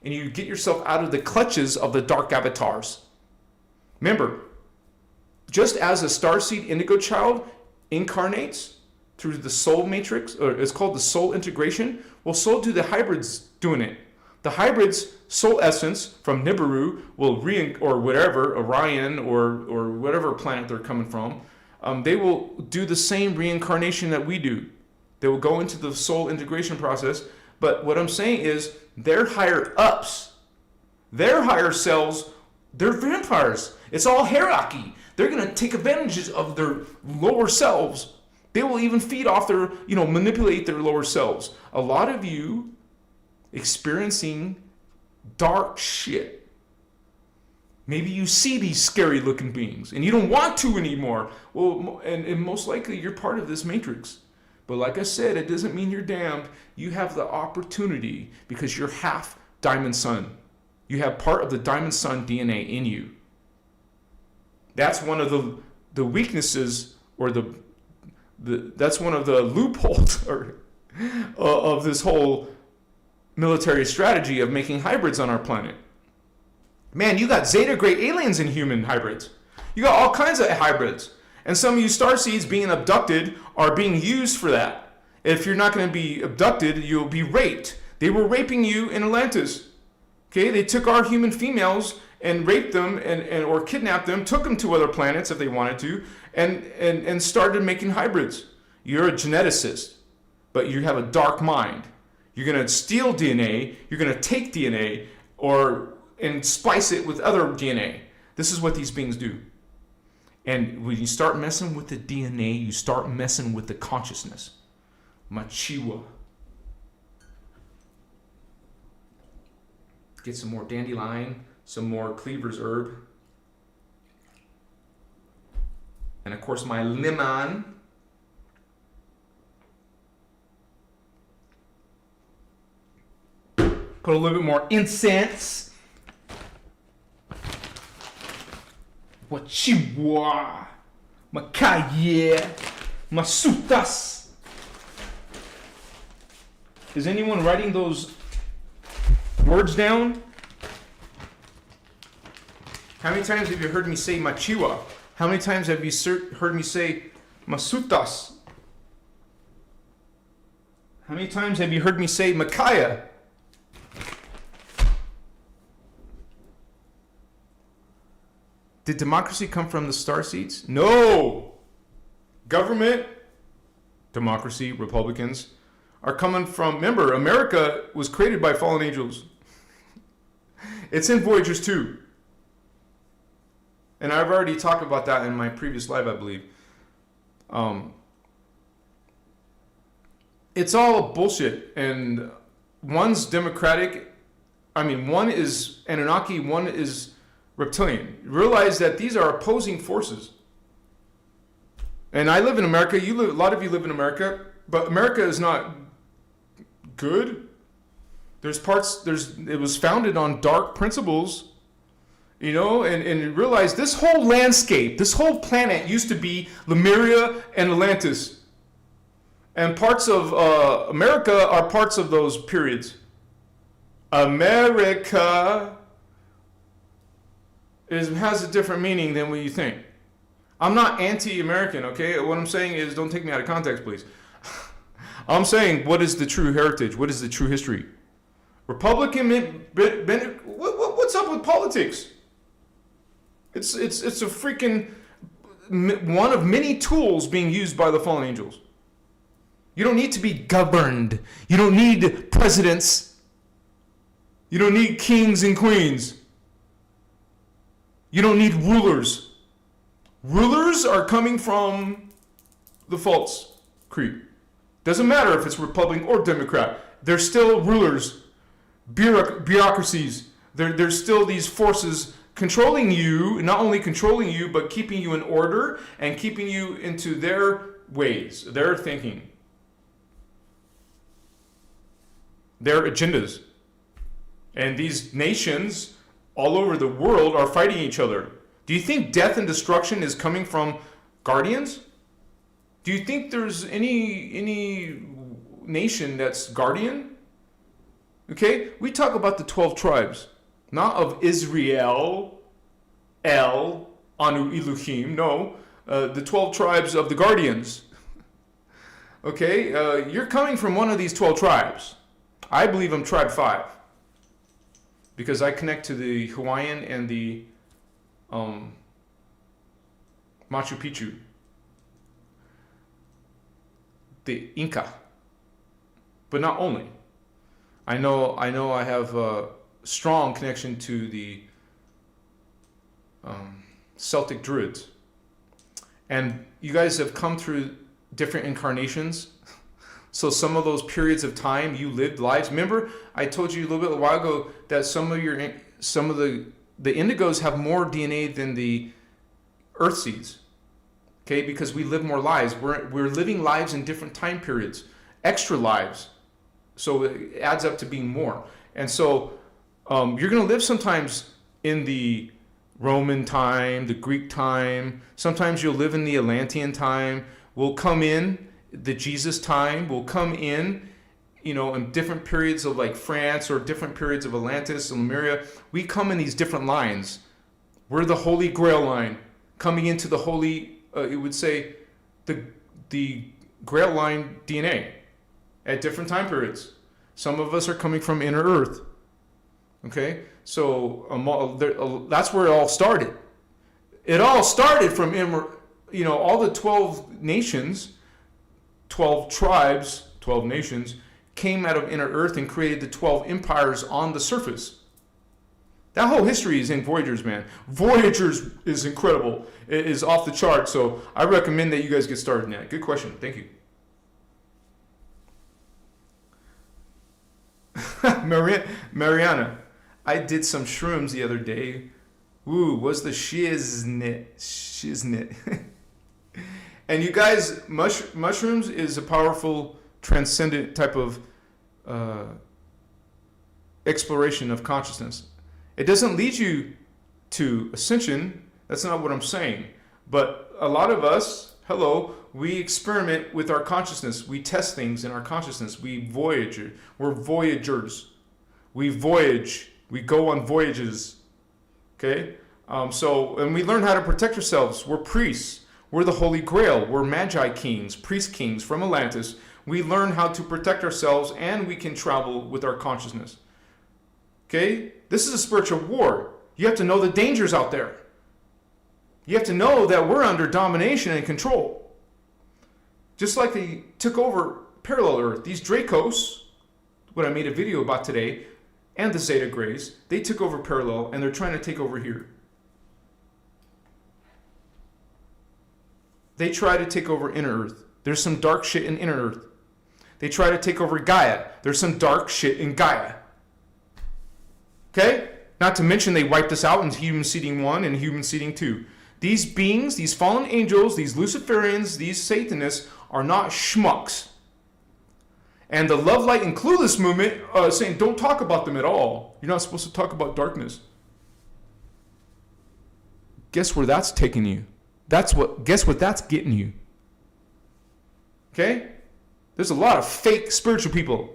And you get yourself out of the clutches of the dark avatars. Remember, just as a starseed indigo child incarnates through the soul matrix, or it's called the soul integration, well, so do the hybrids doing it. The hybrids' soul essence from Nibiru will or whatever, Orion or whatever planet they're coming from, they will do the same reincarnation that we do. They will go into the soul integration process. But what I'm saying is their higher ups, their higher selves, they're vampires. It's all hierarchy. They're going to take advantage of their lower selves. They will even feed off their, manipulate their lower selves. A lot of you experiencing dark shit. Maybe you see these scary looking beings and you don't want to anymore. Well, and most likely you're part of this matrix. But like I said, it doesn't mean you're damned. You have the opportunity because you're half Diamond Sun. You have part of the Diamond Sun DNA in you. That's one of the weaknesses, or that's one of the loopholes of this whole military strategy of making hybrids on our planet. Man, you got Zeta Gray aliens and human hybrids. You got all kinds of hybrids. And some of you starseeds being abducted are being used for that. If you're not going to be abducted, you'll be raped. They were raping you in Atlantis. Okay, they took our human females and raped them or kidnapped them, took them to other planets if they wanted to, and started making hybrids. You're a geneticist, but you have a dark mind. You're going to steal DNA, you're going to take DNA and splice it with other DNA. This is what these beings do. And when you start messing with the DNA, you start messing with the consciousness. Machiwa. Get some more dandelion, some more cleaver's herb. And of course my lemon. Put a little bit more incense. Wachiwa, Makaye, Masutas. Is anyone writing those words down? How many times have you heard me say Machiwa? How many times have you heard me say Masutas? How many times have you heard me say Makaya? Did democracy come from the starseeds? No! Government, democracy, Republicans, are coming from, remember, America was created by fallen angels. It's in Voyagers 2. And I've already talked about that in my previous live, I believe. It's all bullshit. And one's democratic. One is Anunnaki, one is Reptilian. Realize that these are opposing forces. And I live in America. A lot of you live in America. But America is not good. It was founded on dark principles. And realize this whole landscape, this whole planet used to be Lemuria and Atlantis. And parts of America are parts of those periods. America has a different meaning than what you think. I'm not anti-American, okay? What I'm saying is, don't take me out of context, please. I'm saying, what is the true heritage? What is the true history? Republican, what's up with with politics. It's a freaking one of many tools being used by the fallen angels. You don't need to be governed. You don't need presidents. You don't need kings and queens. You don't need rulers. Rulers are coming from the false creed. Doesn't matter if it's Republican or Democrat. They're still rulers, bureaucracies. There's still these forces controlling you, not only controlling you, but keeping you in order and keeping you into their ways, their thinking, their agendas. And these nations all over the world are fighting each other. Do you think death and destruction is coming from guardians? Do you think there's any nation that's guardian? Okay, we talk about the 12 tribes, not of Israel, El, Anu, Elohim, no, the 12 tribes of the guardians. Okay, you're coming from one of these 12 tribes. I believe I'm tribe 5 because I connect to the Hawaiian and the Machu Picchu, the Inca, but not only. I know I have a strong connection to the Celtic Druids. And you guys have come through different incarnations. So some of those periods of time you lived lives. Remember, I told you a little bit a while ago that some of the indigos have more DNA than the earthseeds. Okay, because we live more lives. We're living lives in different time periods, extra lives. So it adds up to being more. And so you're going to live sometimes in the Roman time, the Greek time. Sometimes you'll live in the Atlantean time. We'll come in the Jesus time. We'll come in, in different periods of like France or different periods of Atlantis and Lemuria. We come in these different lines. We're the Holy Grail line, coming into the Holy, it would say, the Grail line DNA at different time periods. Some of us are coming from inner Earth. Okay, so that's where it all started. It all started from all the 12 nations, 12 tribes, 12 nations came out of inner Earth and created the 12 empires on the surface. That whole history is in Voyagers, man. Voyagers is incredible. It is off the chart. So I recommend that you guys get started in that. Good question. Thank you. Mariana, I did some shrooms the other day. Ooh, what's the shiznit? And you guys, mushrooms is a powerful, transcendent type of exploration of consciousness. It doesn't lead you to ascension. That's not what I'm saying. But a lot of us, we experiment with our consciousness. We test things in our consciousness. We're voyagers. We voyage. We go on voyages. Okay? And we learn how to protect ourselves. We're priests. We're the Holy Grail. We're Magi kings, priest kings from Atlantis. We learn how to protect ourselves and we can travel with our consciousness. Okay? This is a spiritual war. You have to know the dangers out there. You have to know that we're under domination and control. Just like they took over parallel Earth. These Dracos, what I made a video about today, and the Zeta Grays, they took over parallel and they're trying to take over here. They try to take over inner Earth. There's some dark shit in inner Earth. They try to take over Gaia. There's some dark shit in Gaia. Okay? Not to mention they wiped us out in human seeding 1 and human seeding 2. These beings, these fallen angels, these Luciferians, these Satanists are not schmucks. And the Love, Light, and Clueless movement saying don't talk about them at all. You're not supposed to talk about darkness. Guess where that's taking you? Guess what that's getting you? Okay? There's a lot of fake spiritual people.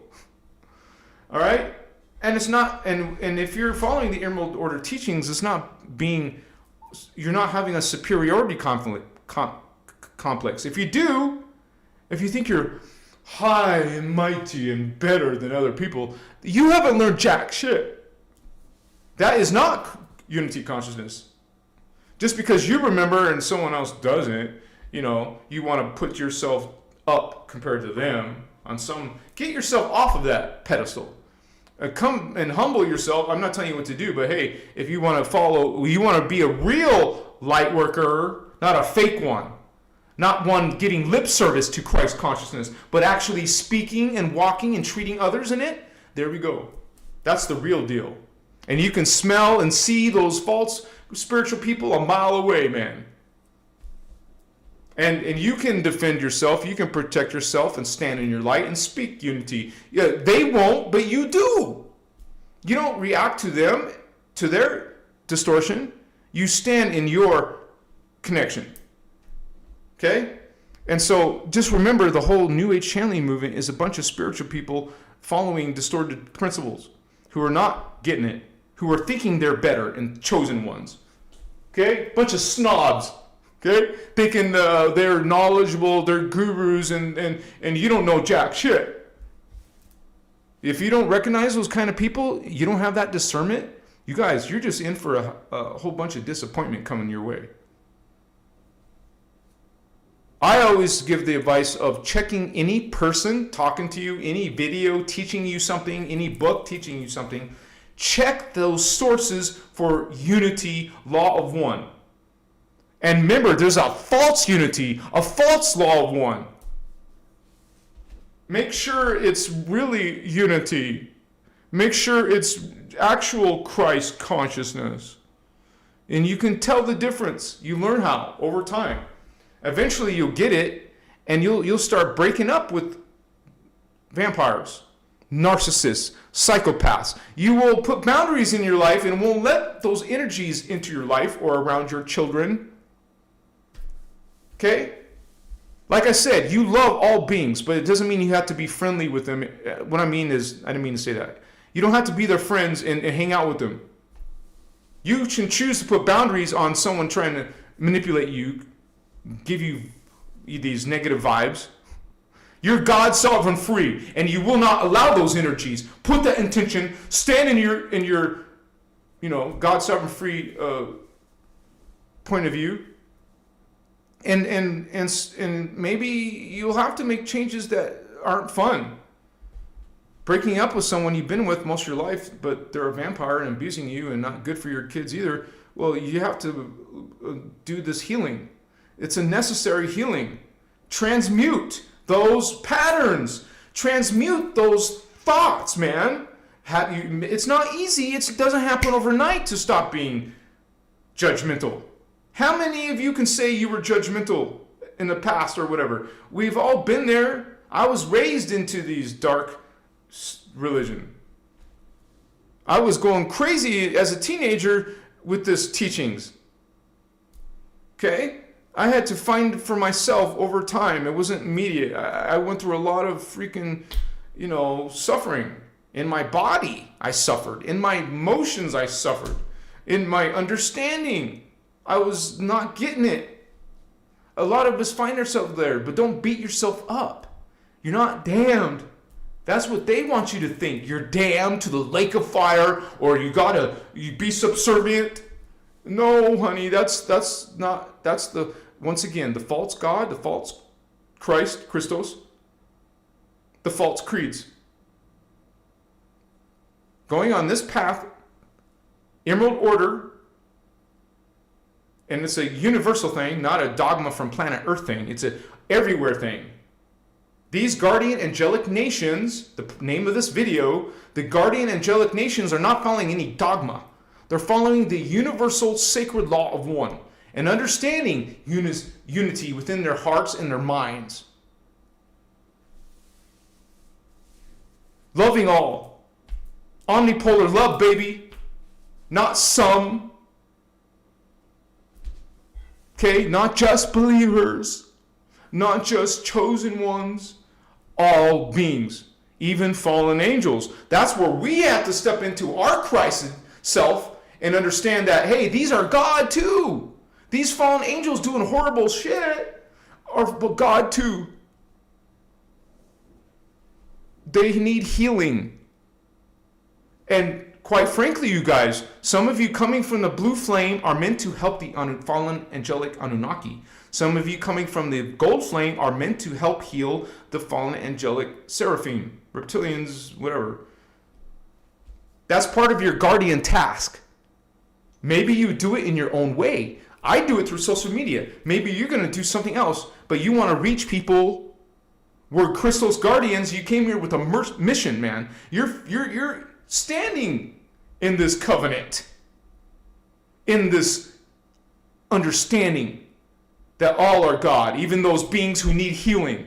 All right? And it's not, and if you're following the Emerald Order teachings, it's not being, you're not having a superiority complex. If you do, if you think you're high and mighty and better than other people, you haven't learned jack shit. That is not unity consciousness. Just because you remember and someone else doesn't, you want to put yourself up compared to them on some. Get yourself off of that pedestal. Come and humble yourself. I'm not telling you what to do, but hey, if you want to follow, you want to be a real light worker, not a fake one. Not one getting lip service to Christ consciousness, but actually speaking and walking and treating others in it. There we go. That's the real deal. And you can smell and see those false spiritual people a mile away, man. And you can defend yourself, you can protect yourself and stand in your light and speak unity. Yeah, they won't, but you do. You don't react to them, to their distortion. You stand in your connection. Okay? And so just remember, the whole New Age channeling movement is a bunch of spiritual people following distorted principles who are not getting it, who are thinking they're better and chosen ones. Okay? Bunch of snobs. Okay? Thinking they're knowledgeable, they're gurus, and you don't know jack shit. If you don't recognize those kind of people, you don't have that discernment, you guys, you're just in for a whole bunch of disappointment coming your way. I always give the advice of checking any person talking to you, any video teaching you something, any book teaching you something. Check those sources for unity, law of one. And remember, there's a false unity, a false law of one. Make sure it's really unity. Make sure it's actual Christ consciousness. And you can tell the difference. You learn how over time. Eventually you'll get it, and you'll start breaking up with vampires, narcissists, psychopaths. You will put boundaries in your life and won't let those energies into your life or around your children. Okay? Like I said, you love all beings, but it doesn't mean you have to be friendly with them. What I mean is, I didn't mean to say that. You don't have to be their friends and hang out with them. You can choose to put boundaries on someone trying to manipulate you, give you these negative vibes. You're God sovereign free, and you will not allow those energies. Put that intention, stand in your God sovereign free point of view. And maybe you'll have to make changes that aren't fun. Breaking up with someone you've been with most of your life, but they're a vampire and abusing you and not good for your kids either. Well, you have to do this healing. It's a necessary healing. Transmute those patterns. Transmute those thoughts, man. It's not easy. It doesn't happen overnight to stop being judgmental. How many of you can say you were judgmental in the past or whatever? We've all been there. I was raised into these dark religion. I was going crazy as a teenager with this teachings. Okay? I had to find for myself over time. It wasn't immediate. I went through a lot of freaking, suffering. In my body, I suffered. In my emotions, I suffered. In my understanding, I was not getting it. A lot of us find ourselves there, but don't beat yourself up. You're not damned. That's what they want you to think. You're damned to the lake of fire, or you be subservient. No, honey, that's once again, the false God, the false Christ, Christos, the false creeds. Going on this path, Emerald Order, and it's a universal thing, not a dogma from planet Earth thing. It's a everywhere thing. These guardian angelic nations, the name of this video, the guardian angelic nations are not following any dogma. They're following the universal sacred law of one and understanding unity within their hearts and their minds. Loving all. Omnipolar love, baby. Not some. Okay, not just believers, not just chosen ones, all beings, even fallen angels. That's where we have to step into our Christ self and understand that, hey, these are God too. These fallen angels doing horrible shit are God too. They need healing. And quite frankly, you guys, some of you coming from the blue flame are meant to help the fallen angelic Anunnaki. Some of you coming from the gold flame are meant to help heal the fallen angelic seraphim, reptilians, whatever. That's part of your guardian task. Maybe you do it in your own way. I do it through social media. Maybe you're going to do something else, but you want to reach people. We're Christos guardians. You came here with a mission, man. You're standing in this covenant, in this understanding that all are God, even those beings who need healing.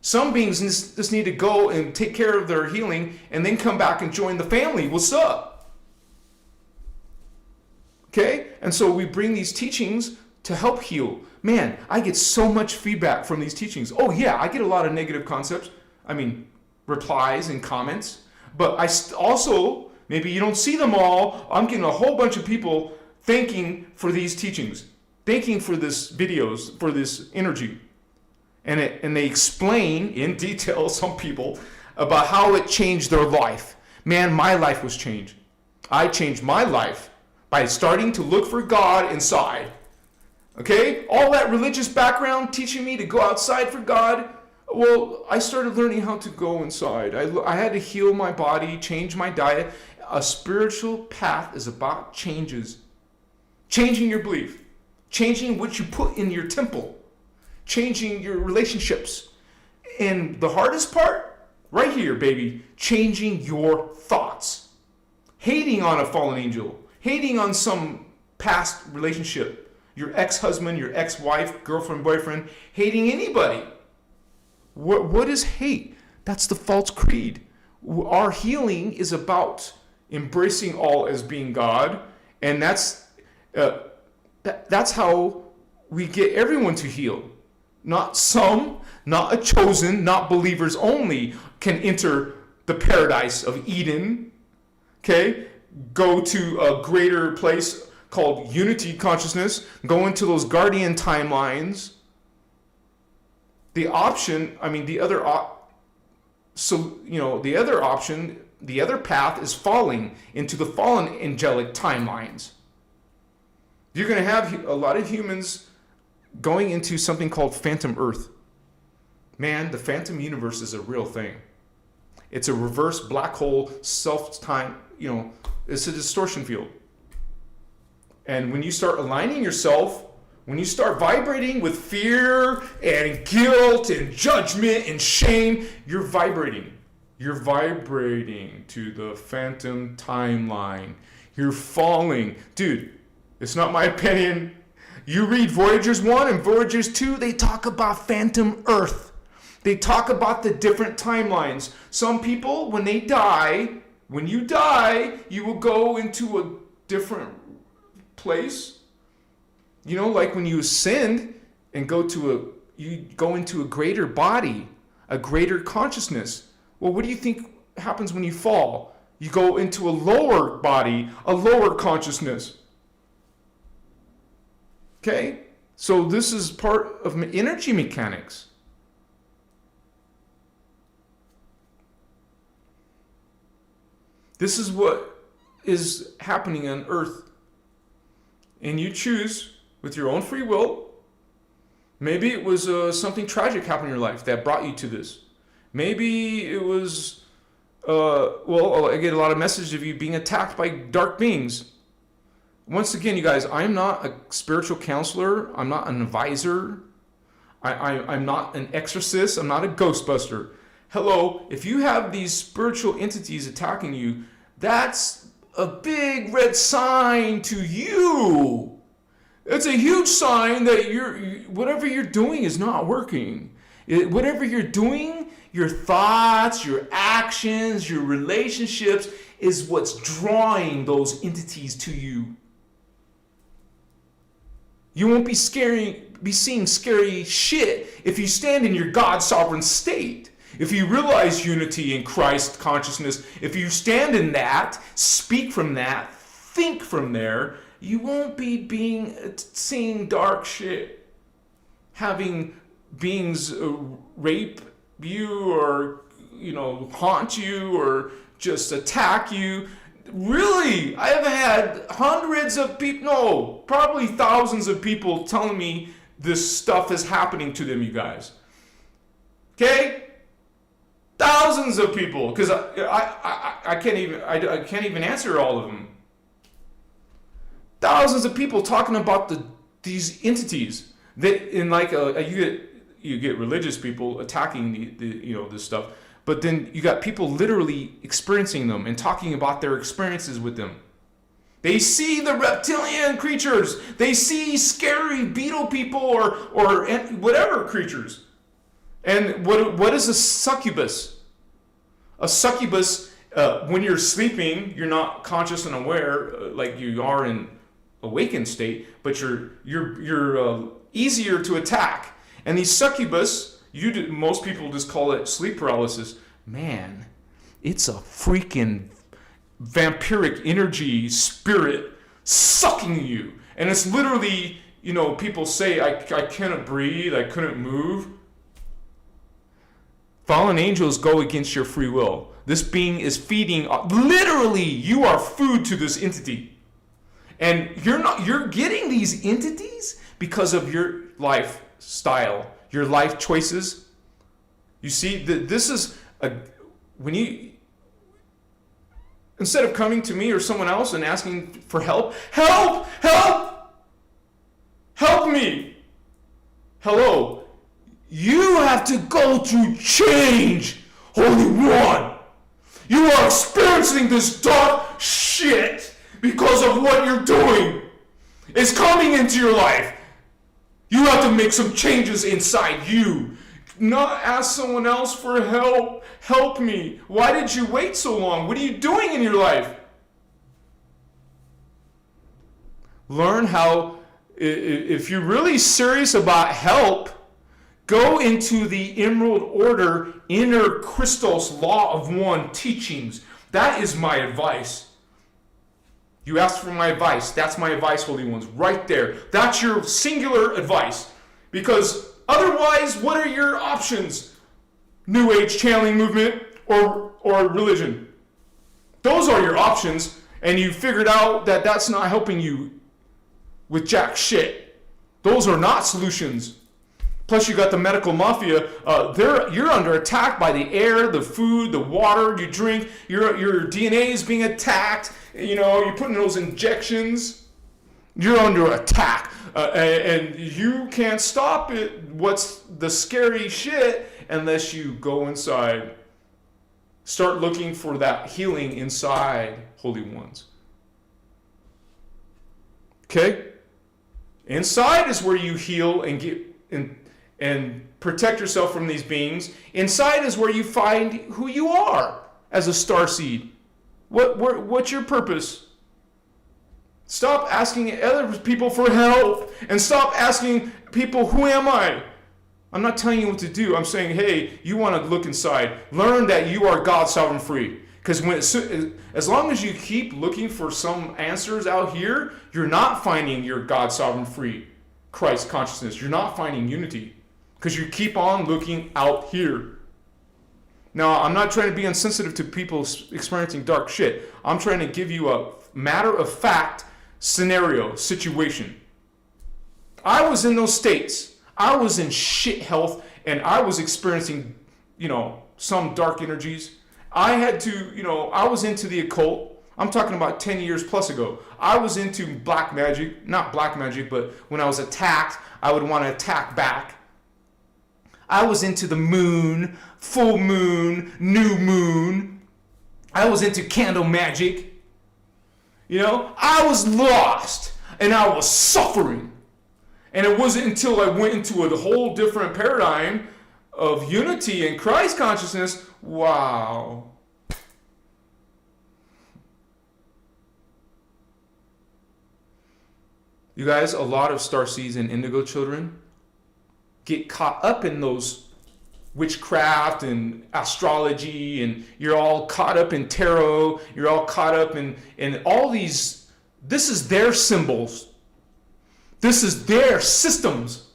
Some beings just need to go and take care of their healing and then come back and join the family. What's up? Okay? And so we bring these teachings to help heal. Man, I get so much feedback from these teachings. Oh yeah, I get a lot of negative concepts. Replies and comments. But I also, maybe you don't see them all. I'm getting a whole bunch of people thanking for these teachings. Thanking for this videos, for this energy. And they explain in detail, some people, about how it changed their life. Man, my life was changed. I changed my life by starting to look for God inside. Okay? All that religious background teaching me to go outside for God. Well, I started learning how to go inside. I had to heal my body, change my diet. A spiritual path is about changes. Changing your belief. Changing what you put in your temple. Changing your relationships. And the hardest part, right here, baby, changing your thoughts. Hating on a fallen angel. Hating on some past relationship. Your ex-husband, your ex-wife, girlfriend, boyfriend. Hating anybody. What is hate? That's the false creed. Our healing is about embracing all as being God. And that's how we get everyone to heal. Not some, not a chosen, not believers only can enter the paradise of Eden. Okay? Go to a greater place called unity consciousness. Go into those guardian timelines. The option, the other option, the other path is falling into the fallen angelic timelines. You're going to have a lot of humans going into something called phantom earth. Man, the phantom universe is a real thing. It's a reverse black hole, self-time, it's a distortion field. And when you start aligning yourself, when you start vibrating with fear and guilt and judgment and shame, you're vibrating. You're vibrating to the phantom timeline. You're falling. Dude, it's not my opinion. You read Voyagers 1 and Voyagers 2, they talk about phantom Earth. They talk about the different timelines. Some people, when you die, you will go into a different place. Like when you ascend and you go into a greater body, a greater consciousness. Well, what do you think happens when you fall? You go into a lower body, a lower consciousness. Okay? So this is part of energy mechanics. This is what is happening on Earth. And you choose with your own free will. Maybe it was something tragic happened in your life that brought you to this. Maybe it was, I get a lot of messages of you being attacked by dark beings. Once again, you guys, I'm not a spiritual counselor. I'm not an advisor. I'm not an exorcist. I'm not a ghostbuster. Hello, if you have these spiritual entities attacking you, that's a big red sign to you. It's a huge sign that whatever you're doing is not working. Whatever you're doing, your thoughts, your actions, your relationships is what's drawing those entities to you. You won't be seeing scary shit if you stand in your God sovereign state. If you realize unity in Christ consciousness, if you stand in that, speak from that, think from there, you won't be seeing dark shit, having beings rape you or haunt you or just attack you. Really, I have had hundreds of people, no, probably thousands of people telling me this stuff is happening to them, you guys. Okay? Thousands of people, because I can't even answer all of them. Thousands of people talking about these entities that in like you get religious people attacking this stuff, but then you got people literally experiencing them and talking about their experiences with them. They see the reptilian creatures. They see scary beetle people or whatever creatures. And what is a succubus? A succubus, when you're sleeping, you're not conscious and aware like you are in awakened state, but you're easier to attack. And these succubus, most people just call it sleep paralysis. Man, it's a freaking vampiric energy spirit sucking you. And it's literally, people say, I couldn't breathe, I couldn't move. Fallen angels go against your free will. This being is feeding, literally, you are food to this entity. And you're getting these entities because of your lifestyle, your life choices. You see, this is when you, instead of coming to me or someone else and asking for help me. Hello. You have to go to change, Holy One. You are experiencing this dark shit because of what you're doing. It's coming into your life. You have to make some changes inside you. Not ask someone else for help. Help me. Why did you wait so long? What are you doing in your life? Learn how, if you're really serious about help, go into the Emerald Order innerchristos law of one teachings. That is my advice. You asked for my advice. That's my advice, Holy Ones, right there. That's your singular advice. Because otherwise, what are your options? New Age channeling movement or religion. Those are your options, and you figured out that that's not helping you with jack shit. Those are not solutions. Plus, you got the medical mafia. You're under attack by the air, the food, the water you drink. Your DNA is being attacked. You're putting those injections. You're under attack, and you can't stop it. What's the scary shit? Unless you go inside, start looking for that healing inside, Holy Ones. Okay, inside is where you heal and get and protect yourself from these beings. Inside is where you find who you are as a starseed. What's your purpose? Stop asking other people for help and stop asking people, who am I? I'm not telling you what to do. I'm saying, hey, you want to look inside. Learn that you are God sovereign free. Because as long as you keep looking for some answers out here, you're not finding your God sovereign free Christ consciousness. You're not finding unity. Because you keep on looking out here. Now, I'm not trying to be insensitive to people experiencing dark shit. I'm trying to give you a matter of fact scenario, situation. I was in those states. I was in shit health and I was experiencing, some dark energies. I had to, I was into the occult. I'm talking about 10 years plus ago. I was into black magic, not black magic, but when I was attacked, I would want to attack back. I was into the moon, full moon, new moon. I was into candle magic. I was lost and I was suffering. And it wasn't until I went into a whole different paradigm of unity and Christ consciousness. Wow. You guys, a lot of starseeds and indigo children get caught up in those witchcraft and astrology, and you're all caught up in tarot, you're all caught up in all these. This is their symbols. This is their systems.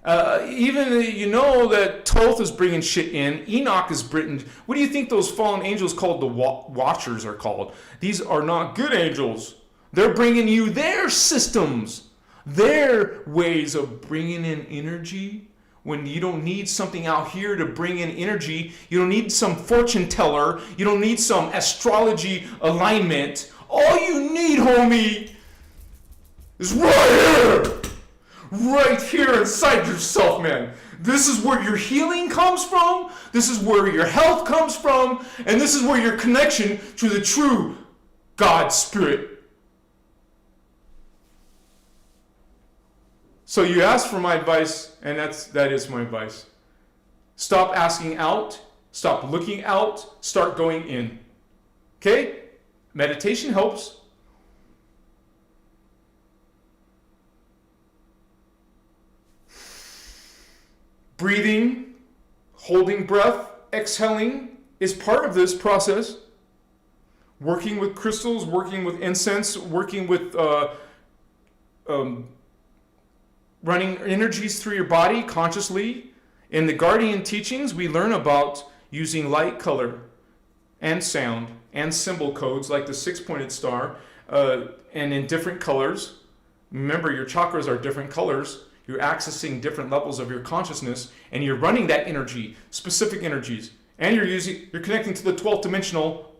Even that Thoth is bringing shit in. Enoch is bringing. What do you think those fallen angels called the Watchers are called? These are not good angels. They're bringing you their systems, their ways of bringing in energy. When you don't need something out here to bring in energy, you don't need some fortune teller, you don't need some astrology alignment. All you need, homie, is right here inside yourself, man. This is where your healing comes from, this is where your health comes from, and this is where your connection to the true God Spirit. So you asked for my advice, and that is my advice. Stop asking out, stop looking out, start going in. Okay? Meditation helps. Breathing, holding breath, exhaling is part of this process. Working with crystals, working with incense, working with running energies through your body consciously. In the Guardian teachings, we learn about using light, color, and sound, and symbol codes like the six-pointed star, and in different colors. Remember, your chakras are different colors. You're accessing different levels of your consciousness, and you're running that energy, specific energies, and you're connecting to the 12th dimensional,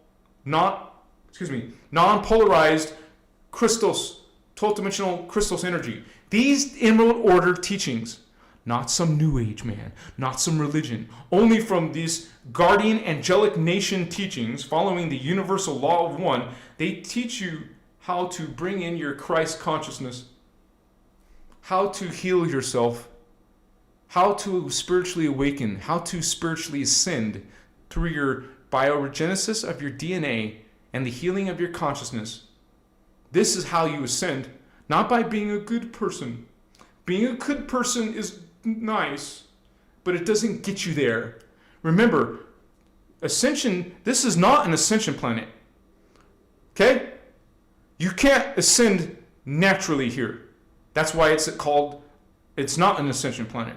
non-polarized Christos, 12th dimensional Christos energy. These Emerald Order teachings, not some New Age man, not some religion, only from these Guardian Angelic Nation teachings following the universal law of one, they teach you how to bring in your Christ consciousness, how to heal yourself, how to spiritually awaken, how to spiritually ascend through your bioregenesis of your DNA and the healing of your consciousness. This is how you ascend. Not by being a good person. Being a good person is nice, but it doesn't get you there. Remember, ascension, this is not an ascension planet. Okay? You can't ascend naturally here. That's why it's not an ascension planet.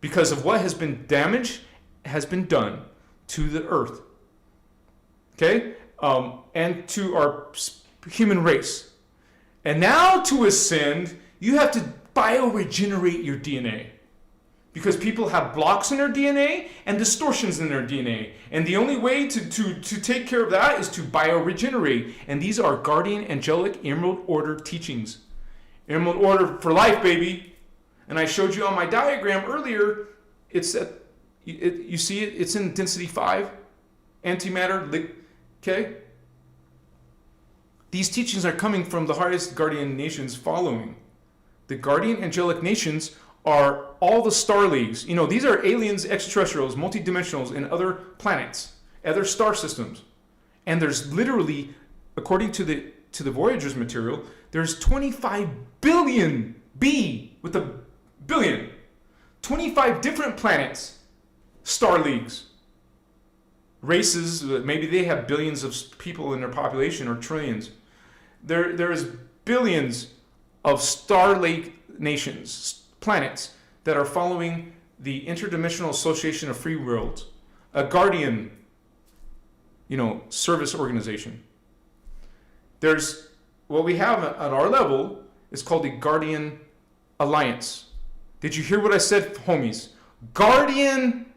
Because of what has been damaged, has been done to the earth. Okay? And to our human race. And now to ascend, you have to bioregenerate your DNA. Because people have blocks in their DNA and distortions in their DNA. And the only way to take care of that is to bioregenerate. And these are Guardian Angelic Emerald Order teachings. Emerald Order for life, baby. And I showed you on my diagram earlier, you see it, it's in density 5, antimatter, okay? These teachings are coming from the highest Guardian nations following. The Guardian Angelic nations are all the star leagues. These are aliens, extraterrestrials, multidimensionals in other planets, other star systems. And there's literally, according to the Voyager's material, there's 25 billion, B with a billion, 25 different planets, star leagues. Races, maybe they have billions of people in their population or trillions. There is billions of star lake nations, planets, that are following the Interdimensional Association of Free Worlds, a guardian, service organization. There's what we have at our level is called the Guardian Alliance. Did you hear what I said, homies? Guardian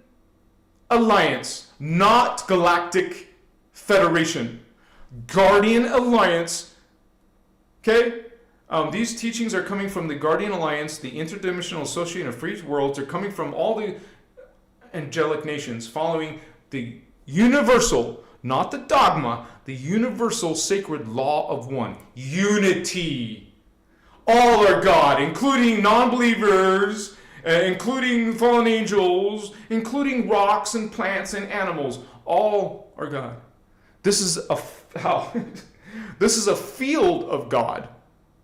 Alliance, not Galactic Federation. Guardian Alliance. Okay? These teachings are coming from the Guardian Alliance, the Interdimensional Association of Free Worlds. They're coming from all the angelic nations following the universal, not the dogma, the universal sacred law of one. Unity. All are God, including non-believers, including fallen angels, including rocks and plants and animals. All are God. This is a field of God.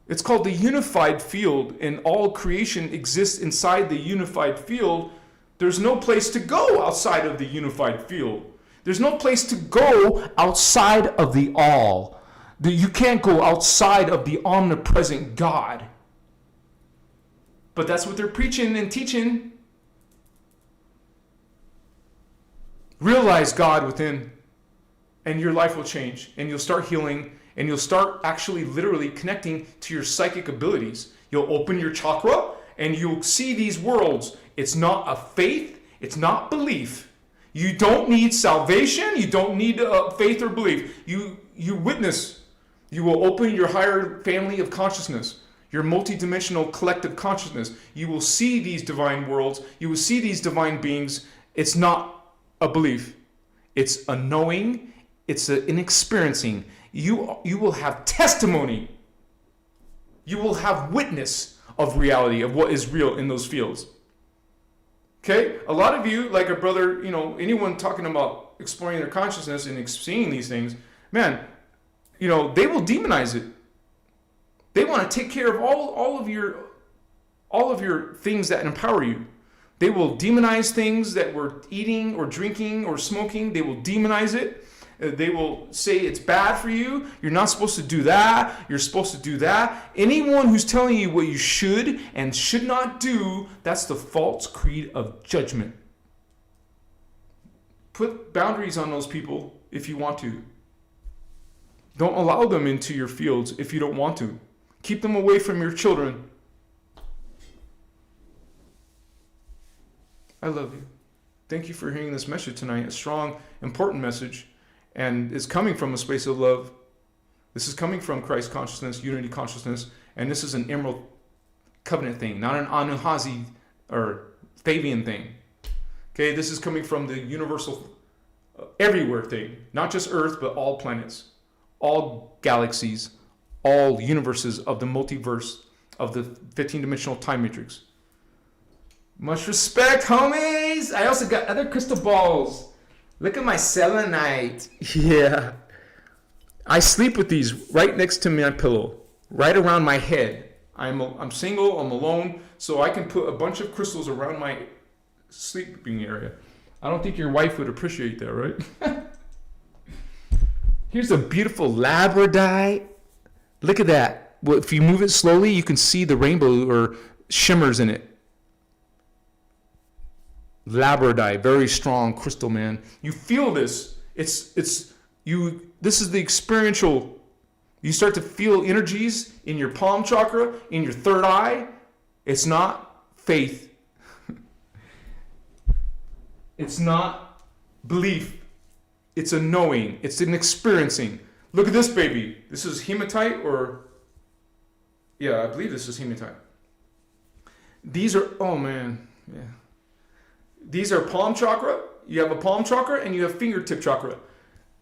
It's called the unified field, and all creation exists inside the unified field. There's no place to go outside of the unified field. There's no place to go outside of the all. You can't go outside of the omnipresent God. But that's what they're preaching and teaching. Realize God within, and your life will change, and you'll start healing, and you'll start actually literally connecting to your psychic abilities. You'll open your chakra, and you'll see these worlds. It's not a faith, it's not belief. You don't need salvation, you don't need faith or belief. You witness. You will open your higher family of consciousness, your multidimensional collective consciousness. You will see these divine worlds. You will see these divine beings. It's not a belief. It's a knowing. It's an experiencing. You will have testimony. You will have witness of reality, of what is real in those fields. Okay? A lot of you, like a brother, anyone talking about exploring their consciousness and seeing these things, man, they will demonize it. They want to take care of all of your things that empower you. They will demonize things that we're eating or drinking or smoking. They will demonize it. They will say it's bad for you. You're not supposed to do that. You're supposed to do that. Anyone who's telling you what you should and should not do, that's the false creed of judgment. Put boundaries on those people if you want to. Don't allow them into your fields if you don't want to. Keep them away from your children. I love you. Thank you for hearing this message tonight. A strong, important message. And it's coming from a space of love. This is coming from Christ consciousness, unity consciousness. And this is an Emerald Covenant thing, not an Anunnaki or Fabian thing. Okay, this is coming from the universal, everywhere thing. Not just Earth, but all planets, all galaxies, all universes of the multiverse of the 15-dimensional time matrix. Much respect, homies. I also got other crystal balls. Look at my selenite. Yeah. I sleep with these right next to my pillow, right around my head. I'm single, I'm alone, so I can put a bunch of crystals around my sleeping area. I don't think your wife would appreciate that, right? Here's a beautiful labradorite. Look at that. Well, if you move it slowly, you can see the rainbow or shimmers in it. Labradorite, very strong crystal, man. You feel this. This is the experiential. You start to feel energies in your palm chakra, in your third eye. It's not faith. It's not belief. It's a knowing. It's an experiencing. Look at this baby. This is hematite I believe this is hematite. These are, oh man, yeah. These are palm chakra. You have a palm chakra and you have fingertip chakra.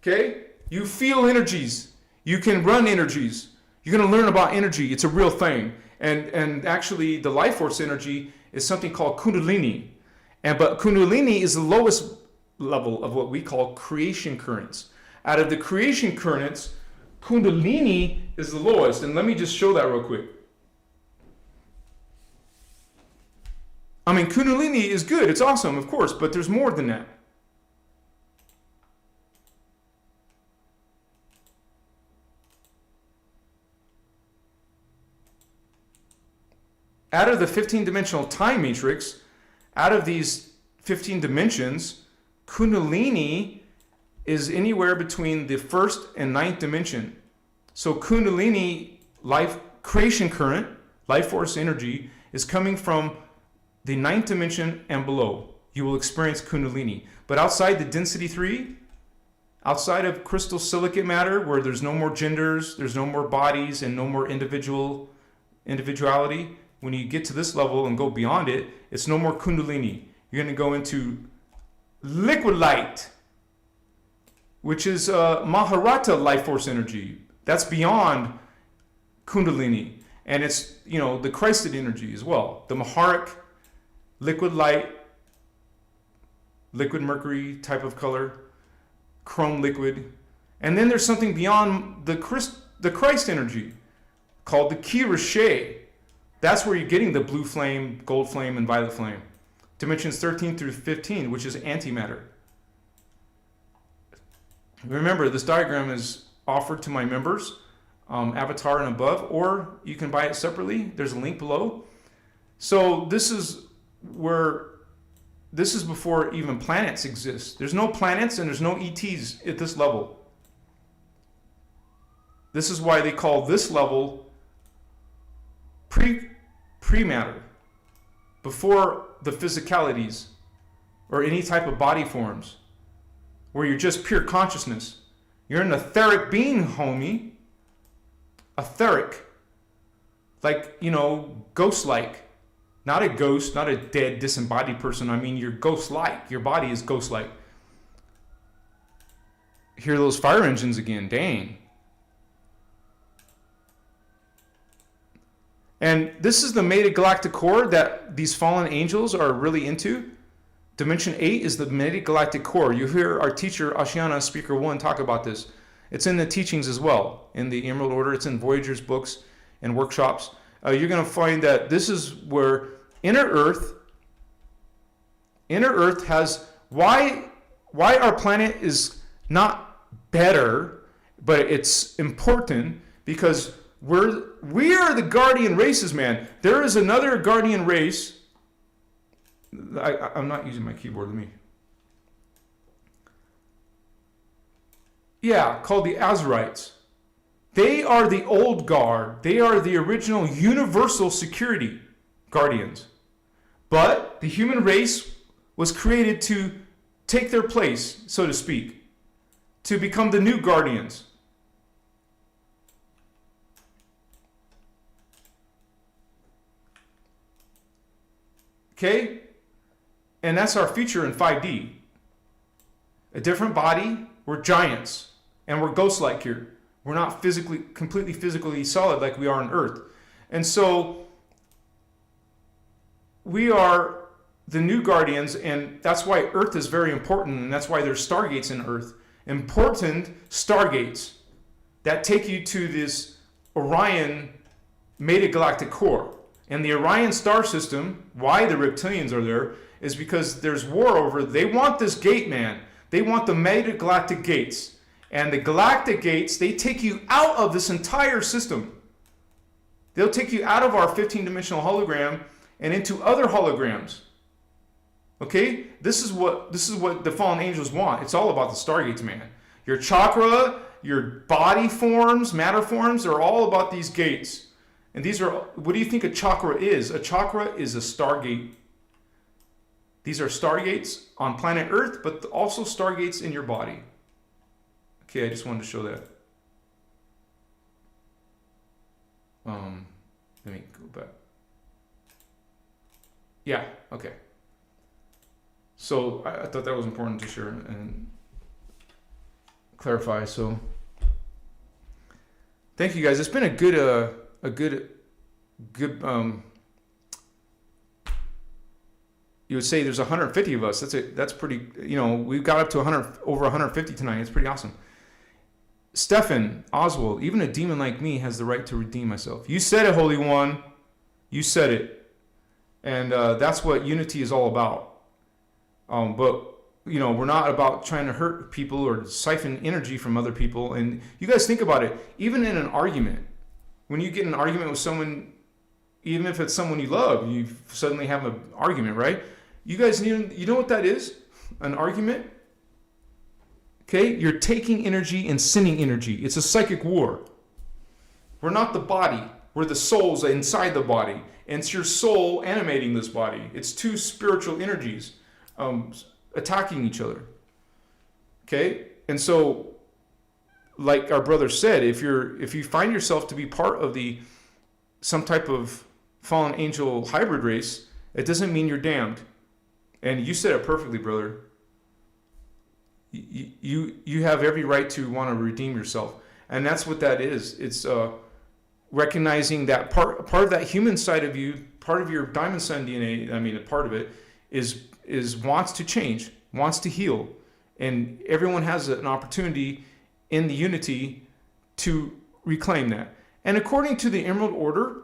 Okay? You feel energies. You can run energies. You're going to learn about energy. It's a real thing. And actually the life force energy is something called kundalini. But kundalini is the lowest level of what we call creation currents. Out of the creation currents, kundalini is the lowest. And let me just show that real quick. I mean, kundalini is good. It's awesome, of course, but there's more than that. Out of the 15-dimensional time matrix, out of these 15 dimensions, kundalini is anywhere between the first and ninth dimension. So kundalini, life creation current, life force energy, is coming from the ninth dimension and below. You will experience kundalini. But outside the density 3, outside of crystal silicate matter, where there's no more genders, there's no more bodies, and no more individuality, when you get to this level and go beyond it, it's no more kundalini. You're going to go into liquid light, which is Maharata life force energy. That's beyond kundalini. And it's, the Christed energy as well. The Maharic, liquid light, liquid mercury type of color, chrome liquid. And then there's something beyond the Christ energy called the Kirashe. That's where you're getting the blue flame, gold flame, and violet flame. Dimensions 13 through 15, which is antimatter. Remember, this diagram is offered to my members, Avatar and above, or you can buy it separately. There's a link below. So this is before even planets exist. There's no planets and there's no ETs at this level. This is why they call this level pre-matter, before the physicalities or any type of body forms, where you're just pure consciousness. You're an etheric being, homie. Etheric. Like, you know, ghost-like. Not a ghost, not a dead, disembodied person. I mean, you're ghost-like. Your body is ghost-like. Hear those fire engines again. Dang. And this is the metagalactic core that these fallen angels are really into. Dimension 8 is the metagalactic core. You hear our teacher, Ashiana, Speaker 1, talk about this. It's in the teachings as well, in the Emerald Order. It's in Voyager's books and workshops. You're going to find that this is where inner Earth has, why our planet is not better, but it's important, because we are the guardian races, man. There is another guardian race. I'm not using my keyboard. Let me. Yeah, called the Azarites. They are the old guard. They are the original universal security guardians. But the human race was created to take their place, so to speak, to become the new guardians. Okay? And that's our future in 5D. A different body. We're giants. And we're ghost-like here. We're not completely physically solid like we are on Earth. And so we are the new guardians, and that's why Earth is very important, and that's why there's stargates in Earth. Important stargates that take you to this Orion metagalactic core. And the Orion star system, why the reptilians are there, is because there's war over, they want this gate, man. They want the metagalactic gates. And the galactic gates, they take you out of this entire system. They'll take you out of our 15-dimensional hologram and into other holograms. Okay? This is what the fallen angels want. It's all about the stargates, man. Your chakra, your body forms, matter forms, are all about these gates. And these are, what do you think a chakra is? A chakra is a stargate. These are stargates on planet Earth, but also stargates in your body. Okay, I just wanted to show that. Let me go back. Yeah, okay. So I thought that was important to share and clarify. So thank you guys. It's been a good you would say there's 150 of us. That's pretty, you know, we've got up to over 150 tonight. It's pretty awesome. Stefan, Oswald, even a demon like me has the right to redeem myself. You said it, Holy One. You said it. And that's what unity is all about. But, you know, we're not about trying to hurt people or siphon energy from other people. And you guys think about it. Even in an argument, when you get in an argument with someone, even if it's someone you love, you suddenly have an argument, right? You guys, you know what that is? An argument? Okay, you're taking energy and sending energy. It's a psychic war. We're not the body. We're the souls inside the body. And it's your soul animating this body. It's two spiritual energies attacking each other. Okay? And so, like our brother said, if you find yourself to be part of some type of fallen angel hybrid race, it doesn't mean you're damned. And you said it perfectly, brother. You have every right to want to redeem yourself, and that's what that is. It's recognizing that part of that human side of you, part of your diamond sun DNA. I mean, a part of it is wants to change, wants to heal, and everyone has an opportunity in the unity to reclaim that. And according to the Emerald Order,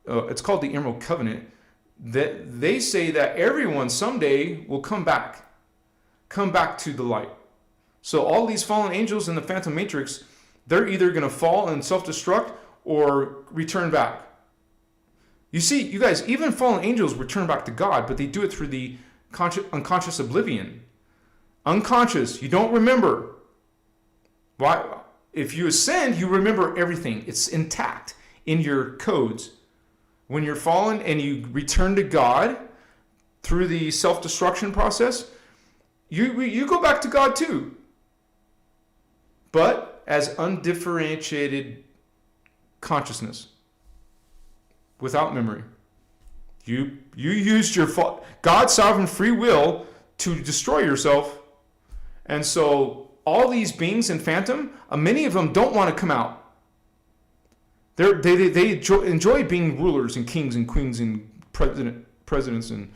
it's called the Emerald Covenant. That they say that everyone someday will come back to the light. So all these fallen angels in the Phantom Matrix, they're either going to fall and self-destruct, or return back. You see, you guys, even fallen angels return back to God, but they do it through the unconscious oblivion. Unconscious, you don't remember. Why? If you ascend, you remember everything. It's intact in your codes. When you're fallen and you return to God through the self-destruction process, you go back to God too. But as undifferentiated consciousness, without memory. You used your God's sovereign free will to destroy yourself. And so all these beings in Phantom, many of them don't want to come out. They enjoy being rulers and kings and queens and presidents and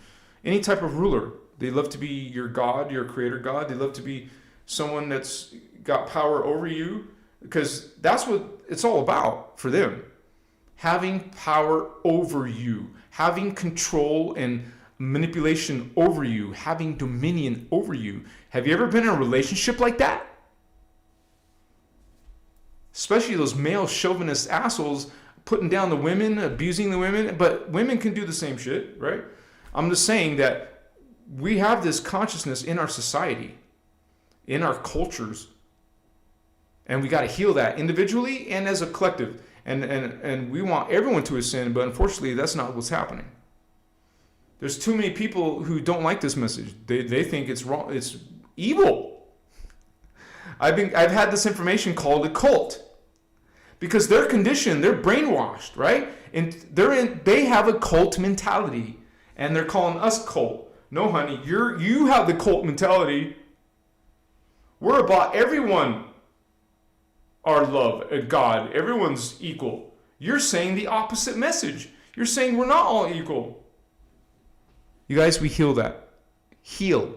any type of ruler. They love to be your God, your creator God. They love to be someone that's got power over you, because that's what it's all about for them. Having power over you, having control and manipulation over you, having dominion over you. Have you ever been in a relationship like that? Especially those male chauvinist assholes putting down the women, abusing the women, but women can do the same shit, right? I'm just saying that we have this consciousness in our society, in our cultures, and we got to heal that individually and as a collective. And we want everyone to ascend, but unfortunately that's not what's happening. There's too many people who don't like this message. They think it's wrong, it's evil. I've had this information called a cult, because they're conditioned, they're brainwashed, right? And they have a cult mentality, and they're calling us cult. No, honey, you have the cult mentality. We're about everyone. Our love, God, everyone's equal. You're saying the opposite message. You're saying we're not all equal. You guys, we heal that. Heal.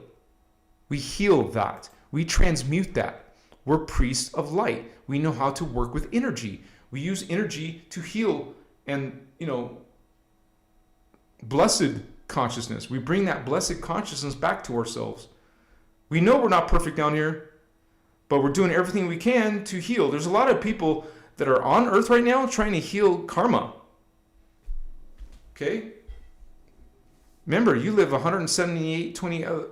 We heal that. We transmute that. We're priests of light. We know how to work with energy. We use energy to heal and, blessed consciousness. We bring that blessed consciousness back to ourselves. We know we're not perfect down here, but we're doing everything we can to heal. There's a lot of people that are on Earth right now trying to heal karma. Okay? Remember, you live 178,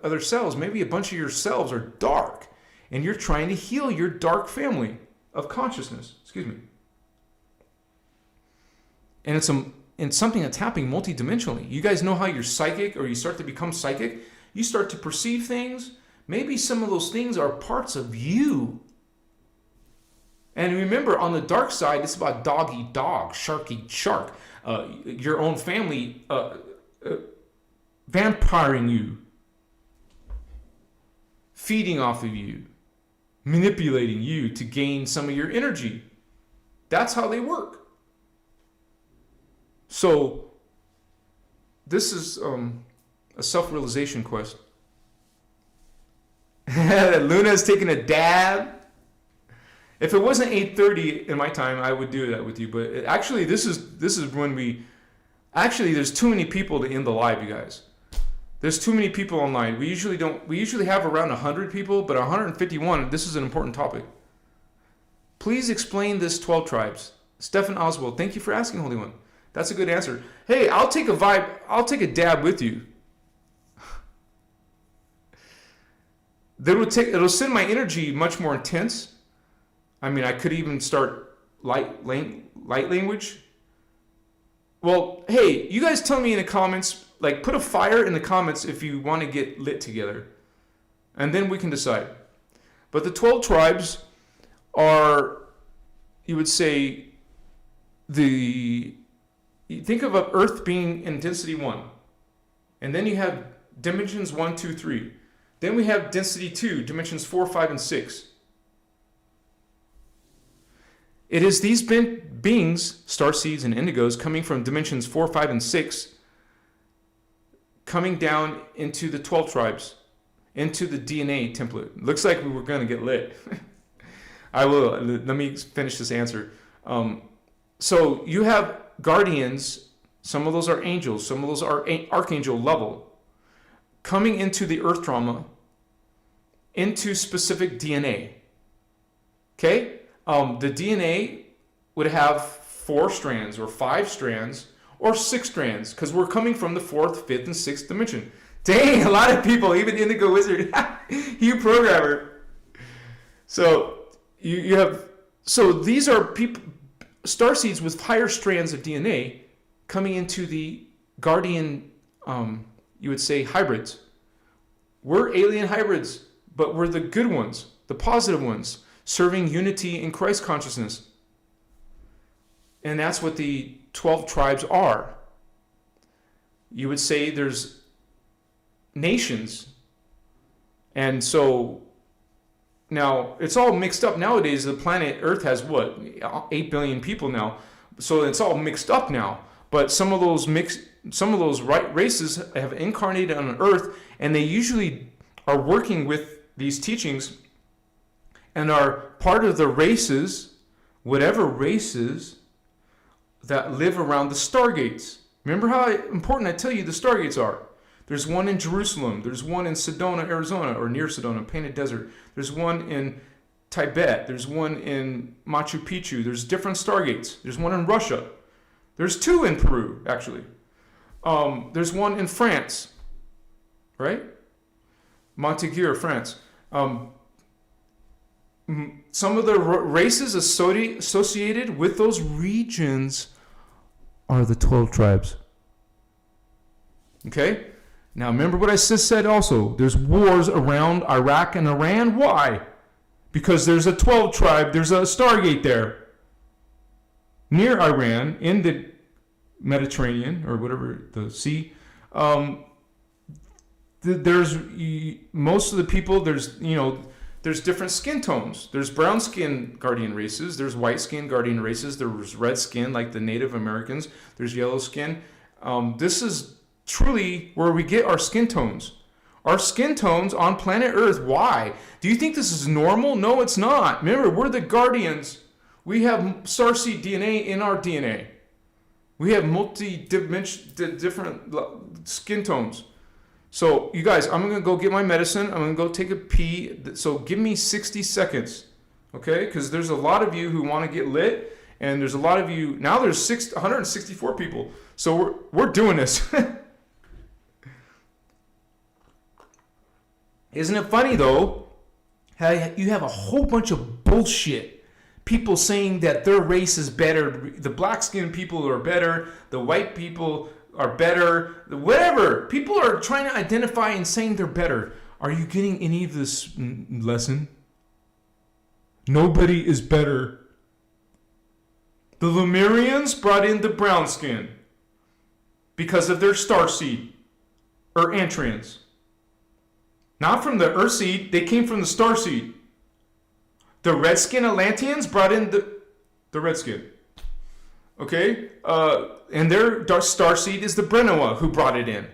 other cells. Maybe a bunch of your cells are dark, and you're trying to heal your dark family of consciousness. Excuse me. And it's something that's happening multidimensionally. You guys know how you're psychic, or you start to become psychic? You start to perceive things. Maybe some of those things are parts of you. And remember, on the dark side, it's about dog eat dog, shark eat shark. Your own family vampiring you, feeding off of you, manipulating you to gain some of your energy. That's how they work. So this is a self-realization quest. Luna's taking a dab. If it wasn't 8:30 in my time, I would do that with you. But actually, this is when there's too many people to end the live, you guys. There's too many people online. We usually have around 100 people, but 151, this is an important topic. Please explain this 12 tribes. Stephen Oswald, thank you for asking, Holy One. That's a good answer. Hey, I'll take a dab with you. It'll send my energy much more intense. I mean, I could even start light language. Well, hey, you guys tell me in the comments, put a fire in the comments if you want to get lit together. And then we can decide. But the 12 tribes are, you would say, you think of Earth being in density 1. And then you have dimensions 1, 2, 3. Then we have density 2, dimensions 4, 5, and 6. It is these beings, starseeds and indigos, coming from dimensions 4, 5, and 6, coming down into the 12 tribes, into the DNA template. Looks like we were going to get lit. I will. Let me finish this answer. So you have guardians. Some of those are angels. Some of those are archangel level, coming into the earth trauma, into specific DNA. Okay? The DNA would have 4 strands or 5 strands or 6 strands, because we're coming from the 4th, 5th, and 6th dimension. Dang, a lot of people, even Indigo Wizard, you programmer. So you have, so these are people, starseeds with higher strands of DNA coming into the guardian, you would say hybrids. We're alien hybrids, but we're the good ones, the positive ones, serving unity in Christ consciousness. And that's what the 12 tribes are. You would say there's nations. And so now it's all mixed up nowadays. The planet Earth has what? 8 billion people now. So it's all mixed up now. But some of those races have incarnated on Earth, and they usually are working with these teachings and are part of the races, whatever races, that live around the stargates. Remember how important I tell you the stargates are. There's one in Jerusalem. There's one in Sedona, Arizona, or near Sedona, Painted Desert. There's one in Tibet. There's one in Machu Picchu. There's different stargates. There's one in Russia. There's 2 in Peru, actually. There's one in France, right? Montaigu, France. Some of the races associated with those regions are the 12 tribes. Okay? Now remember what I just said also. There's wars around Iraq and Iran. Why? Because there's a 12 tribe, there's a stargate there. Near Iran, in the Mediterranean, or whatever, the sea. There's most of the people, there's different skin tones. There's brown skin guardian races. There's white skin guardian races. There's red skin like the Native Americans. There's yellow skin. This is truly where we get our skin tones. Our skin tones on planet Earth. Why? Do you think this is normal? No, it's not. Remember, we're the guardians. We have starseed DNA in our DNA. We have different skin tones. So, you guys, I'm going to go get my medicine. I'm going to go take a pee. So, give me 60 seconds, okay? Because there's a lot of you who want to get lit, and there's a lot of you. Now there's 164 people. So, we're doing this. Isn't it funny, though, how you have a whole bunch of bullshit. People saying that their race is better. The black-skinned people are better. The white people are better, whatever. People are trying to identify and saying they're better. Are you getting any of this lesson? Nobody is better. The Lemurians brought in the brown skin because of their starseed, or antrians. Not from the earth seed, they came from the starseed. The redskin Atlanteans brought in the redskin. Okay? And their starseed is the Brenoa who brought it in.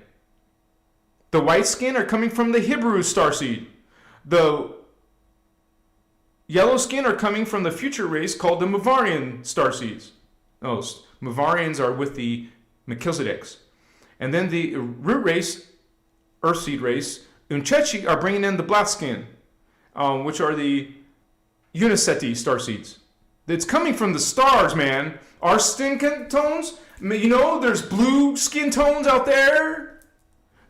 The white skin are coming from the Hebrew starseed. The yellow skin are coming from the future race called the Mavarian starseeds. No, Mavarians are with the Melchizedeks. And then the root race, earthseed race, Unchechi are bringing in the black skin, which are the Uniseti starseeds. It's coming from the stars, man. Our skin tones, there's blue skin tones out there.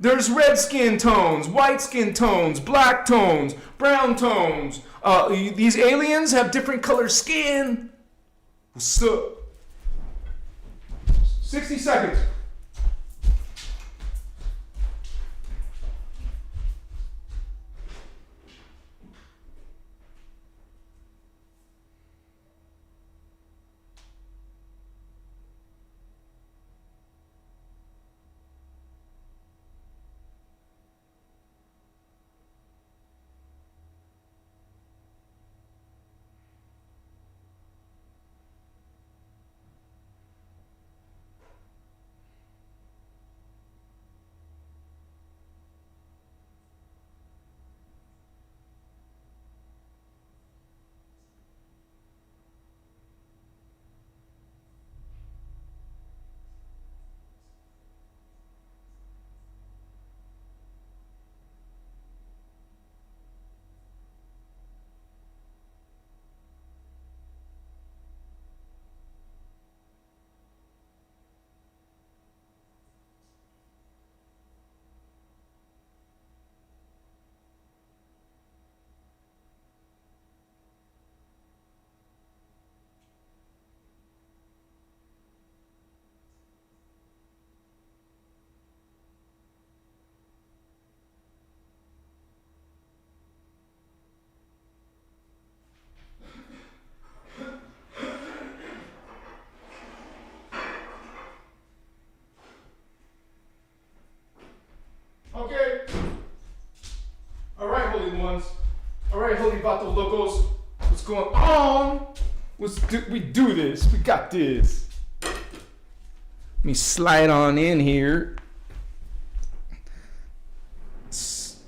There's red skin tones, white skin tones, black tones, brown tones. These aliens have different colored skin. What's up? 60 seconds. All right, holy ones. All right, holy vato locos. What's going on? We do this. We got this. Let me slide on in here.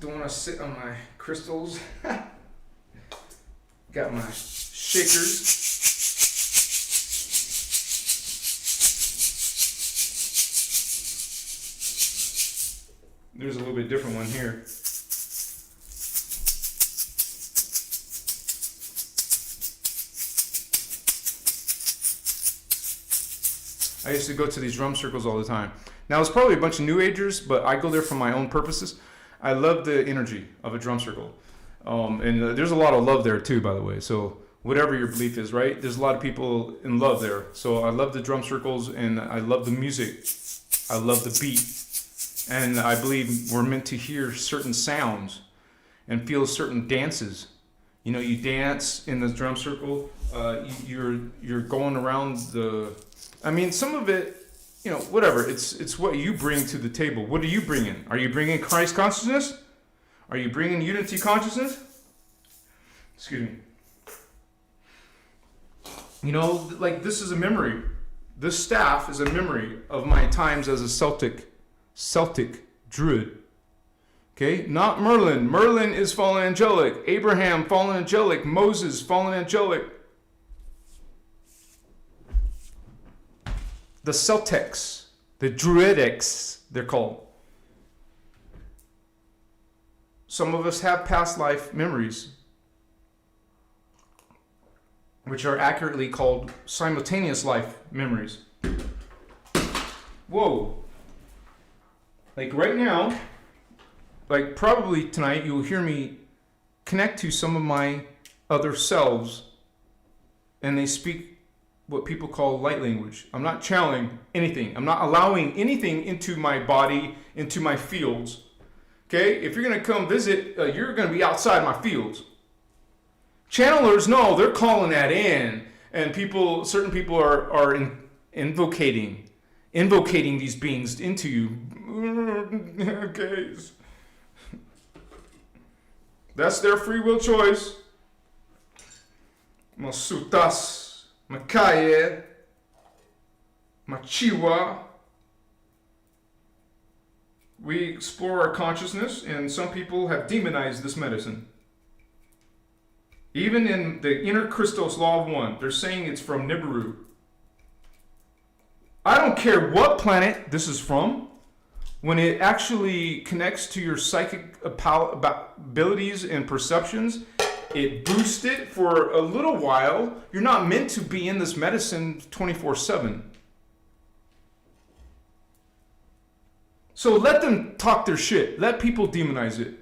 Don't want to sit on my crystals. Got my shakers. There's a little bit different one here. I used to go to these drum circles all the time. Now, it's probably a bunch of New Agers, but I go there for my own purposes. I love the energy of a drum circle. And there's a lot of love there too, by the way. So whatever your belief is, right? There's a lot of people in love there. So I love the drum circles and I love the music. I love the beat. And I believe we're meant to hear certain sounds and feel certain dances. You know, you dance in the drum circle. You're going around the... I mean, some of it, you know, whatever. It's what you bring to the table. What are you bringing? Are you bringing Christ consciousness? Are you bringing unity consciousness? Excuse me. You know, like this is a memory. This staff is a memory of my times as a Celtic druid. Okay, not Merlin. Merlin is fallen angelic. Abraham, fallen angelic. Moses, fallen angelic. The Celtics, the Druidics, they're called. Some of us have past life memories, which are accurately called simultaneous life memories. Whoa. Like right now, like probably tonight, you'll hear me connect to some of my other selves, and they speak what people call light language. I'm not channeling anything. I'm not allowing anything into my body, into my fields. Okay? If you're going to come visit, you're going to be outside my fields. Channelers, no, they're calling that in. And certain people are invocating these beings into you. Okay. That's their free will choice. Masutas. Makaye, Machiwa. We explore our consciousness, and some people have demonized this medicine. Even in the innerchristos law of one, they're saying it's from Nibiru. I don't care what planet this is from. When it actually connects to your psychic abilities and perceptions, it boosts it for a little while. You're not meant to be in this medicine 24/7. So let them talk their shit. Let people demonize it.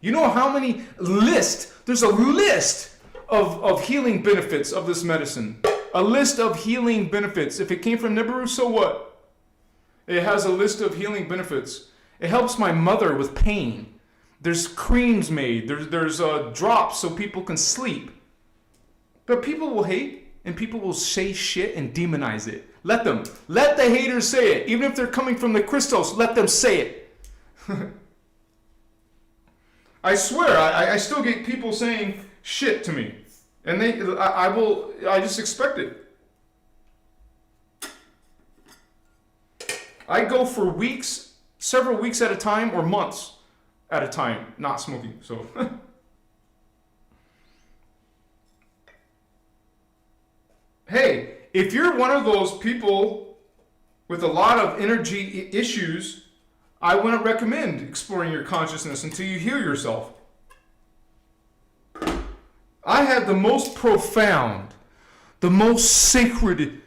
You know how many there's a list of healing benefits of this medicine. A list of healing benefits. If it came from Nibiru, so what? It has a list of healing benefits. It helps my mother with pain. There's creams made. There's drops so people can sleep. But people will hate and people will say shit and demonize it. Let them. Let the haters say it. Even if they're coming from the Christos, let them say it. I swear, I still get people saying shit to me. And I just expect it. I go for weeks, several weeks at a time, or months at a time, not smoking. So, hey, if you're one of those people with a lot of energy issues, I wouldn't recommend exploring your consciousness until you heal yourself. I had the most profound, the most sacred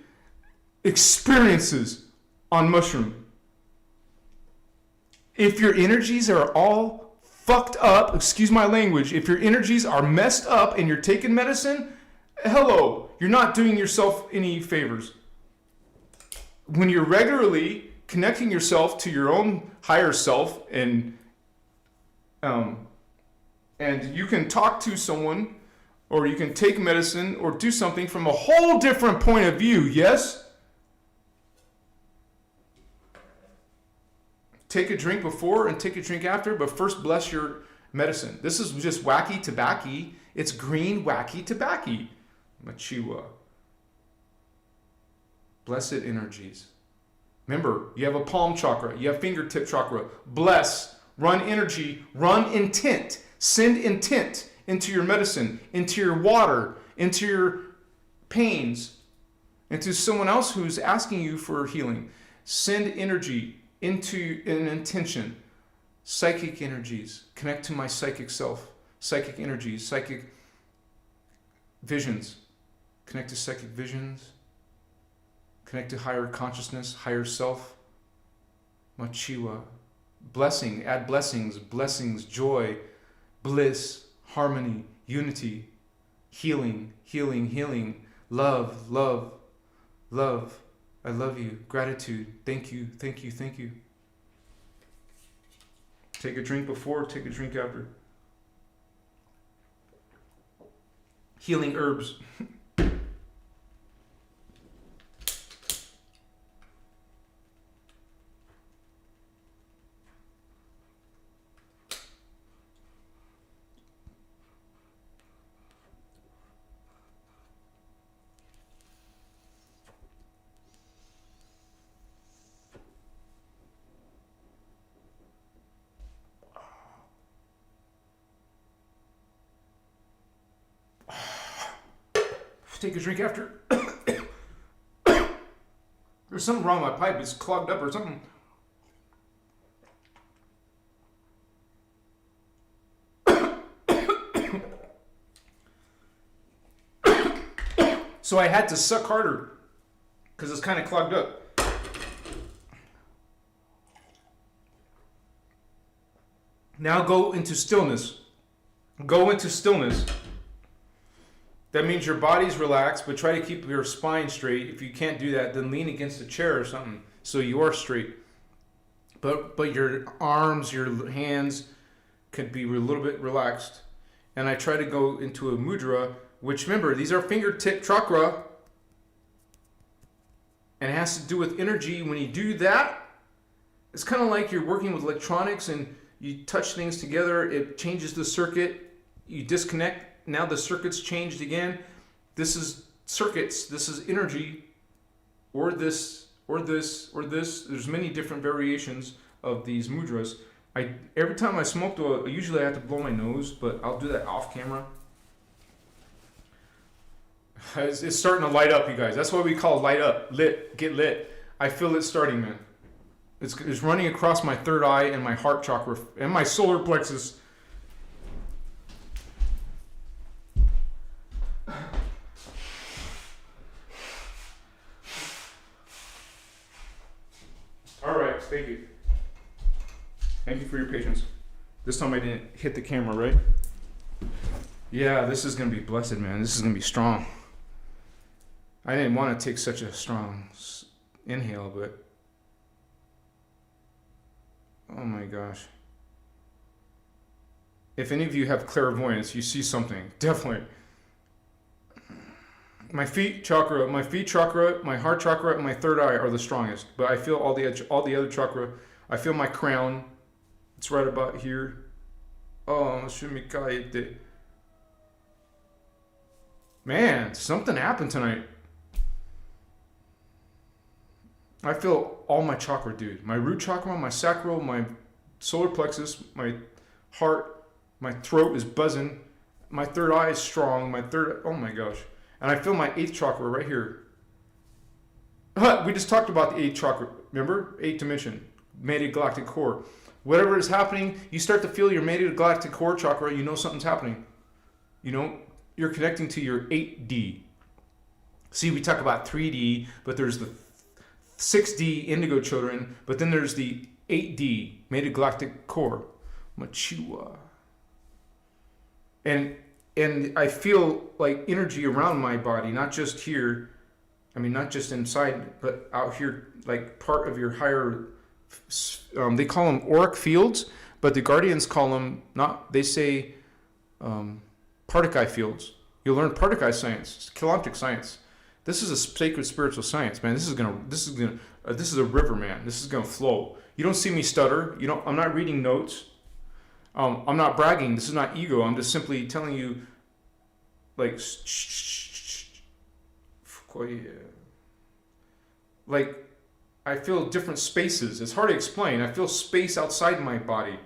experiences on mushroom. If your energies are all fucked up, excuse my language, if your energies are messed up and you're taking medicine, hello, you're not doing yourself any favors. When you're regularly connecting yourself to your own higher self and you can talk to someone or you can take medicine or do something from a whole different point of view, yes? Take a drink before and take a drink after, but first bless your medicine. This is just wacky tobacco. It's green wacky tobacco. Machiwa. Blessed energies. Remember, you have a palm chakra. You have fingertip chakra. Bless. Run energy. Run intent. Send intent into your medicine, into your water, into your pains, into someone else who's asking you for healing. Send energy into an intention. Psychic energies. Connect to my psychic self. Psychic energies. Psychic visions. Connect to psychic visions. Connect to higher consciousness, higher self. Machiwa. Blessing. Add blessings. Blessings. Joy. Bliss. Harmony. Unity. Healing. Healing. Healing. Love. Love. Love. I love you. Gratitude. Thank you. Thank you. Thank you. Take a drink before, take a drink after. Healing herbs. Take a drink after. There's something wrong with my pipe. It's clogged up or something. So I had to suck harder because it's kind of clogged up. Now go into stillness. Go into stillness. That means your body's relaxed, but try to keep your spine straight. If you can't do that, then lean against a chair or something so you are straight. But your arms, your hands could be a little bit relaxed. And I try to go into a mudra, which remember, these are fingertip chakra. And it has to do with energy. When you do that, it's kind of like you're working with electronics and you touch things together. It changes the circuit. You disconnect. Now the circuit's changed again. This is circuits. This is energy. Or this, or this, or this. There's many different variations of these mudras. Every time I smoke, though, usually I have to blow my nose, but I'll do that off camera. It's starting to light up, you guys. That's what we call light up. Lit. Get lit. I feel it starting, man. It's running across my third eye and my heart chakra and my solar plexus. All right, thank you. Thank you for your patience. This time I didn't hit the camera, right? Yeah, this is going to be blessed, man. This is going to be strong. I didn't want to take such a strong inhale, but... oh my gosh. If any of you have clairvoyance, you see something, definitely. My feet chakra, my heart chakra, and my third eye are the strongest. But I feel all the other chakra. I feel my crown. It's right about here. Oh, shumikaite. Man, something happened tonight. I feel all my chakra, dude. My root chakra, my sacral, my solar plexus, my heart, my throat is buzzing. My third eye is strong. Oh my gosh. And I feel my 8th chakra right here. We just talked about the 8th chakra. Remember? 8th dimension. Mated galactic core. Whatever is happening, you start to feel your mated galactic core chakra, you know something's happening. You know, you're connecting to your 8D. See, we talk about 3D, but there's the 6D indigo children, but then there's the 8D, mated galactic core. Machiwa. And I feel like energy around my body, not just here, I mean, not just inside, but out here, like part of your higher, they call them auric fields, but the Guardians call them, they say Particai fields. You'll learn Particai science, Kelantic science. This is a sacred spiritual science, man. This is a river, man. This is gonna flow. You don't see me stutter. I'm not reading notes. I'm not bragging. This is not ego. I'm just simply telling you, like, like, I feel different spaces. It's hard to explain. I feel space outside my body.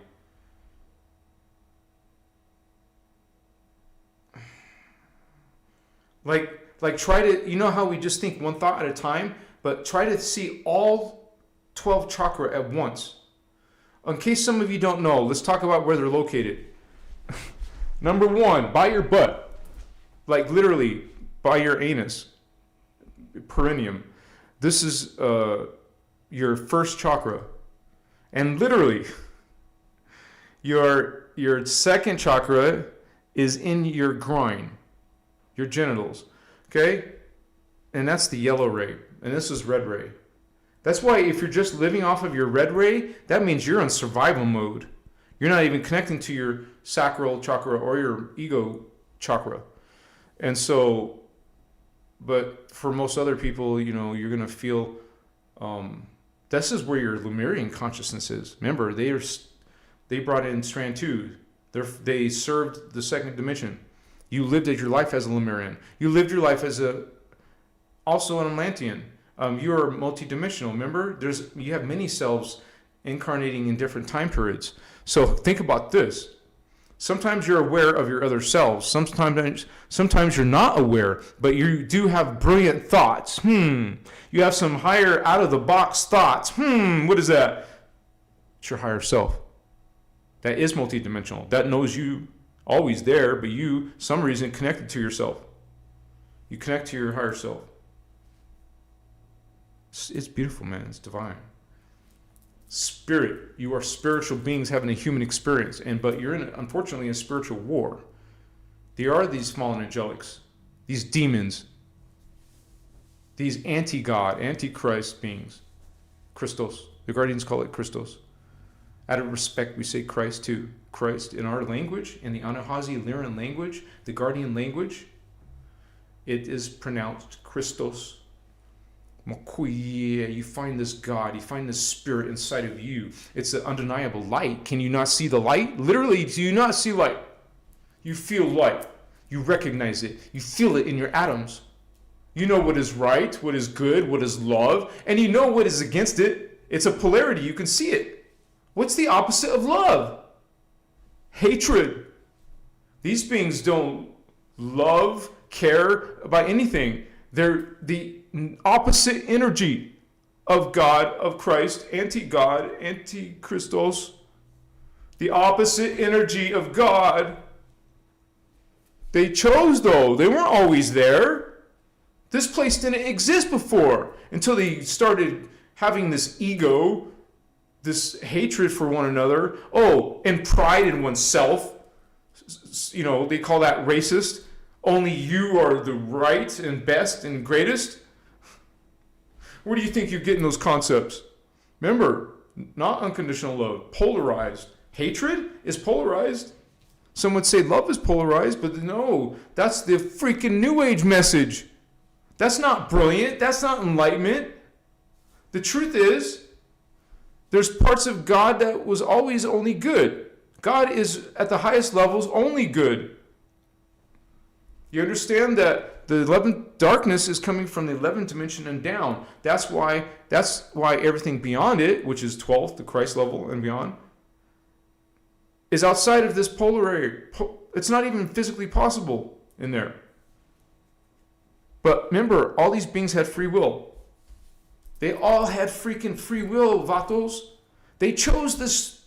Like try to, you know how we just think one thought at a time, but try to see all 12 chakra at once. In case some of you don't know, let's talk about where they're located. Number 1, by your butt. Like literally, by your anus. Perineum. This is your first chakra. And literally, your second chakra is in your groin. Your genitals. Okay? And that's the yellow ray. And this is red ray. That's why if you're just living off of your red ray, that means you're in survival mode. You're not even connecting to your sacral chakra or your ego chakra. And so, but for most other people, you know, you're going to feel, this is where your Lemurian consciousness is. Remember, they brought in strand 2. They served the second dimension. You lived your life as a Lemurian. You lived your life as also an Atlantean. You are multidimensional. Remember, you have many selves incarnating in different time periods. So think about this. Sometimes you're aware of your other selves. Sometimes you're not aware, but you do have brilliant thoughts. You have some higher out-of-the-box thoughts. What is that? It's your higher self. That is multidimensional. That knows you always there, but you, some reason, connected to yourself. You connect to your higher self. It's beautiful, man. It's divine. Spirit. You are spiritual beings having a human experience, but you're unfortunately in a spiritual war. There are these fallen angelics, these demons, these anti-God, anti-Christ beings. Christos. The Guardians call it Christos. Out of respect, we say Christ too. Christ in our language, in the Anahazi Lyran language, the Guardian language, it is pronounced Christos. You find this God, you find this spirit inside of you. It's an undeniable light. Can you not see the light? Literally, do you not see light? You feel light. You recognize it. You feel it in your atoms. You know what is right, what is good, what is love, and you know what is against it. It's a polarity. You can see it. What's the opposite of love? Hatred. These beings don't love, care about anything. They're the opposite energy of God, of Christ, anti-God, anti-Christos. The opposite energy of God. They chose, though. They weren't always there. This place didn't exist before until they started having this ego, this hatred for one another. Oh, and pride in oneself. You know, they call that racist. Only you are the right and best and greatest. Where do you think you're getting those concepts? Remember, not unconditional love, polarized. Hatred is polarized. Some would say love is polarized, but no, that's the freaking New Age message. That's not brilliant. That's not enlightenment. The truth is, there's parts of God that was always only good. God is at the highest levels only good. You understand that the 11th darkness is coming from the 11th dimension and down. That's why everything beyond it, which is 12th, the Christ level and beyond, is outside of this polarity. It's not even physically possible in there. But remember, all these beings had free will. They all had freaking free will, vatos. They chose this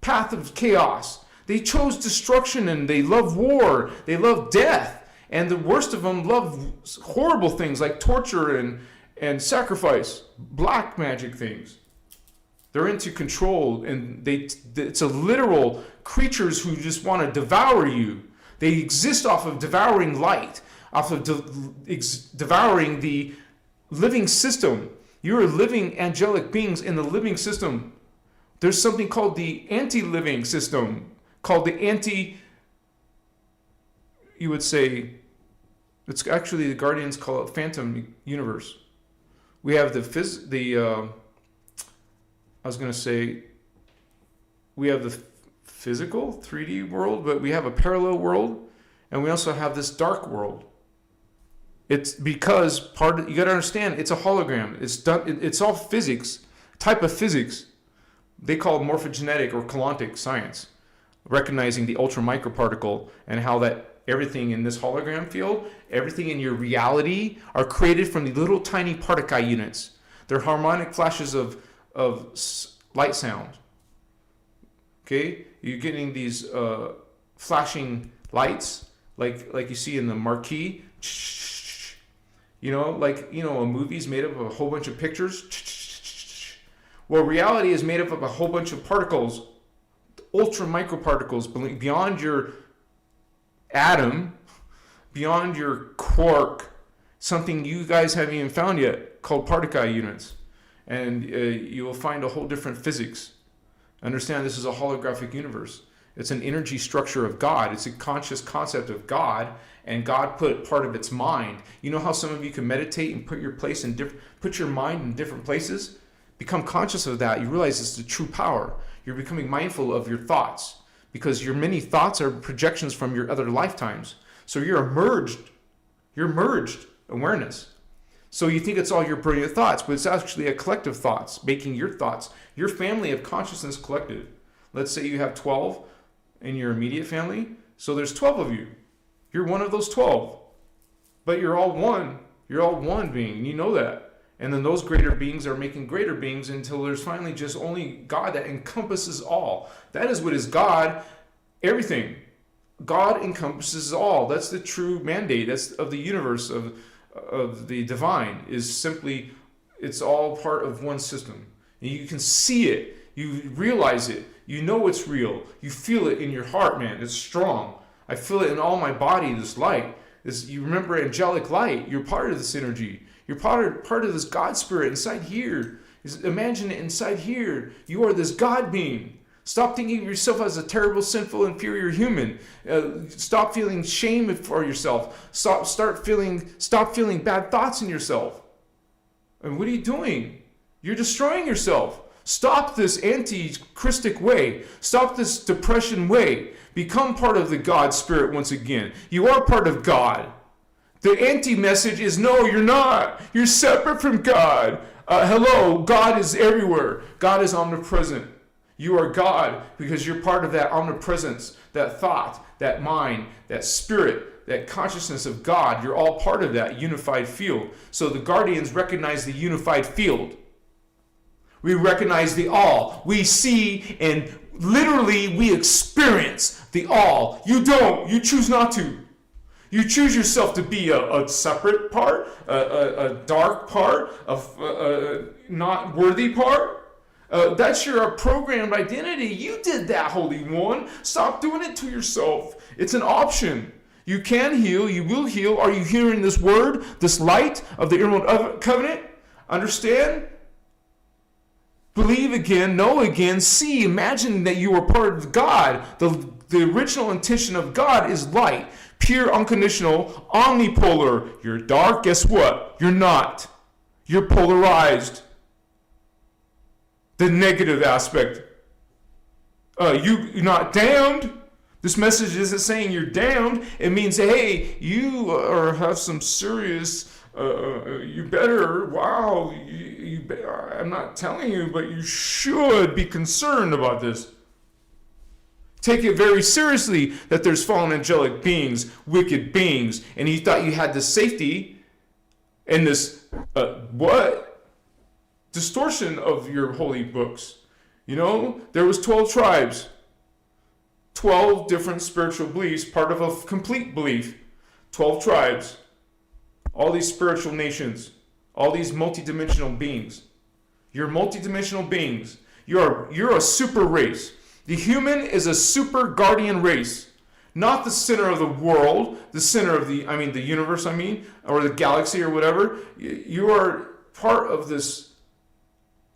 path of chaos. They chose destruction, and they love war. They love death. And the worst of them love horrible things like torture and sacrifice, black magic things. They're into control, and it's a literal creatures who just want to devour you. They exist off of devouring light, off of devouring the living system. You're living angelic beings in the living system. There's something called the anti-living system, called the you would say, it's actually the Guardians call it phantom universe. We have we have the physical 3D world, but we have a parallel world, and we also have this dark world. It's because you got to understand, it's a hologram. It's all physics, type of physics. They call it morphogenetic or kalontic science, recognizing the ultra microparticle and how that everything in this hologram field, everything in your reality are created from the little tiny particle units. They're harmonic flashes of light sound. Okay, you're getting these flashing lights like you see in the marquee. A movie's made up of a whole bunch of pictures. Well, reality is made up of a whole bunch of particles, ultra microparticles, beyond your atom, beyond your quark, something you guys haven't even found yet, called particle units. And you will find a whole different physics. Understand, this is a holographic universe. It's an energy structure of God. It's a conscious concept of God, and God put part of its mind. You know how some of you can meditate and put your mind in different places? Become conscious of that. You realize it's the true power. You're becoming mindful of your thoughts, because your many thoughts are projections from your other lifetimes. So you're merged awareness. So you think it's all your brilliant thoughts, but it's actually a collective thoughts, making your thoughts, your family of consciousness collective. Let's say you have 12 in your immediate family. So there's 12 of you. You're one of those 12. But you're all one. You're all one being. You know that. And then those greater beings are making greater beings until there's finally just only God that encompasses all. That is what is God. Everything. God encompasses all. That's the true mandate. That's of the universe, of the divine, is simply, it's all part of one system. And you can see it. You realize it. You know it's real. You feel it in your heart, man. It's strong. I feel it in all my body, this light. You remember angelic light. You're part of this energy. You're part of this God spirit inside here. Imagine it inside here. You are this God being. Stop thinking of yourself as a terrible, sinful, inferior human. Stop feeling shame for yourself. Stop feeling bad thoughts in yourself. And what are you doing? You're destroying yourself. Stop this anti-Christic way. Stop this depression way. Become part of the God spirit once again. You are part of God. The anti-message is, no, you're not. You're separate from God. Hello, God is everywhere. God is omnipresent. You are God because you're part of that omnipresence, that thought, that mind, that spirit, that consciousness of God. You're all part of that unified field. So the guardians recognize the unified field. We recognize the all. We see and literally we experience the all. You don't. You choose not to. You choose yourself to be a separate part, a dark part, a not worthy part. That's your programmed identity. You did that, Holy One. Stop doing it to yourself. It's an option. You can heal. You will heal. Are you hearing this word, this light of the Emerald Covenant? Understand? Believe again, know again, see, imagine that you are part of God. The original intention of God is light, pure, unconditional, omnipolar. You're dark, guess what? You're not. You're polarized. The negative aspect. You're not damned. This message isn't saying you're damned. It means, hey, you have some serious, you better, wow, I'm not telling you, but you should be concerned about this. Take it very seriously that there's fallen angelic beings, wicked beings, and you thought you had this safety and this, distortion of your holy books. You know, there was 12 tribes, 12 different spiritual beliefs, part of a complete belief, 12 tribes, all these spiritual nations, all these multidimensional beings. You're multidimensional beings. You're a super race. The human is a super guardian race, not the center of the world, the center of the universe, or the galaxy or whatever. You are part of this.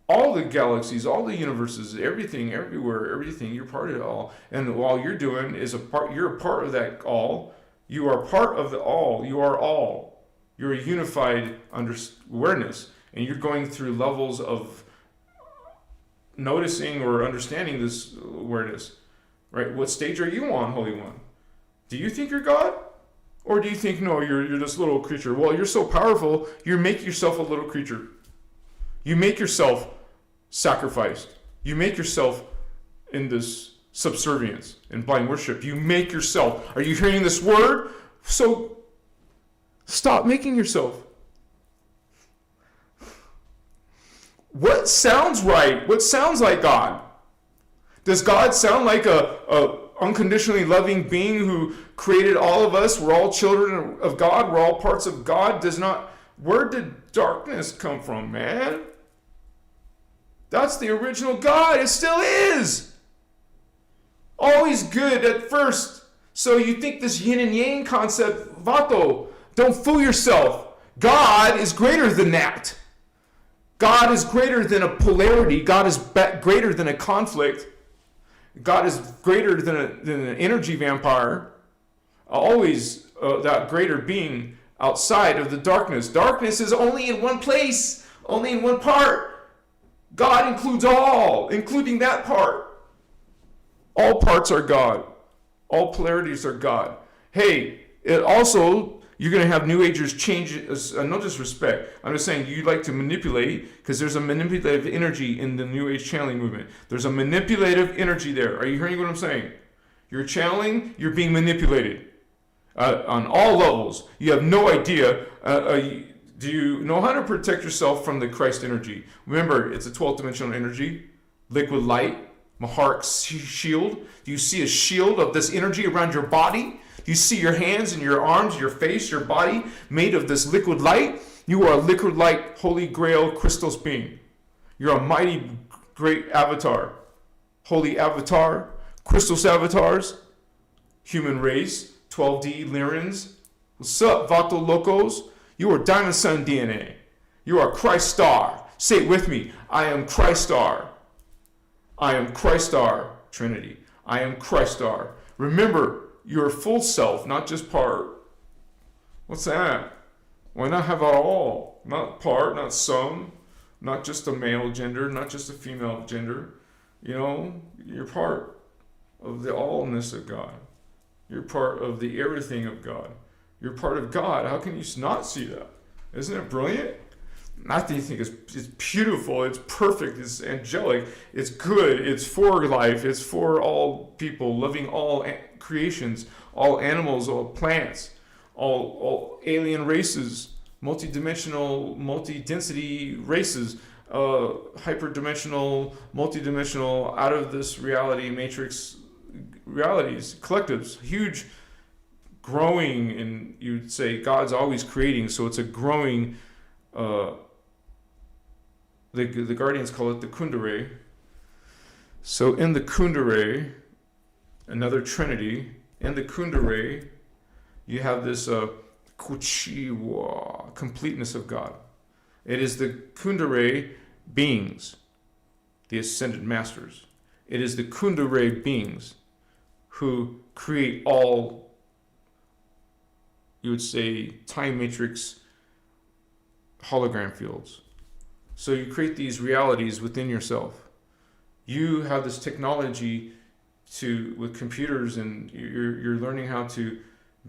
All the galaxies, all the universes, everything, everywhere, everything, you're part of it all. And all you're doing is you're a part of that all. You are part of the all. You are all. You're a unified awareness. And you're going through levels of noticing or understanding this awareness. Right? What stage are you on, Holy One? Do you think you're God? Or do you think, no, you're this little creature? Well, you're so powerful, you make yourself a little creature. You make yourself sacrificed. You make yourself in this subservience and blind worship. You make yourself. Are you hearing this word? So stop making yourself. What sounds right? What sounds like God? Does God sound like a unconditionally loving being who created all of us? We're all children of God. We're all parts of God. Does not. Where did darkness come from, man? That's the original God. It still is. Always good at first. So you think this yin and yang concept, vato, don't fool yourself. God is greater than that. God is greater than a polarity. God is greater than a conflict. God is greater than an energy vampire. Always that greater being outside of the darkness. Darkness is only in one place, only in one part. God includes all, including that part. All parts are God. All polarities are God. Hey, it also, you're going to have New Agers change, no disrespect. I'm just saying you like to manipulate because there's a manipulative energy in the New Age channeling movement. There's a manipulative energy there. Are you hearing what I'm saying? You're channeling, you're being manipulated on all levels. You have no idea. Do you know how to protect yourself from the Christ energy? Remember, it's a 12th dimensional energy, liquid light, Maharic shield. Do you see a shield of this energy around your body? Do you see your hands and your arms, your face, your body made of this liquid light? You are a liquid light, holy grail, Christos being. You're a mighty, great avatar. Holy avatar, Christos avatars, human race, 12D Lyrans. What's up, Vato Locos? You are Diamond Sun DNA. You are Christ Star. Say it with me. I am Christ Star. I am Christ Star, Trinity. I am Christ Star. Remember, your full self, not just part. What's that? Why not have it all? Not part, not some, not just a male gender, not just a female gender. You know, you're part of the allness of God. You're part of the everything of God. You're part of God. How can you not see that? Isn't it brilliant? I think it's beautiful, it's perfect, it's angelic, it's good, it's for life, it's for all people, loving all creations, all animals, all plants, all alien races, multidimensional, multi-density races, hyperdimensional, multidimensional, out of this reality matrix realities, collectives, huge, growing, and you'd say God's always creating, so it's a growing. The Guardians call it the Kundere. So in the Kundere, another Trinity, in the Kundere, you have this Kuchiwa, completeness of God. It is the Kundere beings, the Ascended Masters. It is the Kundere beings who create all, you would say, time matrix hologram fields. So you create these realities within yourself. You have this technology with computers, and you're learning how to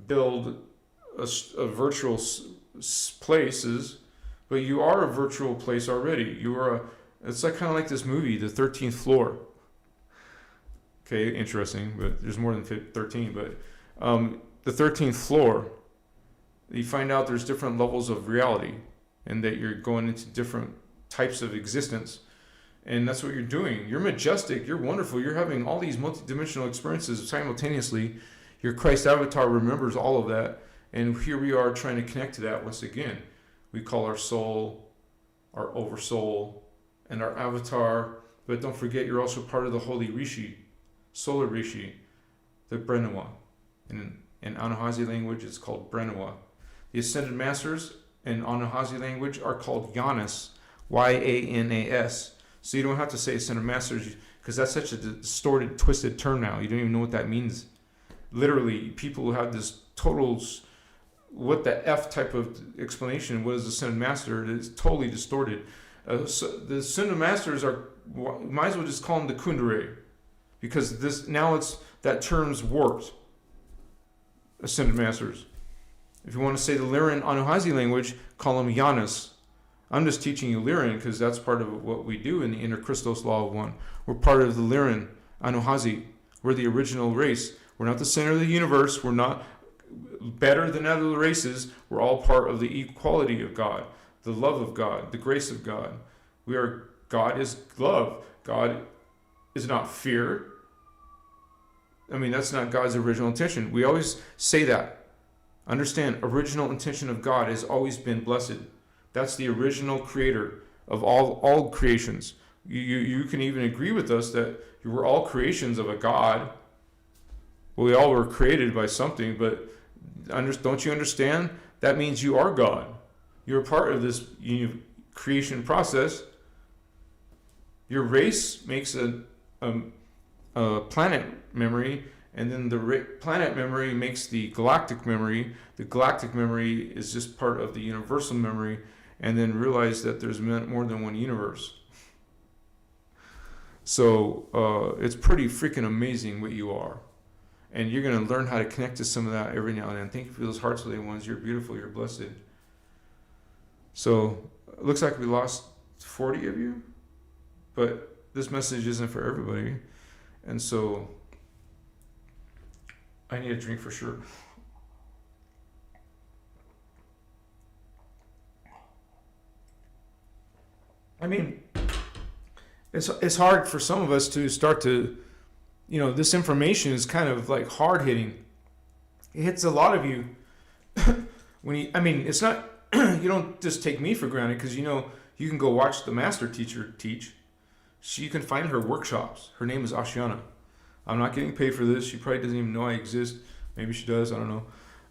build a virtual places, but you are a virtual place already. It's like kind of like this movie, The 13th Floor. Okay, interesting, but there's more than 13. But the 13th floor, you find out there's different levels of reality, and that you're going into different types of existence, and that's what you're doing. You're majestic, you're wonderful, you're having all these multidimensional experiences simultaneously. Your Christ avatar remembers all of that, and here we are trying to connect to that once again. We call our soul, our oversoul, and our avatar, but don't forget you're also part of the Holy Rishi, Solar Rishi, the Brenawa. In Anahazi language, it's called Brenawa. The Ascended Masters in Anahazi language are called Yanas, Y-A-N-A-S. So you don't have to say Ascended Masters, because that's such a distorted, twisted term now. You don't even know what that means. Literally, people who have this total, what the F type of explanation, what is Ascended Master, it is totally distorted. So the Ascended Masters are, might as well just call them the Kundere, because this now it's That term's warped, Ascended Masters. If you want to say the Lyran Anuhazi language, call them Yanis. I'm just teaching you Lyran because that's part of what we do in the innerchristos law of one. We're part of the Lyran Anuhazi. We're the original race. We're not the center of the universe. We're not better than other races. We're all part of the equality of God, the love of God, the grace of God. God is love. God is not fear. I mean, that's not God's original intention. We always say that. Understand, original intention of God has always been blessed. That's the original creator of all creations. You can even agree with us that we're all creations of a God. Well, we all were created by something, but don't you understand? That means you are God. You're a part of this creation process. Your race makes a planet memory, and then the planet memory makes the galactic memory. The galactic memory is just part of the universal memory, and then realize that there's more than one universe. So it's pretty freaking amazing what you are. And you're going to learn how to connect to some of that every now and then. Thank you for those hearts, little ones. You're beautiful. You're blessed. So it looks like we lost 40 of you, but this message isn't for everybody. And so I need a drink for sure. I mean, it's hard for some of us to start to, this information is kind of like hard hitting. It hits a lot of you it's not, you don't just take me for granted because, you can go watch the master teacher teach. You can find her workshops. Her name is Ashiana. I'm not getting paid for this. She probably doesn't even know I exist. Maybe she does. I don't know.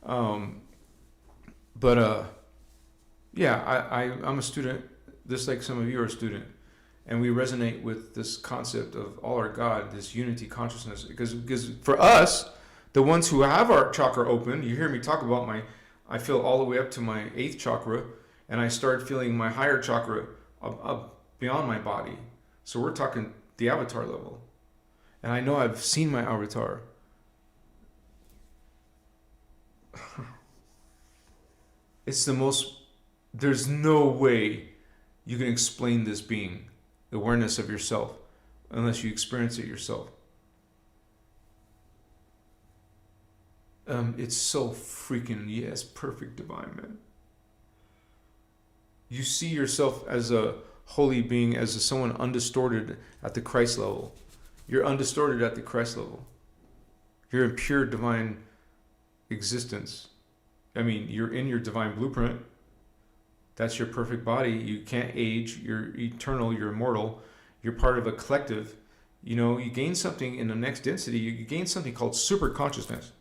I'm a student, just like some of you are a student. And we resonate with this concept of all our God, this unity consciousness. Because for us, the ones who have our chakra open, you hear me talk about I feel all the way up to my 8th chakra, and I start feeling my higher chakra up beyond my body. So we're talking the avatar level. And I know I've seen my avatar. There's no way you can explain this being, the awareness of yourself, unless you experience it yourself. It's so freaking, perfect divine, man. You see yourself as a holy being, as someone undistorted at the Christ level. You're undistorted at the Christ level. You're in pure divine existence. I mean, you're in your divine blueprint. That's your perfect body. You can't age. You're eternal. You're immortal. You're part of a collective. You gain something in the next density. You gain something called super consciousness.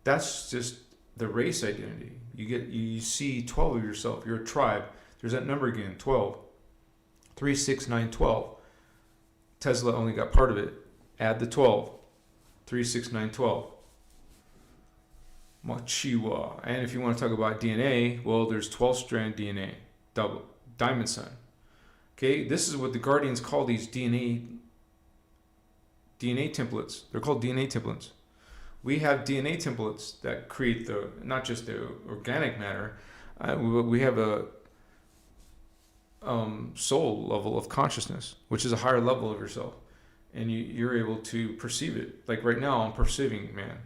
That's just the race identity. You see 12 of yourself. You're a tribe. There's that number again, 12. 3, 6, 9, 12. Tesla only got part of it. Add the 12. 3, 6, 9, 12. Machiwa. And if you want to talk about DNA, well, there's 12-strand DNA. Double. Diamond sign. Okay, this is what the Guardians call these DNA templates. They're called DNA templates. We have DNA templates that create not just the organic matter. We have a soul level of consciousness, which is a higher level of yourself, and you're able to perceive it. Like right now, I'm perceiving, man,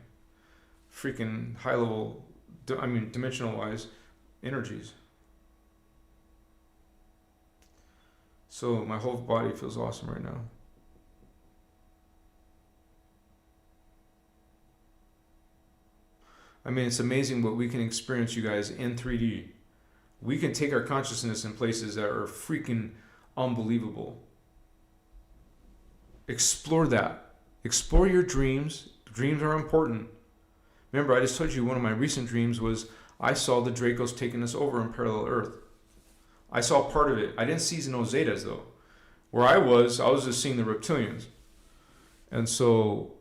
freaking high level, dimensional wise energies. So my whole body feels awesome right now. It's amazing what we can experience, you guys, in 3D. We can take our consciousness in places that are freaking unbelievable. Explore that. Explore your dreams. Dreams are important. Remember, I just told you one of my recent dreams was I saw the Dracos taking us over in parallel Earth. I saw part of it. I didn't see no Zetas, though. Where I was just seeing the Reptilians. And so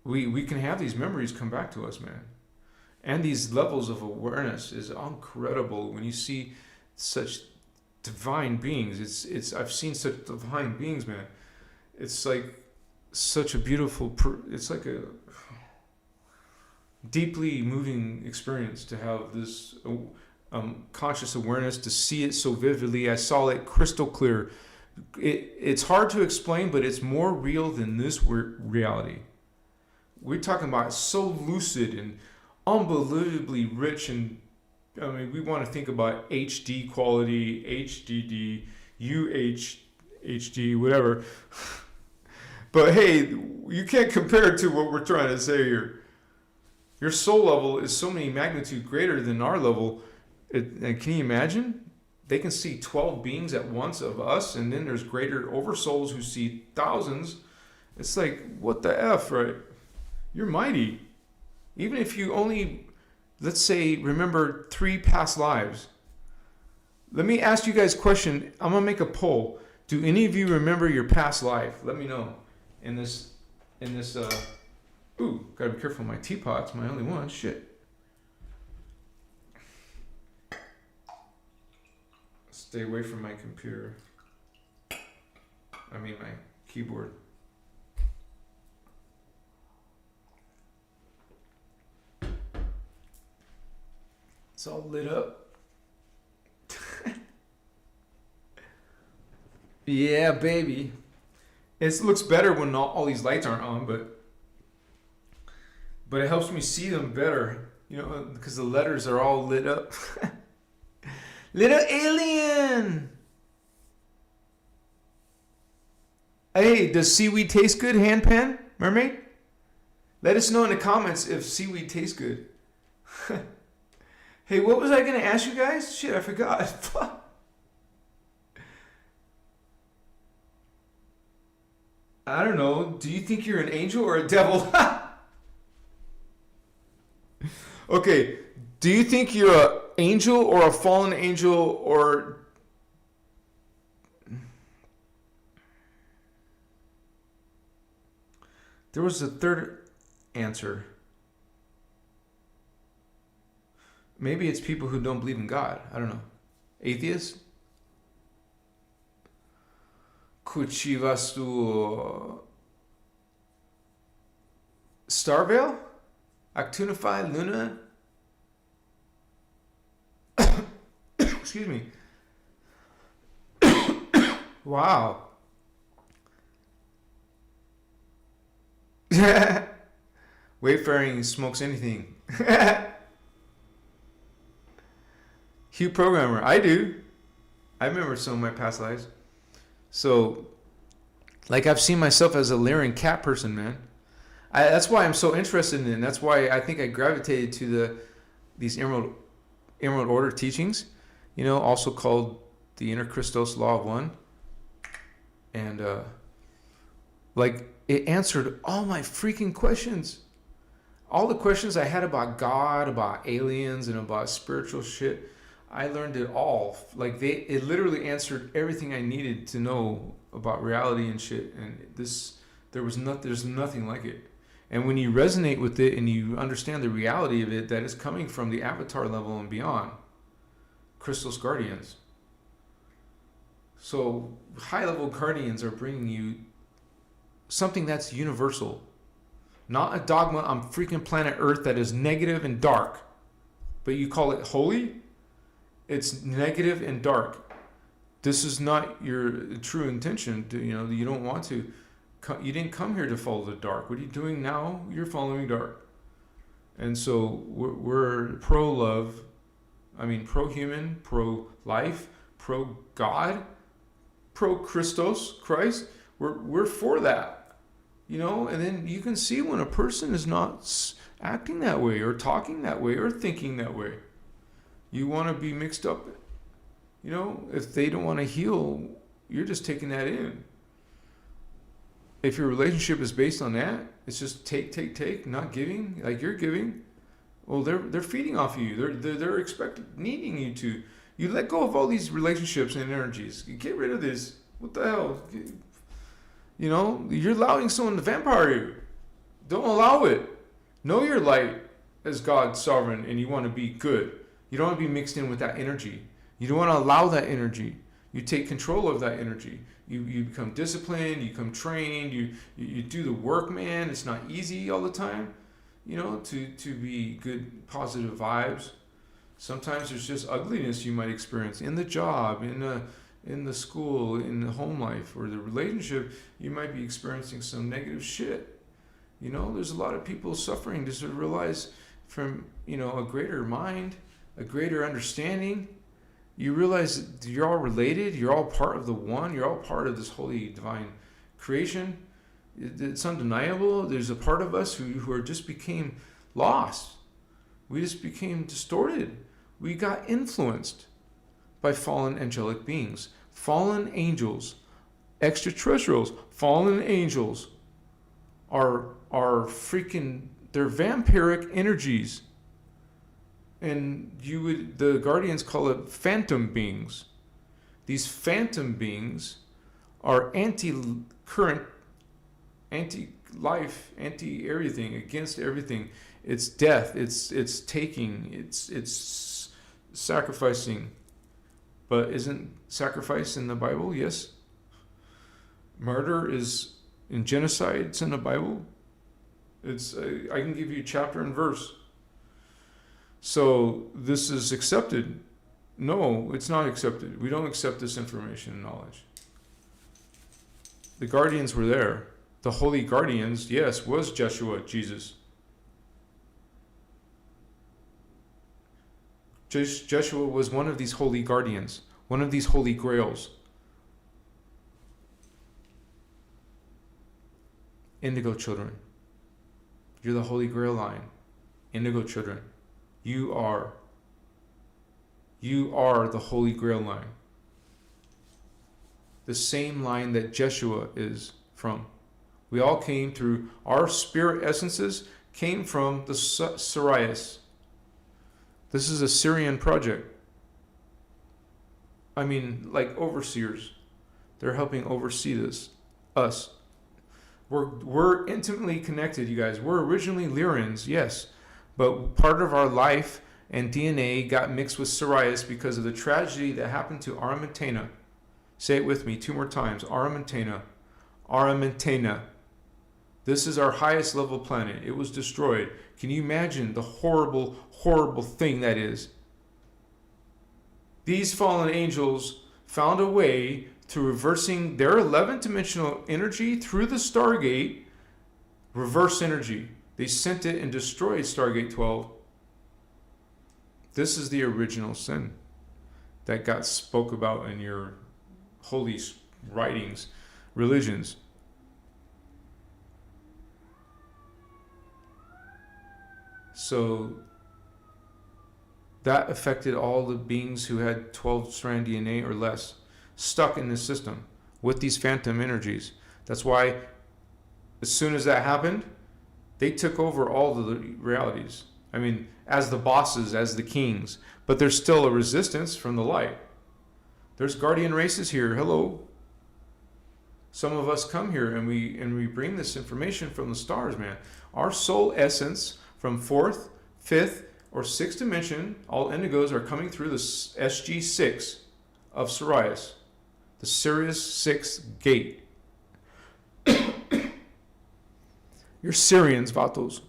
we can have these memories come back to us, man. And these levels of awareness is incredible when you see such divine beings. I've seen such divine beings, man. It's like such a beautiful, it's like a deeply moving experience to have this conscious awareness, to see it so vividly. I saw it crystal clear. It's hard to explain, but it's more real than this reality. We're talking about so lucid and unbelievably rich, and I mean, we want to think about HD quality, HDD, UHD, whatever. But hey, you can't compare it to what we're trying to say here. Your soul level is so many magnitude greater than our level. And can you imagine? They can see 12 beings at once of us, and then there's greater oversouls who see thousands. It's like, what the F, right? You're mighty. Even if you only, let's say, remember 3 past lives. Let me ask you guys a question. I'm going to make a poll. Do any of you remember your past life? Let me know. Ooh, gotta be careful of my teapot. It's my only one. Shit. Stay away from my computer. I mean my keyboard. It's all lit up. Yeah, baby. It looks better when all these lights aren't on, but it helps me see them better, you know, because the letters are all lit up. Little alien! Hey, does seaweed taste good, handpan, mermaid? Let us know in the comments if seaweed tastes good. Hey, what was I going to ask you guys? Shit, I forgot. I don't know. Do you think you're an angel or a devil? Okay. Do you think you're an angel or a fallen angel or... There was a third answer. Maybe it's people who don't believe in God. I don't know. Atheists? Kuchivastu Starveil? Actunify Luna? Excuse me. Wow. Wayfaring smokes anything. Hugh Programmer. I do. I remember some of my past lives. So, like, I've seen myself as a Lyran cat person, man. That's why I'm so interested in it. And that's why I think I gravitated to these Emerald Order teachings, you know, also called the innerchristos law of one. And, like, it answered all my freaking questions. All the questions I had about God, about aliens, and about spiritual shit. I learned it all. Like, it literally answered everything I needed to know about reality and shit. And there's nothing like it. And when you resonate with it and you understand the reality of it, that is coming from the avatar level and beyond, Christos guardians. So high-level guardians are bringing you something that's universal, not a dogma on freaking planet Earth that is negative and dark, but you call it holy. It's negative and dark. This is not your true intention. You don't want to. You didn't come here to follow the dark. What are you doing now? You're following dark. And so we're pro-love. I mean, pro-human, pro-life, pro-God, pro-Christos, Christ. We're for that. You know, and then you can see when a person is not acting that way or talking that way or thinking that way. You want to be mixed up. You know, if they don't want to heal, you're just taking that in. If your relationship is based on that, it's just take, not giving, like you're giving. Well, they're feeding off of you. They're needing you to. You let go of all these relationships and energies. You get rid of this. What the hell? You know, you're allowing someone to vampire you. Don't allow it. Know your light as God's sovereign, and you want to be good. You don't want to be mixed in with that energy. You don't want to allow that energy. You take control of that energy. You become disciplined, you become trained, you do the work, man. It's not easy all the time, to be good, positive vibes. Sometimes there's just ugliness you might experience in the job, in the school, in the home life, or the relationship. You might be experiencing some negative shit. There's a lot of people suffering just to realize from, a greater mind, a greater understanding. You realize that you're all related, you're all part of the one, you're all part of this holy divine creation. It's undeniable. There's a part of us who are just became lost. We just became distorted. We got influenced by fallen angelic beings, fallen angels, extraterrestrials. Fallen angels are freaking, they're vampiric energies. And the Guardians call it phantom beings. These phantom beings are anti-current, anti-life, anti-everything, against everything. It's death, it's taking, it's sacrificing. But isn't sacrifice in the Bible? Yes. Murder is in genocide. It's in the Bible. I can give you chapter and verse. So this is accepted? No, it's not accepted. We don't accept this information and knowledge. The guardians were there. The holy guardians, yes, was Jeshua, Jesus. Jeshua was one of these holy guardians, one of these holy grails. Indigo children. You're the holy grail line. Indigo children. You are the holy grail line. The same line that Jeshua is from. We all came through, our spirit essences came from the Sirius. This is a Syrian project. I mean, like overseers. They're helping oversee this. Us. We're intimately connected, you guys. We're originally Lyrans, yes. But part of our life and DNA got mixed with Sirius because of the tragedy that happened to Aramentena. Say it with me 2 more times. Aramentena. Aramentena. This is our highest level planet. It was destroyed. Can you imagine the horrible, horrible thing that is? These fallen angels found a way to reversing their 11th dimensional energy through the Stargate, reverse energy. They sent it and destroyed Stargate 12. This is the original sin that got spoke about in your holy writings, religions. So that affected all the beings who had 12-strand DNA or less stuck in this system with these phantom energies. That's why as soon as that happened, they took over all the realities. I mean, as the bosses, as the kings. But there's still a resistance from the light. There's guardian races here. Hello. Some of us come here and we bring this information from the stars, man. Our soul essence from 4th, 5th, or 6th dimension, all indigos are coming through the SG6 of Sirius. The Sirius 6 gate. You're Syrians, Vatos.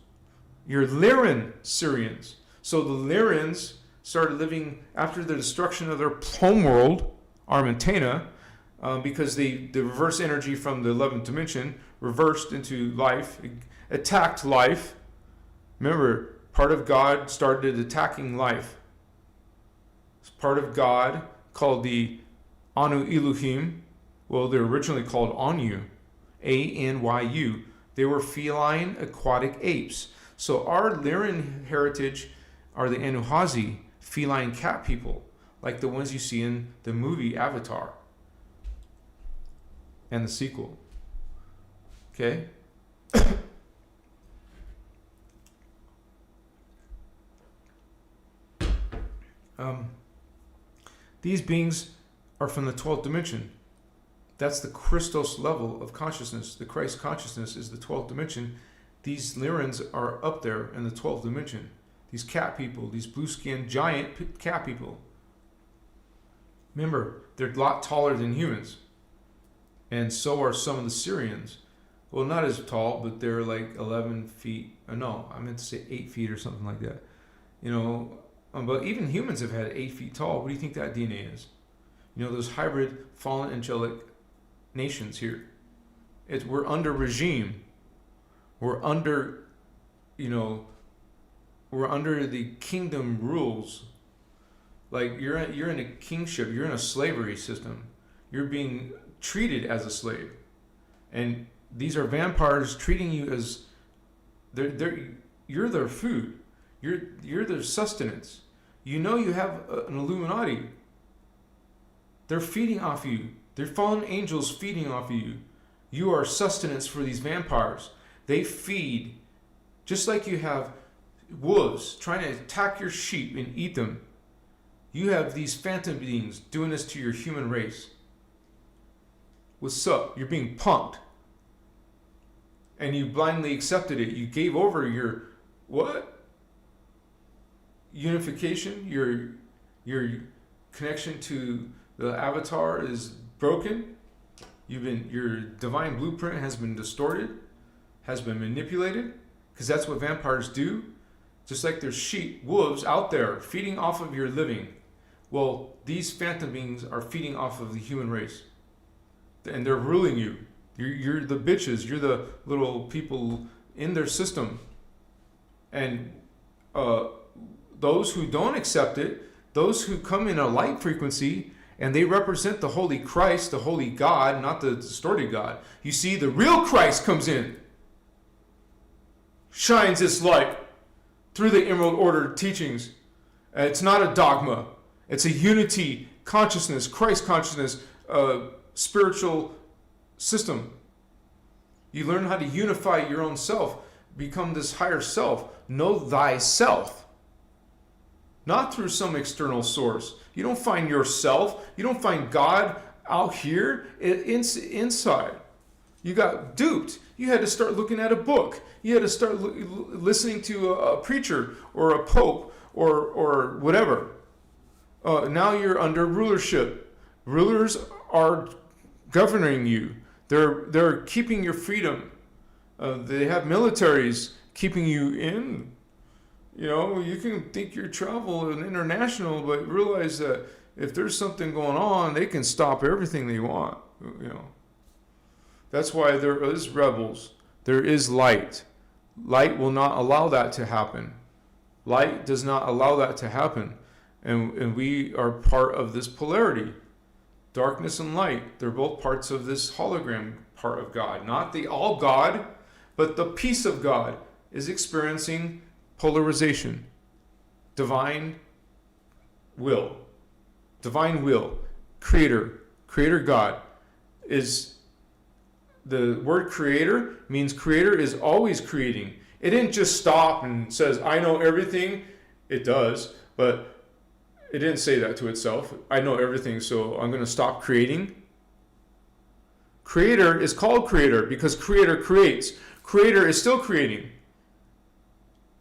You're Lyran Syrians. So the Lyrans started living after the destruction of their home world, Armentana, because the reverse energy from the 11th dimension reversed into life, attacked life. Remember, part of God started attacking life. It's part of God called the Anu Elohim. Well, they're originally called Anu, A-N-Y-U. They were feline aquatic apes. So our Lyran heritage are the Anuhazi, feline cat people, like the ones you see in the movie Avatar and the sequel. Okay? These beings are from the 12th dimension. That's the Christos level of consciousness. The Christ consciousness is the 12th dimension. These Lyrans are up there in the 12th dimension. These cat people, these blue-skinned giant cat people. Remember, they're a lot taller than humans. And so are some of the Syrians. Well, not as tall, but they're like 11 feet. No, I meant to say 8 feet or something like that. But even humans have had 8 feet tall. What do you think that DNA is? Those hybrid fallen angelic nations here. We're under regime. We're under the kingdom rules. Like you're in a kingship. You're in a slavery system. You're being treated as a slave, and these are vampires treating you as you're their food. You're their sustenance. You have an Illuminati. They're feeding off you. They're fallen angels feeding off you. You are sustenance for these vampires. They feed, just like you have wolves trying to attack your sheep and eat them. You have these phantom beings doing this to your human race. What's up? You're being punked. And you blindly accepted it. You gave over your what? Unification, your connection to the avatar is broken. Your divine blueprint has been distorted, has been manipulated, because that's what vampires do. Just like there's sheep, wolves out there feeding off of your living. Well, these phantom beings are feeding off of the human race. And they're ruling you. You're the bitches. You're the little people in their system. And those who don't accept it, those who come in a light frequency, and they represent the Holy Christ, the Holy God, not the distorted God. You see, the real Christ comes in, shines its light through the Emerald Order teachings. It's not a dogma. It's a unity consciousness, Christ consciousness, spiritual system. You learn how to unify your own self, become this higher self, know thyself. Not through some external source. You don't find yourself, you don't find God out here inside. You got duped. You had to start looking at a book. You had to start listening to a preacher or a pope or whatever. Now you're under rulership. Rulers are governing you. They're keeping your freedom. They have militaries keeping you in. You can think you're travel and international, but realize that if there's something going on, they can stop everything they want. That's why there is rebels. There is light. Light will not allow that to happen. Light does not allow that to happen. And we are part of this polarity. Darkness and light, they're both parts of this hologram part of God. Not the all God, but the peace of God is experiencing polarization. Divine will. Divine will. Creator God is, the word creator means creator is always creating. It didn't just stop and says, I know everything. It does, but it didn't say that to itself. I know everything, so I'm going to stop creating. Creator is called creator because creator creates. Creator is still creating.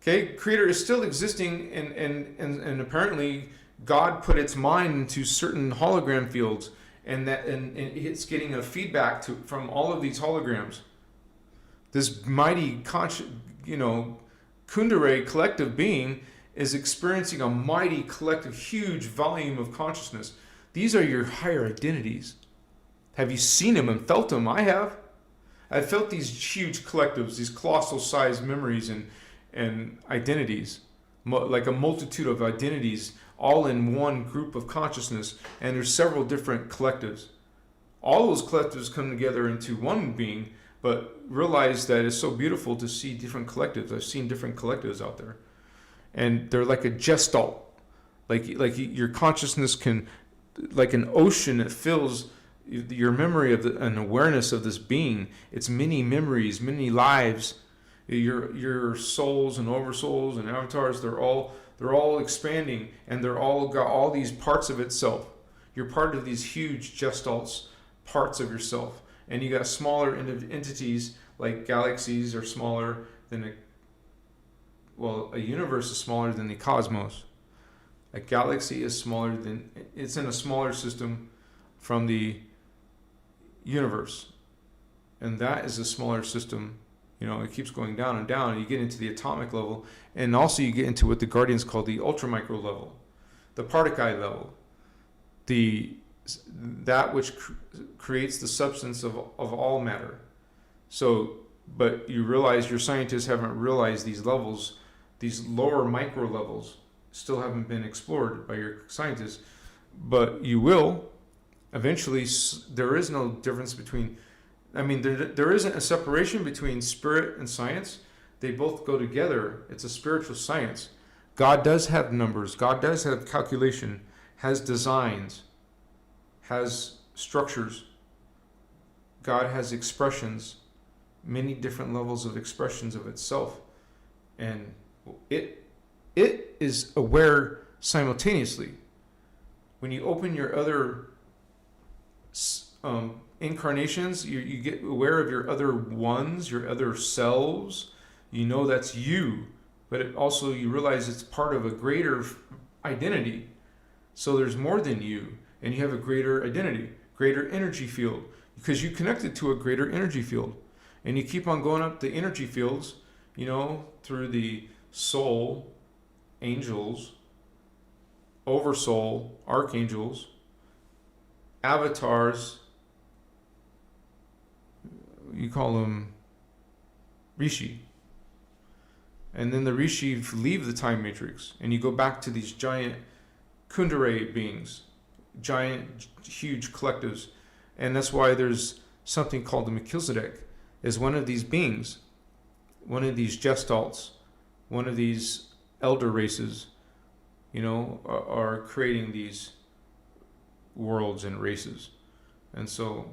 Okay, creator is still existing, and apparently God put its mind into certain hologram fields, and it's getting a feedback from all of these holograms. This mighty Kundera collective being is experiencing a mighty collective, huge volume of consciousness. These are your higher identities. Have you seen them and felt them? I have. I've felt these huge collectives, these colossal sized memories and identities, like a multitude of identities, all in one group of consciousness, and there's several different collectives. All those collectives come together into one being, but realize that it's so beautiful to see different collectives. I've seen different collectives out there. And they're like a gestalt, like your consciousness can, like an ocean, it fills your memory of an awareness of this being. It's many memories, many lives. Your souls and oversouls and avatars, they're all expanding, and they're all got all these parts of itself. You're part of these huge gestalts, parts of yourself, and you got smaller entities like galaxies are smaller than a universe is smaller than the cosmos. A galaxy is smaller than, it's in a smaller system from the universe. And that is a smaller system. You know, it keeps going down and down, and you get into the atomic level, and also you get into what the Guardians call the ultramicro level, the particuli level, that which creates the substance of all matter. So, but you realize, your scientists haven't realized these levels, these lower micro levels still haven't been explored by your scientists, but you will eventually. There is no difference between, I mean, there isn't a separation between spirit and science. They both go together. It's a spiritual science. God does have numbers. God does have calculation, has designs, has structures. God has expressions, many different levels of expressions of itself. And it is aware simultaneously. When you open your other incarnations, you get aware of your other ones, your other selves. You know that's you, but it also, you realize it's part of a greater identity. So there's more than you, and you have a greater identity, greater energy field, because you connected to a greater energy field. And you keep on going up the energy fields, you know, through the soul, angels, oversoul, archangels, avatars, you call them Rishi. And then the Rishi leave the time matrix, and you go back to these giant Kundalini beings, giant, huge collectives. And that's why there's something called the Melchizedek, is one of these beings, one of these gestalts, one of these elder races, you know, are creating these worlds and races. And so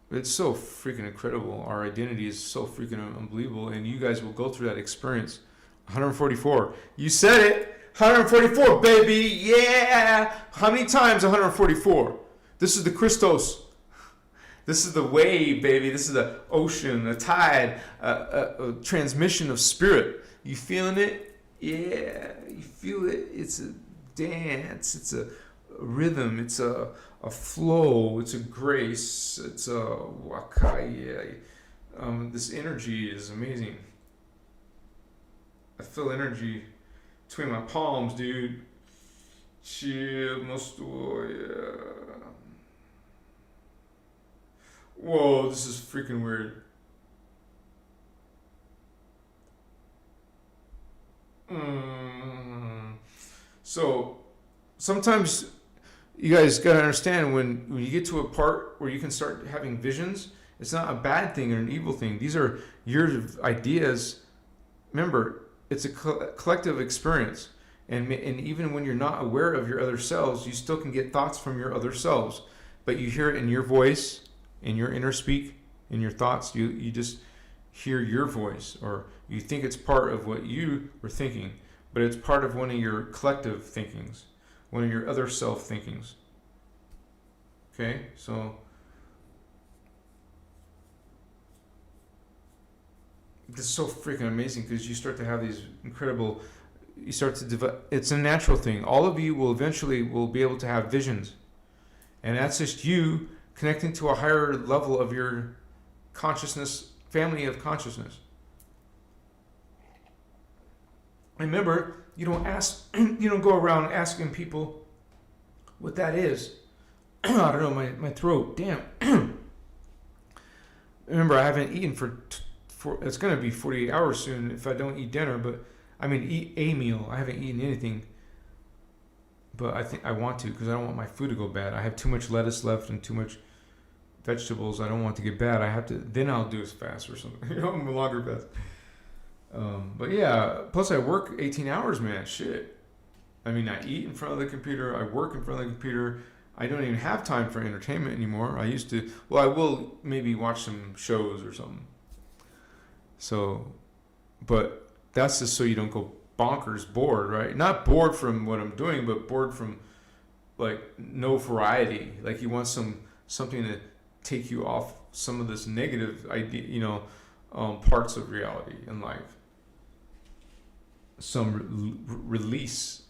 it's so freaking incredible. Our identity is so freaking unbelievable, and you guys will go through that experience. 144. You said it. 144, baby. Yeah. How many times 144? This is the Christos. This is the wave, baby. This is the ocean, a tide, a transmission of spirit. You feeling it? Yeah, you feel it. It's a dance. It's a rhythm. It's a flow. It's a grace. It's a wakaya. This energy is amazing. I feel energy between my palms, dude. Chill, yeah. Whoa, this is freaking weird. So sometimes you guys gotta understand, when you get to a part where you can start having visions, it's not a bad thing or an evil thing. These are your ideas. Remember, it's a collective experience, and even when you're not aware of your other selves, you still can get thoughts from your other selves, but you hear it in your voice, in your inner speak, in your thoughts. You just hear your voice, or you think it's part of what you were thinking, but it's part of one of your collective thinkings, one of your other self thinkings. Okay, so this is so freaking amazing, because you start to have these incredible, you start to develop, it's a natural thing. All of you will eventually be able to have visions, and that's just you connecting to a higher level of your consciousness, family of consciousness. Remember, you don't go around asking people what that is. I don't know, my throat, damn. Remember, I haven't eaten for it's going to be 48 hours soon if I don't eat dinner, eat a meal. I haven't eaten anything, but I think I want to, because I don't want my food to go bad. I have too much lettuce left and too much vegetables. I don't want it to get bad. I have to, then I'll do a fast or something. I'm a longer fast. But yeah, plus I work 18 hours, man. Shit. I eat in front of the computer. I work in front of the computer. I don't even have time for entertainment anymore. I used to, I will maybe watch some shows or something. So, but that's just so you don't go bonkers bored, right? Not bored from what I'm doing, but bored from no variety. Like you want something to take you off some of this negative idea, parts of reality in life. Some release.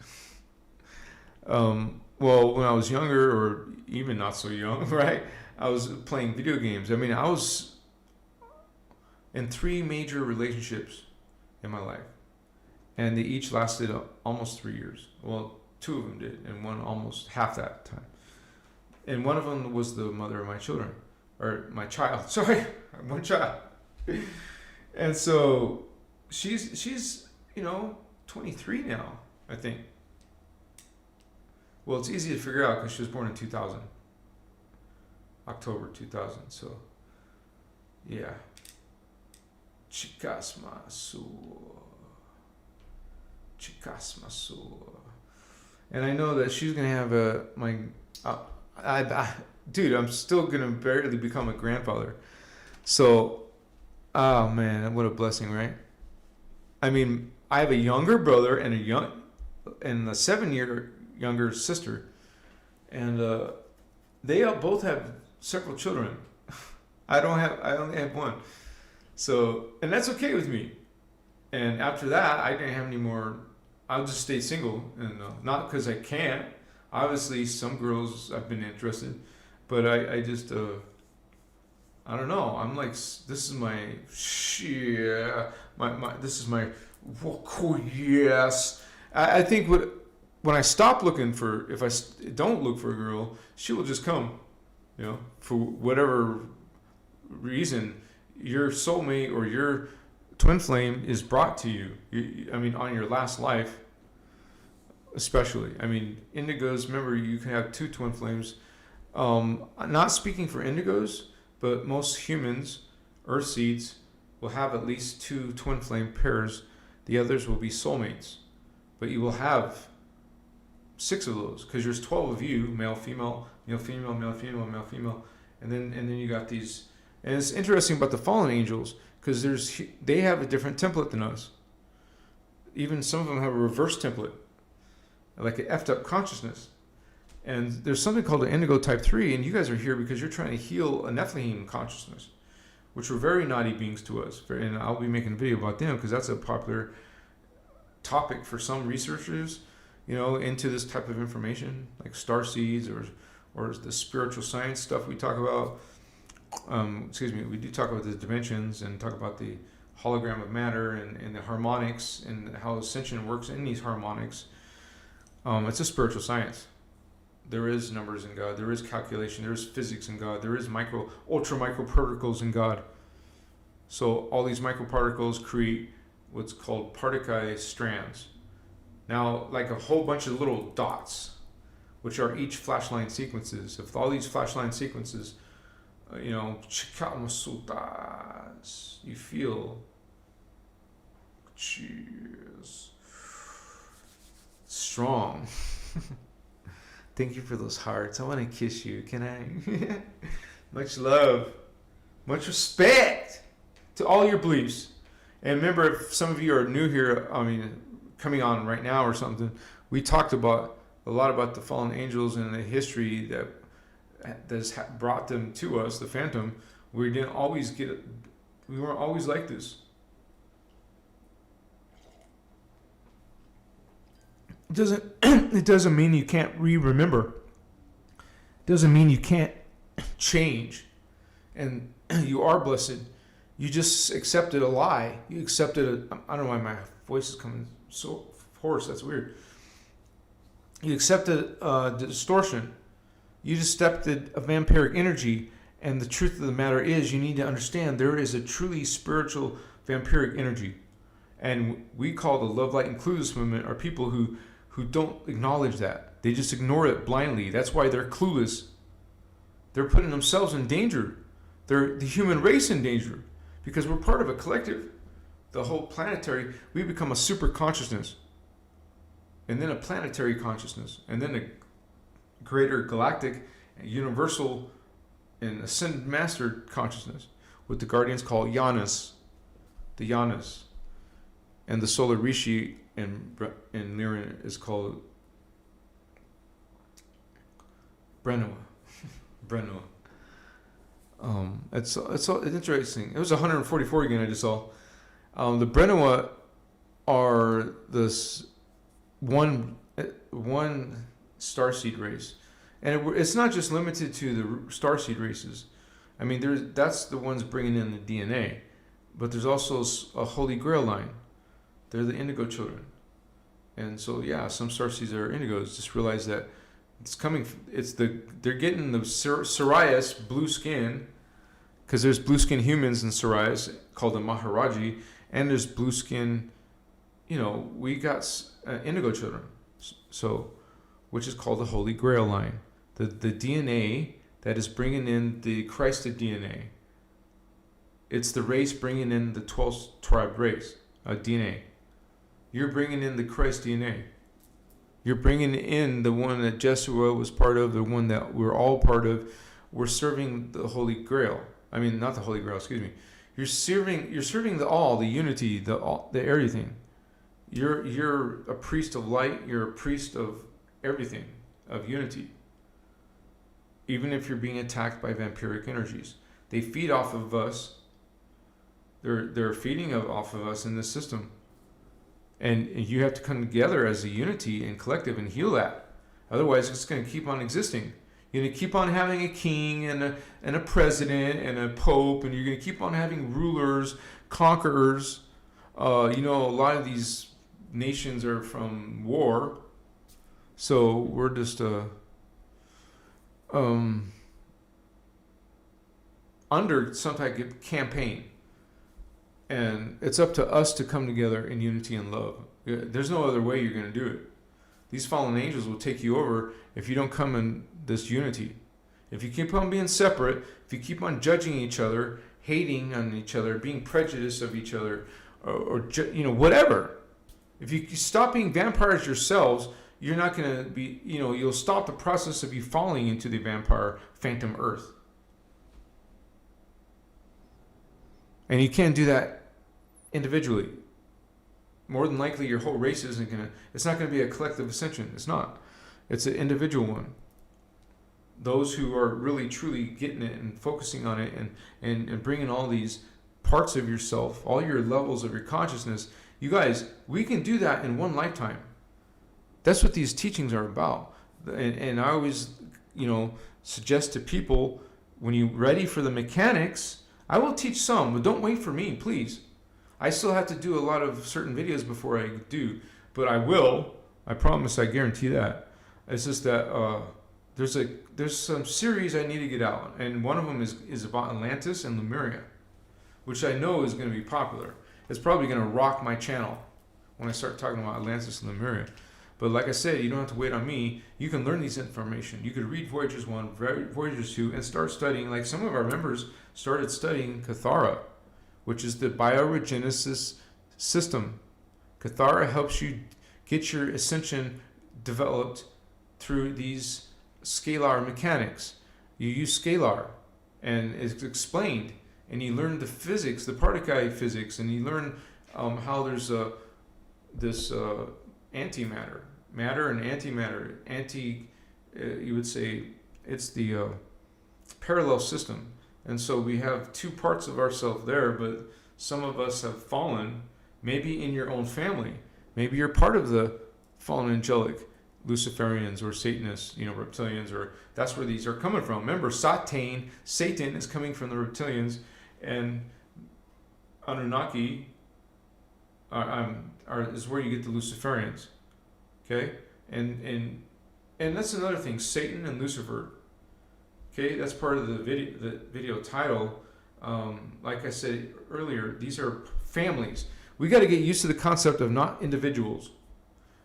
Well, when I was younger, or even not so young, right? I was playing video games. I mean, I was in 3 major relationships in my life, and they each lasted almost 3 years. Well, 2 of them did, and one almost half that time. And one of them was the mother of my children, or my child. Sorry, one child. And so she's 23 now, I think. Well, it's easy to figure out because she was born in 2000, October 2000. So, yeah. Chicas Masur. And I know that she's gonna have dude, I'm still gonna barely become a grandfather. So, oh man, what a blessing, right? I mean, I have a younger brother and a 7-year younger sister, and they both have several children. I only have one. So, and that's okay with me. And after that, I didn't have any more. I'll just stay single, and not because I can't. Obviously, some girls I've been interested, but I just I don't know. I'm like, this is my shit. This is my yes. I think when I stop looking for, if I don't look for a girl, she will just come. For whatever reason, your soulmate or your twin flame is brought to you. I mean, on your last life, especially. I mean, indigos, remember, you can have 2 twin flames. Not speaking for indigos, but most humans, earth seeds, will have at least 2 twin flame pairs. The others will be soulmates. But you will have 6 of those, because there's 12 of you, male, female, male, female, male, female, male, female. And then you got these. And it's interesting about the fallen angels, because they have a different template than us. Even some of them have a reverse template, like an effed up consciousness. And there's something called an indigo type 3, and you guys are here because you're trying to heal a Nephilim consciousness, which were very naughty beings to us. And I'll be making a video about them because that's a popular topic for some researchers, into this type of information, like starseeds or the spiritual science stuff we talk about. We do talk about the dimensions and talk about the hologram of matter and the harmonics and how ascension works in these harmonics. It's a spiritual science. There is numbers in God. There is calculation. There is physics in God. There is ultra micro particles in God. So all these microparticles create what's called particle strands. Now, like a whole bunch of little dots, which are each flashline sequences. If all these flashline sequences, you feel, cheers, strong. Thank you for those hearts. I want to kiss you. Can I? Much love. Much respect to all your beliefs. And remember, if some of you are new here, coming on right now or something, we talked a lot about the fallen angels and the history that has brought them to us, the phantom. We weren't always like this. It doesn't mean you can't remember. It doesn't mean you can't change. And you are blessed. You just accepted a lie. You accepted I don't know why my voice is coming so hoarse. That's weird. You accepted the distortion. You just accepted a vampiric energy. And the truth of the matter is, you need to understand there is a truly spiritual vampiric energy. And we call the love, light, and clueless movement are people who don't acknowledge that. They just ignore it blindly. That's why they're clueless. They're putting themselves in danger. They're the human race in danger. Because we're part of a collective. The whole planetary, we become a super consciousness. And then a planetary consciousness. And then a greater galactic, universal, and ascended master consciousness. What the Guardians call Yanas. The Yanas. And the solar Rishi in Niran is called Brenua. Brenua. It's interesting. It was 144 again. I just saw. The Brenua are this one starseed race. And it's not just limited to the starseed races. I mean, that's the ones bringing in the DNA. But there's also a Holy Grail line. They're the indigo children. And so, yeah, some starseeds are indigos. Just realize that it's coming. They're getting the Sirius blue skin, because there's blue skin humans in Sirius called the Maharaji, and there's blue skin. We got indigo children, so which is called the Holy Grail line, the DNA that is bringing in the Christed DNA. It's the race bringing in the 12th tribe race DNA. You're bringing in the Christ DNA. You're bringing in the one that Jeshua was part of, the one that we're all part of. We're serving the Holy Grail. I mean, not the Holy Grail. Excuse me. You're serving the all, the unity, the everything. You're a priest of light. You're a priest of everything, of unity. Even if you're being attacked by vampiric energies, they feed off of us. They're feeding off of us in this system. And you have to come together as a unity and collective and heal that. Otherwise, it's going to keep on existing. You're going to keep on having a king and a president and a pope, and you're going to keep on having rulers, conquerors. A lot of these nations are from war. So we're just under some type of campaign. And it's up to us to come together in unity and love. There's no other way you're going to do it. These fallen angels will take you over if you don't come in this unity. If you keep on being separate, if you keep on judging each other, hating on each other, being prejudiced of each other, or whatever. If you stop being vampires yourselves, you're not going to be, you'll stop the process of you falling into the vampire phantom earth. And you can't do that individually. More than likely, your whole race it's not going to be a collective ascension. It's not. It's an individual one. Those who are really, truly getting it and focusing on it and bringing all these parts of yourself, all your levels of your consciousness. You guys, we can do that in one lifetime. That's what these teachings are about. And I always, suggest to people, when you're ready for the mechanics, I will teach some, but don't wait for me, please. I still have to do a lot of certain videos before I do, but I will. I promise. I guarantee that. It's just that there's some series I need to get out, and one of them is about Atlantis and Lemuria, which I know is going to be popular. It's probably going to rock my channel when I start talking about Atlantis and Lemuria. But like I said, you don't have to wait on me. You can learn these information. You could read Voyagers 1, Voyagers 2, and start studying. Like some of our members started studying Cathara, which is the bioregenesis system. Cathara helps you get your ascension developed through these scalar mechanics. You use scalar, and it's explained. And you learn the physics, the particle physics, and you learn how there's this antimatter, matter and antimatter. You would say it's the parallel system. And so we have two parts of ourselves there, but some of us have fallen, maybe in your own family. Maybe you're part of the fallen angelic Luciferians or Satanists, reptilians, or that's where these are coming from. Remember, Satan is coming from the reptilians, and Anunnaki is where you get the Luciferians. Okay? And that's another thing, Satan and Lucifer. Okay, that's part of the video title. Like I said earlier, these are families. We got to get used to the concept of not individuals.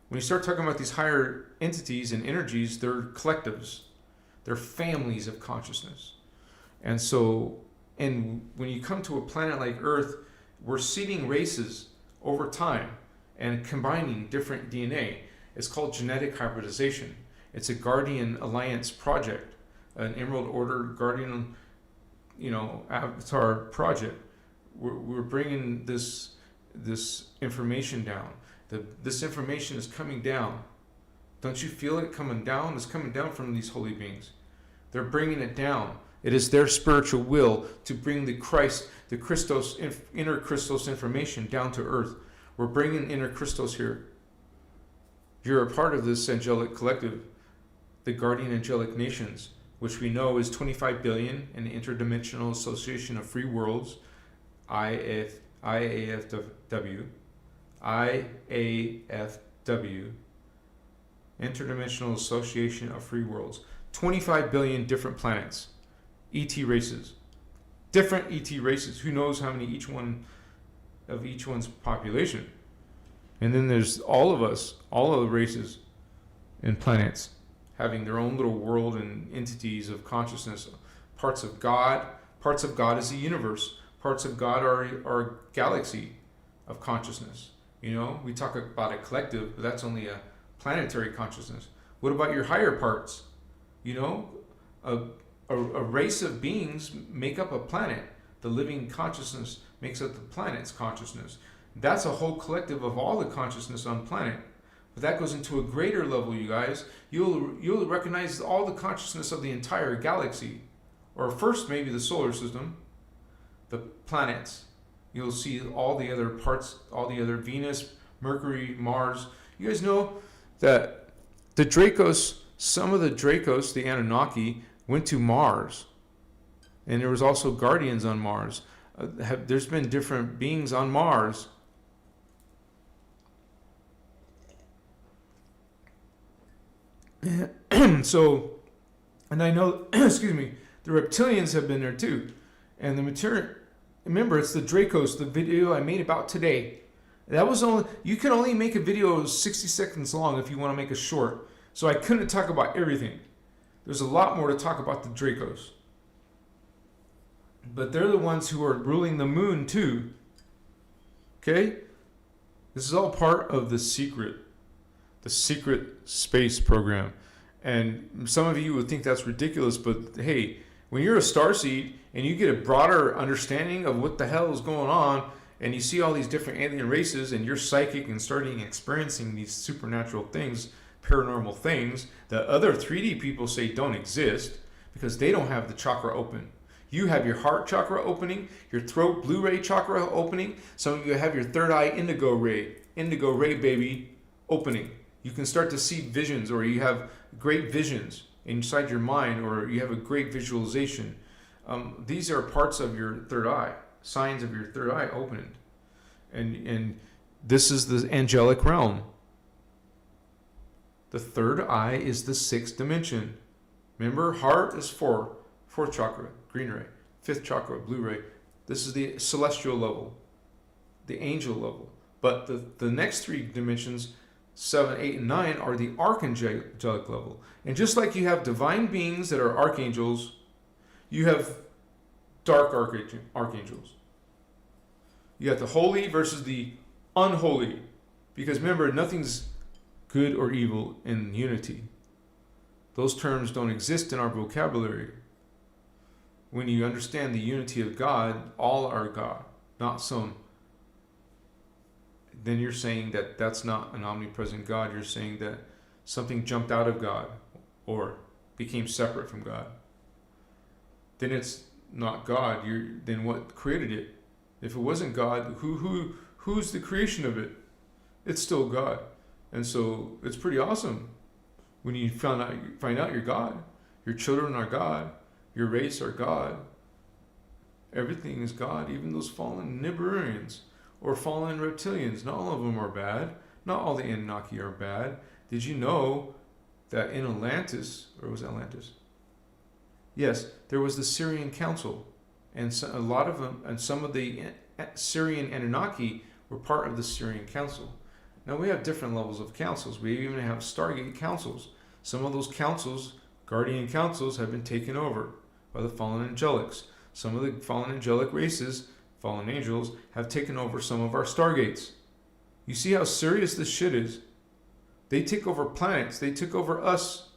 When you start talking about these higher entities and energies, they're collectives. They're families of consciousness. And when you come to a planet like Earth, we're seeding races over time and combining different DNA. It's called genetic hybridization. It's a Guardian Alliance project, an Emerald Order Guardian, Avatar project. We're bringing this information down. This information is coming down. Don't you feel it coming down? It's coming down from these holy beings. They're bringing it down. It is their spiritual will to bring the Christos, innerchristos information down to earth. We're bringing innerchristos here. You're a part of this angelic collective. the guardian angelic nations, which we know is 25 billion, an interdimensional association of free worlds, IAFW, Interdimensional Association of Free Worlds. 25 billion different planets, ET races, different ET races. Who knows how many each one's population? And then there's all of us, all of the races and planets having their own little world and entities of consciousness. Parts of God is the universe. Parts of God are our galaxy of consciousness. You know, we talk about a collective, but that's only a planetary consciousness. What about your higher parts? You know, a race of beings make up a planet. The living consciousness makes up the planet's consciousness. That's a whole collective of all the consciousness on planet. But that goes into a greater level, you guys. You'll recognize all the consciousness of the entire galaxy, or first maybe the solar system, the planets. You'll see all the other parts, all the other Venus, Mercury, Mars. You guys know that the Dracos, some of the Dracos, the Anunnaki, went to Mars. And there was also guardians on Mars. There's been different beings on Mars. So, and I know, excuse me, the reptilians have been there too. And the material, remember, it's the Dracos, the video I made about today. That was only, you can only make a video 60 seconds long if you want to make a short. So I couldn't talk about everything. There's a lot more to talk about the Dracos. But they're the ones who are ruling the moon too. Okay? This is all part of the secret space program. And some of you would think that's ridiculous, but hey, when you're a starseed and you get a broader understanding of what the hell is going on, and you see all these different alien races, and you're psychic and starting experiencing these supernatural things, paranormal things that other 3D people say don't exist because they don't have the chakra open. You have your heart chakra opening, your throat Blu-ray chakra opening. Some of you have your third eye indigo ray baby opening. You can start to see visions, or you have great visions inside your mind, or you have a great visualization. These are parts of your third eye, signs of your third eye opened. And this is the angelic realm. The third eye is the sixth dimension. Remember, heart is fourth chakra, green ray. Fifth chakra, blue ray. This is the celestial level, the angel level. But the next three dimensions, 7, 8, and 9, are the archangelic level. And just like you have divine beings that are archangels, you have dark archangels. You got the holy versus the unholy. Because remember, nothing's good or evil in unity. Those terms don't exist in our vocabulary. When you understand the unity of God, all are God, not some. Then you're saying that that's not an omnipresent God. You're saying that something jumped out of God or became separate from God. Then it's not God. Then what created it? If it wasn't God, who's the creation of it? It's still God. And so it's pretty awesome when you find out you're God. Your children are God. Your race are God. Everything is God. Even those fallen Nibiruans or fallen reptilians. Not all of them are bad. Not all the Anunnaki are bad. Did you know that in Atlantis, or was it Atlantis? Yes, there was the Syrian Council, and a lot of them, and some of the Syrian Anunnaki were part of the Syrian Council. Now we have different levels of councils. We even have Stargate councils. Some of those councils, guardian councils, have been taken over by the fallen angelics. Some of the fallen angelic races, fallen angels, have taken over some of our stargates. You see how serious this shit is? They take over planets. They took over us.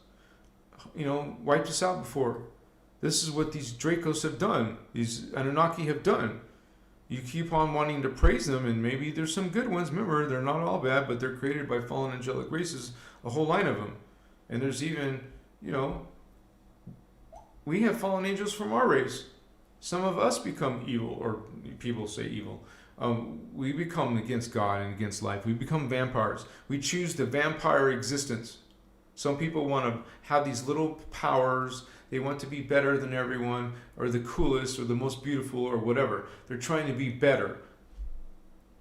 Wiped us out before. This is what these Dracos have done. These Anunnaki have done. You keep on wanting to praise them, and maybe there's some good ones. Remember, they're not all bad, but they're created by fallen angelic races, a whole line of them. And there's even, we have fallen angels from our race. Some of us become evil, or people say evil. We become against God and against life. We become vampires. We choose the vampire existence. Some people want to have these little powers. They want to be better than everyone, or the coolest, or the most beautiful, or whatever. They're trying to be better.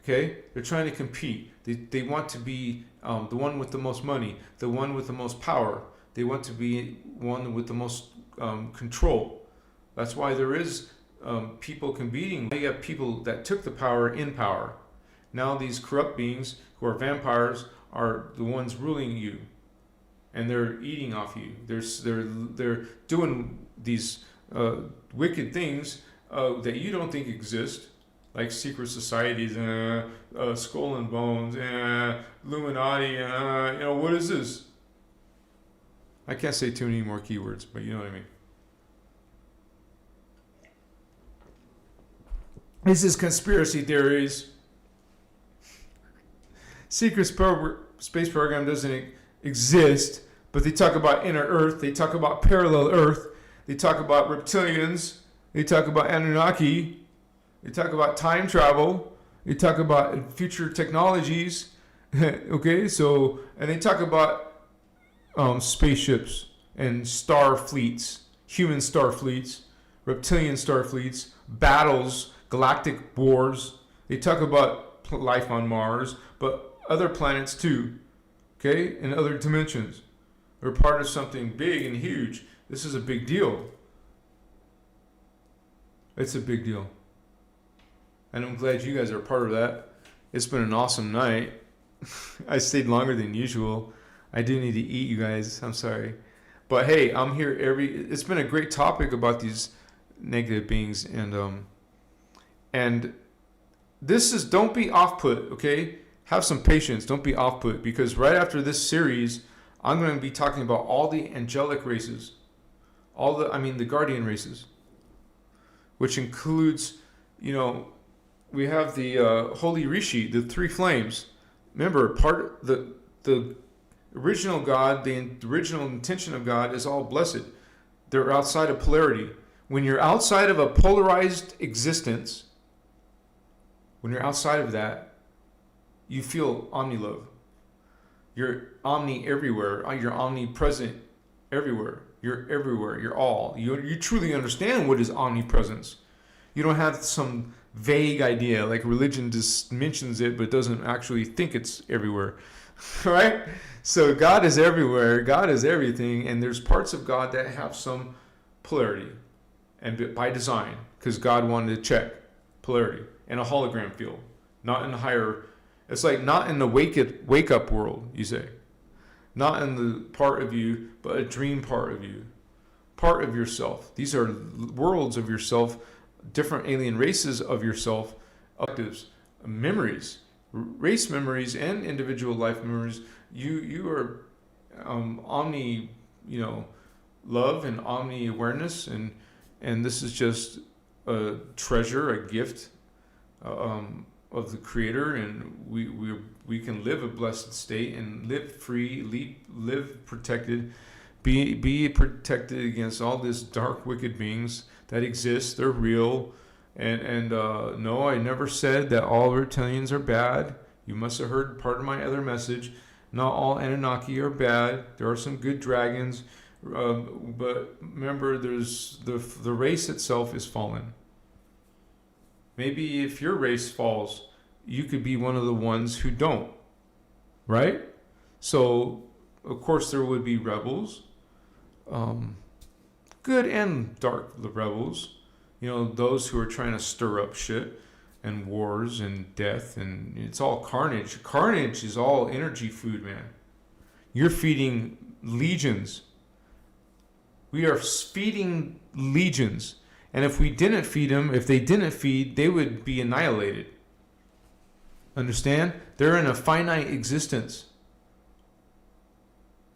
Okay? They're trying to compete. They want to be the one with the most money, the one with the most power. They want to be one with the most control. That's why there is people competing. You have people that took the power in power. Now these corrupt beings who are vampires are the ones ruling you, and they're eating off you. They're doing these wicked things that you don't think exist, like secret societies, skull and bones, Illuminati. What is this? I can't say too many more keywords, but you know what I mean. This is conspiracy theories. Secret space program doesn't exist, but they talk about inner Earth. They talk about parallel Earth. They talk about reptilians. They talk about Anunnaki. They talk about time travel. They talk about future technologies. Okay, so, and they talk about spaceships and star fleets, human star fleets, reptilian star fleets, battles, galactic wars. They talk about life on Mars, but other planets too, okay, in other dimensions. We're part of something big and huge. This is a big deal. It's a big deal. And I'm glad you guys are part of that. It's been an awesome night. I stayed longer than usual. I do need to eat, you guys. I'm sorry. But hey, I'm here it's been a great topic about these negative beings, and this is, don't be off-put, okay? Have some patience. Don't be off-put, because right after this series, I'm going to be talking about all the angelic races, the guardian races, which includes, we have the Holy Rishi, the three flames. Remember, the original God, the original intention of God is all blessed. They're outside of polarity. When you're outside of a polarized existence, when you're outside of that, you feel omni-love. You're omni everywhere. You're omnipresent everywhere. You're everywhere. You're all. You truly understand what is omnipresence. You don't have some vague idea, like religion just mentions it but doesn't actually think it's everywhere. Right? So God is everywhere. God is everything, and there's parts of God that have some polarity, and by design, because God wanted to check polarity in a hologram field, not in the higher. It's like not in the wake up world, you say, not in the part of you, but a dream part of you, part of yourself. These are worlds of yourself, different alien races of yourself, objectives, memories, race memories, and individual life memories. You are omni, love and omni awareness, and this is just a treasure, a gift of the Creator, and we can live a blessed state and live free, live protected, be protected against all this dark, wicked beings that exist. They're real, and no, I never said that all reptilians are bad. You must have heard part of my other message. Not all Anunnaki are bad. There are some good dragons, but remember, there's the race itself is fallen. Maybe if your race falls, you could be one of the ones who don't, right? So, of course, there would be rebels, good and dark rebels, those who are trying to stir up shit and wars and death, and it's all carnage. Carnage is all energy food, man. You're feeding legions. We are feeding legions. And if we didn't feed them, if they didn't feed, they would be annihilated. Understand? They're in a finite existence.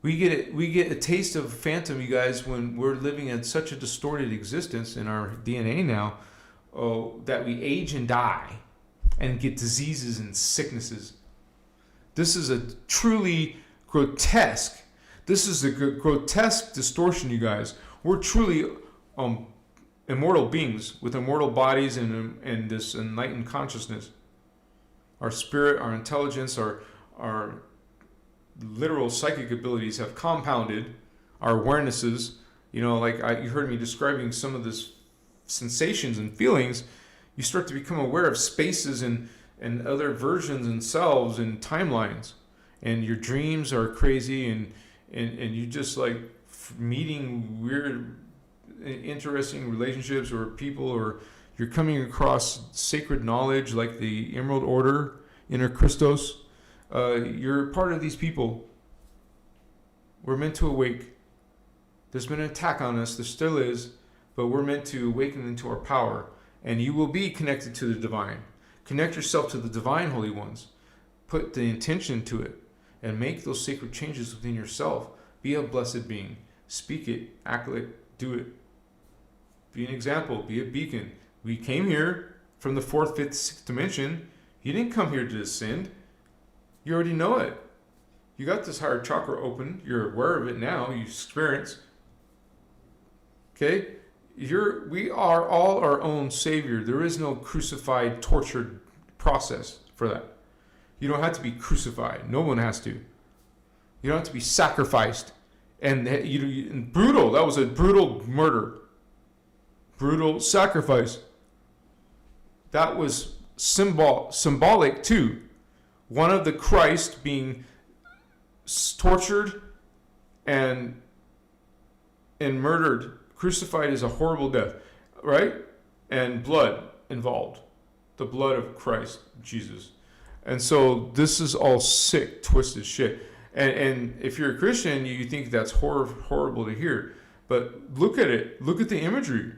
We get a taste of phantom, you guys, when we're living in such a distorted existence in our DNA now, that we age and die and get diseases and sicknesses. This is a truly grotesque. This is a grotesque distortion, you guys. We're truly immortal beings with immortal bodies and this enlightened consciousness. Our spirit, our intelligence, our literal psychic abilities have compounded our awarenesses. You know, like you heard me describing some of this sensations and feelings. You start to become aware of spaces and other versions and selves and timelines, and your dreams are crazy, and you just like meeting weird, interesting relationships or people, or you're coming across sacred knowledge like the Emerald Order, innerchristos. You're part of these people. We're meant to awake. There's been an attack on us. There still is, but we're meant to awaken into our power, and you will be connected to the divine. Connect yourself to the divine holy ones. Put the intention to it, and make those sacred changes within yourself. Be a blessed being. Speak it, act it, do it. Be an example, be a beacon. We came here from the 4th, 5th, 6th dimension. You didn't come here to ascend. You already know it. You got this higher chakra open. You're aware of it now. You experience. Okay? We are all our own savior. There is no crucified, tortured process for that. You don't have to be crucified. No one has to. You don't have to be sacrificed. And brutal. That was a brutal murder. Brutal sacrifice. That was symbolic too. One of the Christ being tortured and murdered. Crucified is a horrible death, right? And blood involved. The blood of Christ, Jesus. And so this is all sick, twisted shit. And if you're a Christian, you think that's horrible to hear. But look at it. Look at the imagery.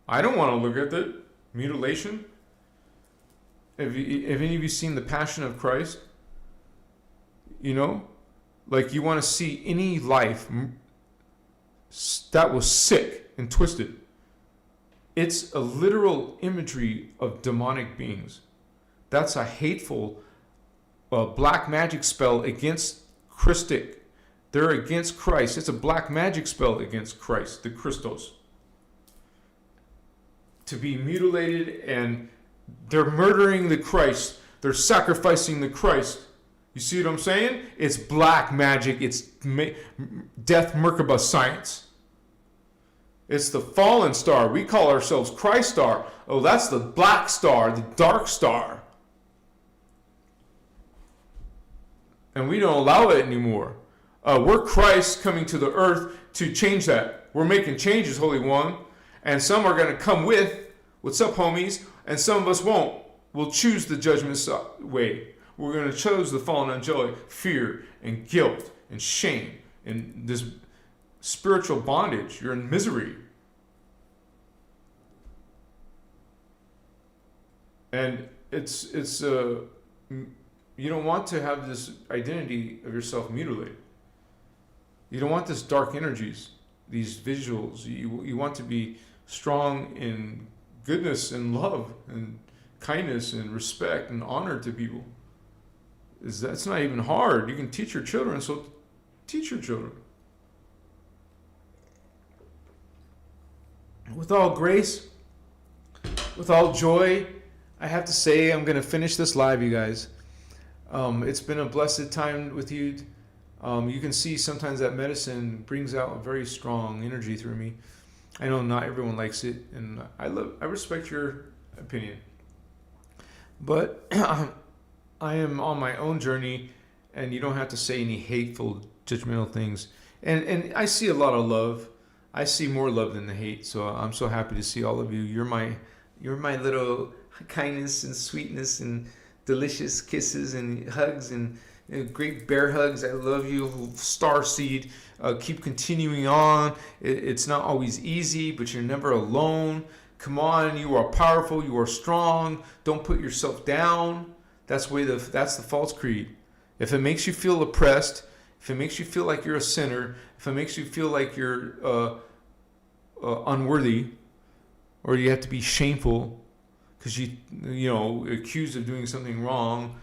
I don't want to look at the mutilation. Have any of you seen The Passion of Christ? You know? Like, you want to see any life that was sick and twisted. It's a literal imagery of demonic beings. That's a hateful black magic spell against Christic. They're against Christ. It's a black magic spell against Christ, the Christos. To be mutilated, and they're murdering the Christ. They're sacrificing the Christ. You see what I'm saying? It's black magic. It's death Merkaba science. It's the fallen star. We call ourselves Christ star. Oh, that's the black star, the dark star. And we don't allow it anymore. We're Christ coming to the earth to change that. We're making changes, Holy One. And some are going to come with, what's up, homies? And some of us won't. We'll choose the judgment way. We're going to choose the fallen angelic fear and guilt and shame and this spiritual bondage. You're in misery. And it's you don't want to have this identity of yourself mutilated. You don't want this dark energies, these visuals. You want to be strong in goodness and love and kindness and respect and honor to people. That's not even hard. You can teach your children, so teach your children. With all grace, with all joy, I have to say I'm going to finish this live, you guys. It's been a blessed time with you. You can see sometimes that medicine brings out a very strong energy through me. I know not everyone likes it, and I respect your opinion. But I am on my own journey, and you don't have to say any hateful, judgmental things. And I see a lot of love. I see more love than the hate. So I'm so happy to see all of you. You're my little kindness and sweetness and delicious kisses and hugs and great bear hugs. I love you, starseed. Keep continuing on. It's not always easy, but you're never alone. Come on, you are powerful. You are strong. Don't put yourself down. That's the false creed. If it makes you feel oppressed, if it makes you feel like you're a sinner, if it makes you feel like you're unworthy, or you have to be shameful because you accused of doing something wrong.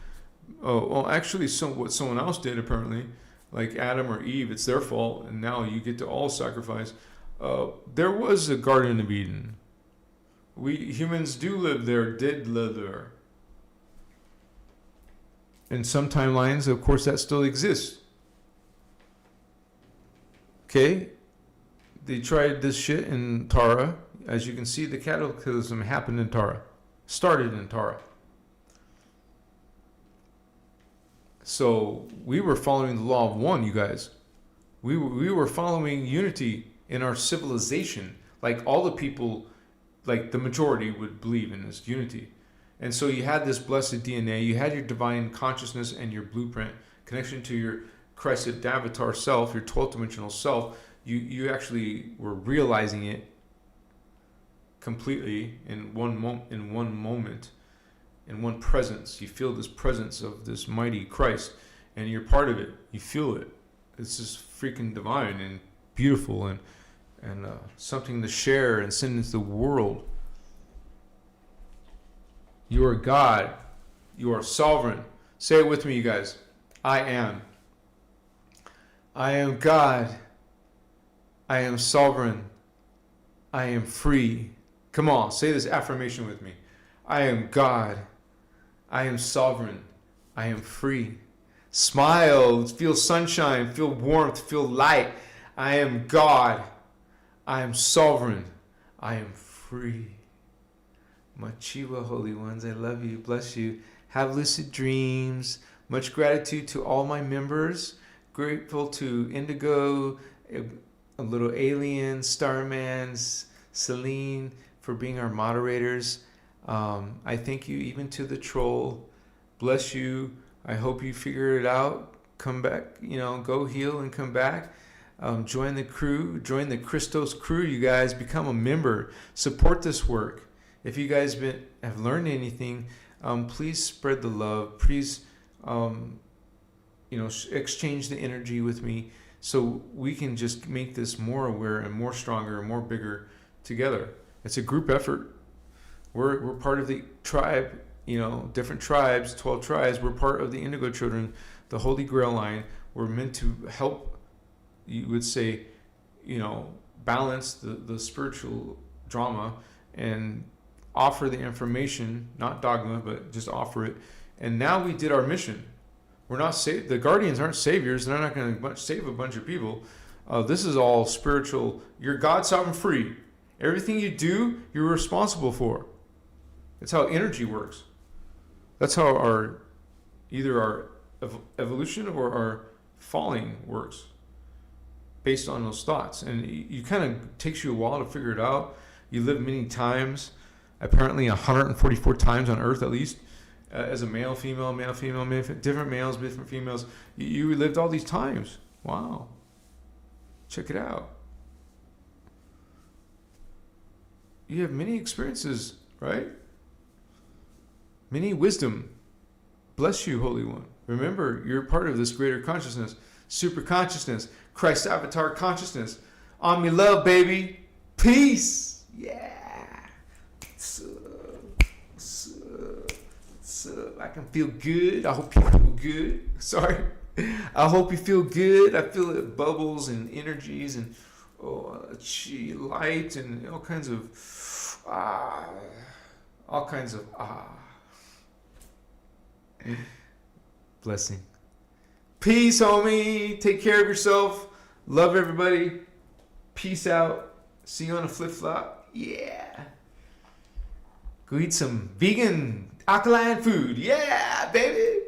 Well, actually, what someone else did apparently, like Adam or Eve, it's their fault, and now you get to all sacrifice. There was a Garden of Eden. We humans did live there. In some timelines, of course, that still exists. Okay? They tried this shit in Tara. As you can see, the cataclysm happened in Tara. Started in Tara. So we were following the law of one, you guys. We were following unity in our civilization. Like all the people, like the majority would believe in this unity. And so you had this blessed DNA. You had your divine consciousness and your blueprint, connection to your Christed avatar self, your 12th dimensional self. You actually were realizing it completely in one moment, in one presence. You feel this presence of this mighty Christ, and you're part of it. You feel it. It's just freaking divine and beautiful, and something to share and send into the world. You are God. You are sovereign. Say it with me, you guys. I am. I am God. I am sovereign. I am free. Come on, say this affirmation with me. I am God. I am sovereign. I am free. Smile. Feel sunshine. Feel warmth. Feel light. I am God. I am sovereign. I am free. Machiwa, holy ones, I love you. Bless you. Have lucid dreams. Much gratitude to all my members. Grateful to Indigo, a little alien, Starman, Celine, for being our moderators. I thank you even to the troll. Bless you. I hope you figure it out. Come back, go heal and come back. Join the crew. Join the Christos crew, you guys. Become a member. Support this work. If you guys have learned anything, please spread the love. Please, exchange the energy with me so we can just make this more aware and more stronger and more bigger together. It's a group effort. We're part of the tribe, different tribes, 12 tribes. We're part of the Indigo Children, the Holy Grail line. We're meant to help, you would say, balance the spiritual drama and offer the information, not dogma, but just offer it. And now we did our mission. We're not the Guardians aren't saviors. They're not going to save a bunch of people. This is all spiritual. You're God, sovereign, free. Everything you do, you're responsible for. That's how energy works. That's how either our evolution or our falling works, based on those thoughts. And you kind of takes you a while to figure it out. You live many times. Apparently 144 times on Earth, at least, as a male, female, different males, different females. You lived all these times. Wow. Check it out. You have many experiences, right? Many wisdom. Bless you, Holy One. Remember, you're part of this greater consciousness, super consciousness, Christ avatar consciousness. Omni love, baby. Peace. Yeah. I can feel good. I hope you feel good. Sorry. I hope you feel good. I feel it bubbles and energies and light and all kinds of blessing. Peace, homie. Take care of yourself. Love everybody. Peace out. See you on a flip-flop. Yeah. Go eat some vegan alkaline food. Yeah, baby.